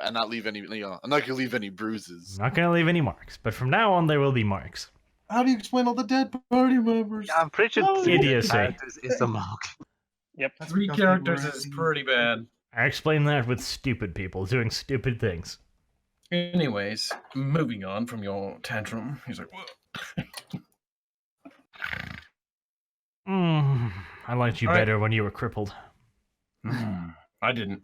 and not leave any. I'm not gonna leave any bruises.
I'm not going to leave any marks, but from now on there will be marks.
How do you explain all the dead party members?
Yeah, I'm pretty sure
Oh,
three
idiocy.
characters is a mark.
Yep.
That's
3
because they
characters
were
is
acting-
pretty bad.
I explain that with stupid people doing stupid things.
Anyways, moving on from your tantrum. He's like,
I liked you
All right.
better when you were crippled.
I didn't.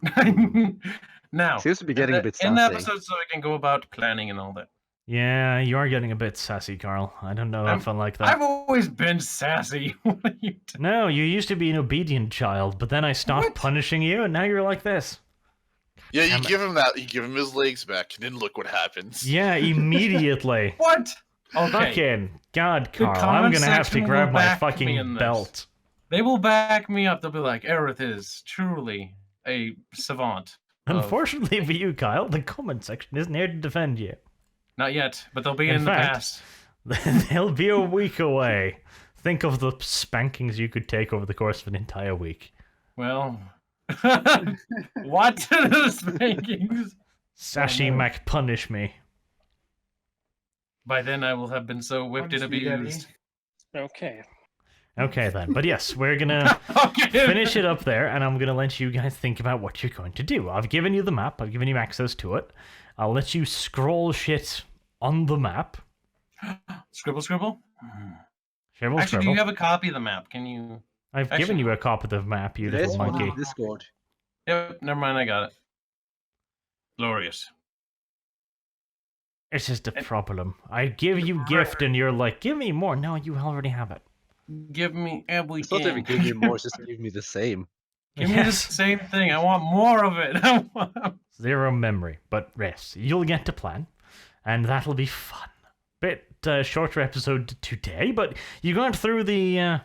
Now,
Seems to be getting a bit
in the
sassy.
episode, so I can go about planning and all that.
Yeah, you are getting a bit sassy, Carl. I don't know if I like that.
I've always been sassy. What are you
No, you used to be an obedient child, but then I stopped
What?
punishing you, and now you're like this.
Yeah, you
Damn it.
give him that. You give him his legs back, and then look what happens.
Yeah, immediately.
What? Okay.
Fucking God,
The
Carl, I'm
comment
gonna have to
section will
grab my
back me
fucking
in this.
belt.
They will back me up. They'll be like, Aerith is truly a savant.
Unfortunately for you, Kyle, the comment section isn't here to defend you.
Not yet, but they'll be
In
in the
fact-
past.
They'll be a week away. Think of the spankings you could take over the course of an entire week.
Well, what? Spankings?
Sashi
no.
Mac punish me.
By then I will have been so whipped and
Punch me, Daddy.
abused.
Okay.
Okay then, but yes, we're gonna
Okay.
finish it up there, and I'm gonna let you guys think about what you're going to do. I've given you the map, I've given you access to it. I'll let you scroll shit on the map.
Scribble, scribble.
Scribble,
Actually, do
scribble.
you have a copy of the map? Can you?
I've given
actually-
you a copy of the map, you
There's
little
one
monkey.
on Discord.
Yep. Never mind. I got it. Glorious.
It's just a problem. I give you gift, and you're like, give me more. No, you already have it.
Give me
It's not
everything.
even give me more, it's just give me the same.
Give me the
Yes.
same thing. I want more of it. I want-
Zero memory, but yes, you'll get to plan, and that'll be fun. Bit shorter episode today, but you got through the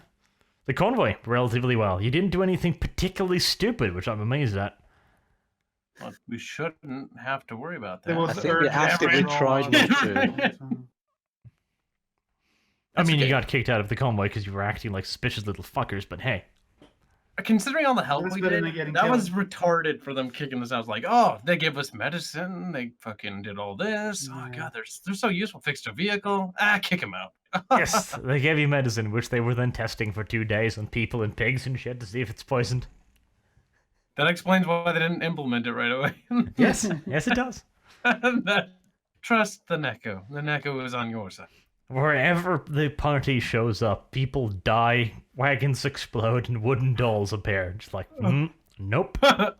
convoy relatively well. You didn't do anything particularly stupid, which I'm amazed at.
Well, we shouldn't have to worry about that.
There was
I think we
urge
actively
everyone
tried not to.
I
That's
mean, you
okay.
got kicked out of the convoy because you were acting like suspicious little fuckers, but hey.
Considering all the help
That's
we
better
did,
than getting
that
killed.
was retarded for them kicking us out. I was like, oh, they gave us medicine. They fucking did all this. Oh,
Yeah.
God, they're so useful. Fixed a vehicle. Kick them out.
Yes, they gave you medicine, which they were then testing for 2 days on people and pigs and shit to see if it's poisoned.
That explains why they didn't implement it right away.
Yes, yes it does.
Trust the Neko. The Neko is on your side.
Wherever the party shows up, people die, wagons explode, and wooden dolls appear. Just like, nope. But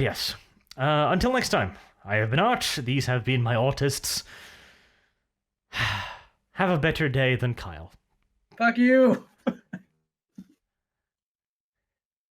yes, until next time, I have been Arch, these have been my autists. Have a better day than Kyle.
Fuck you.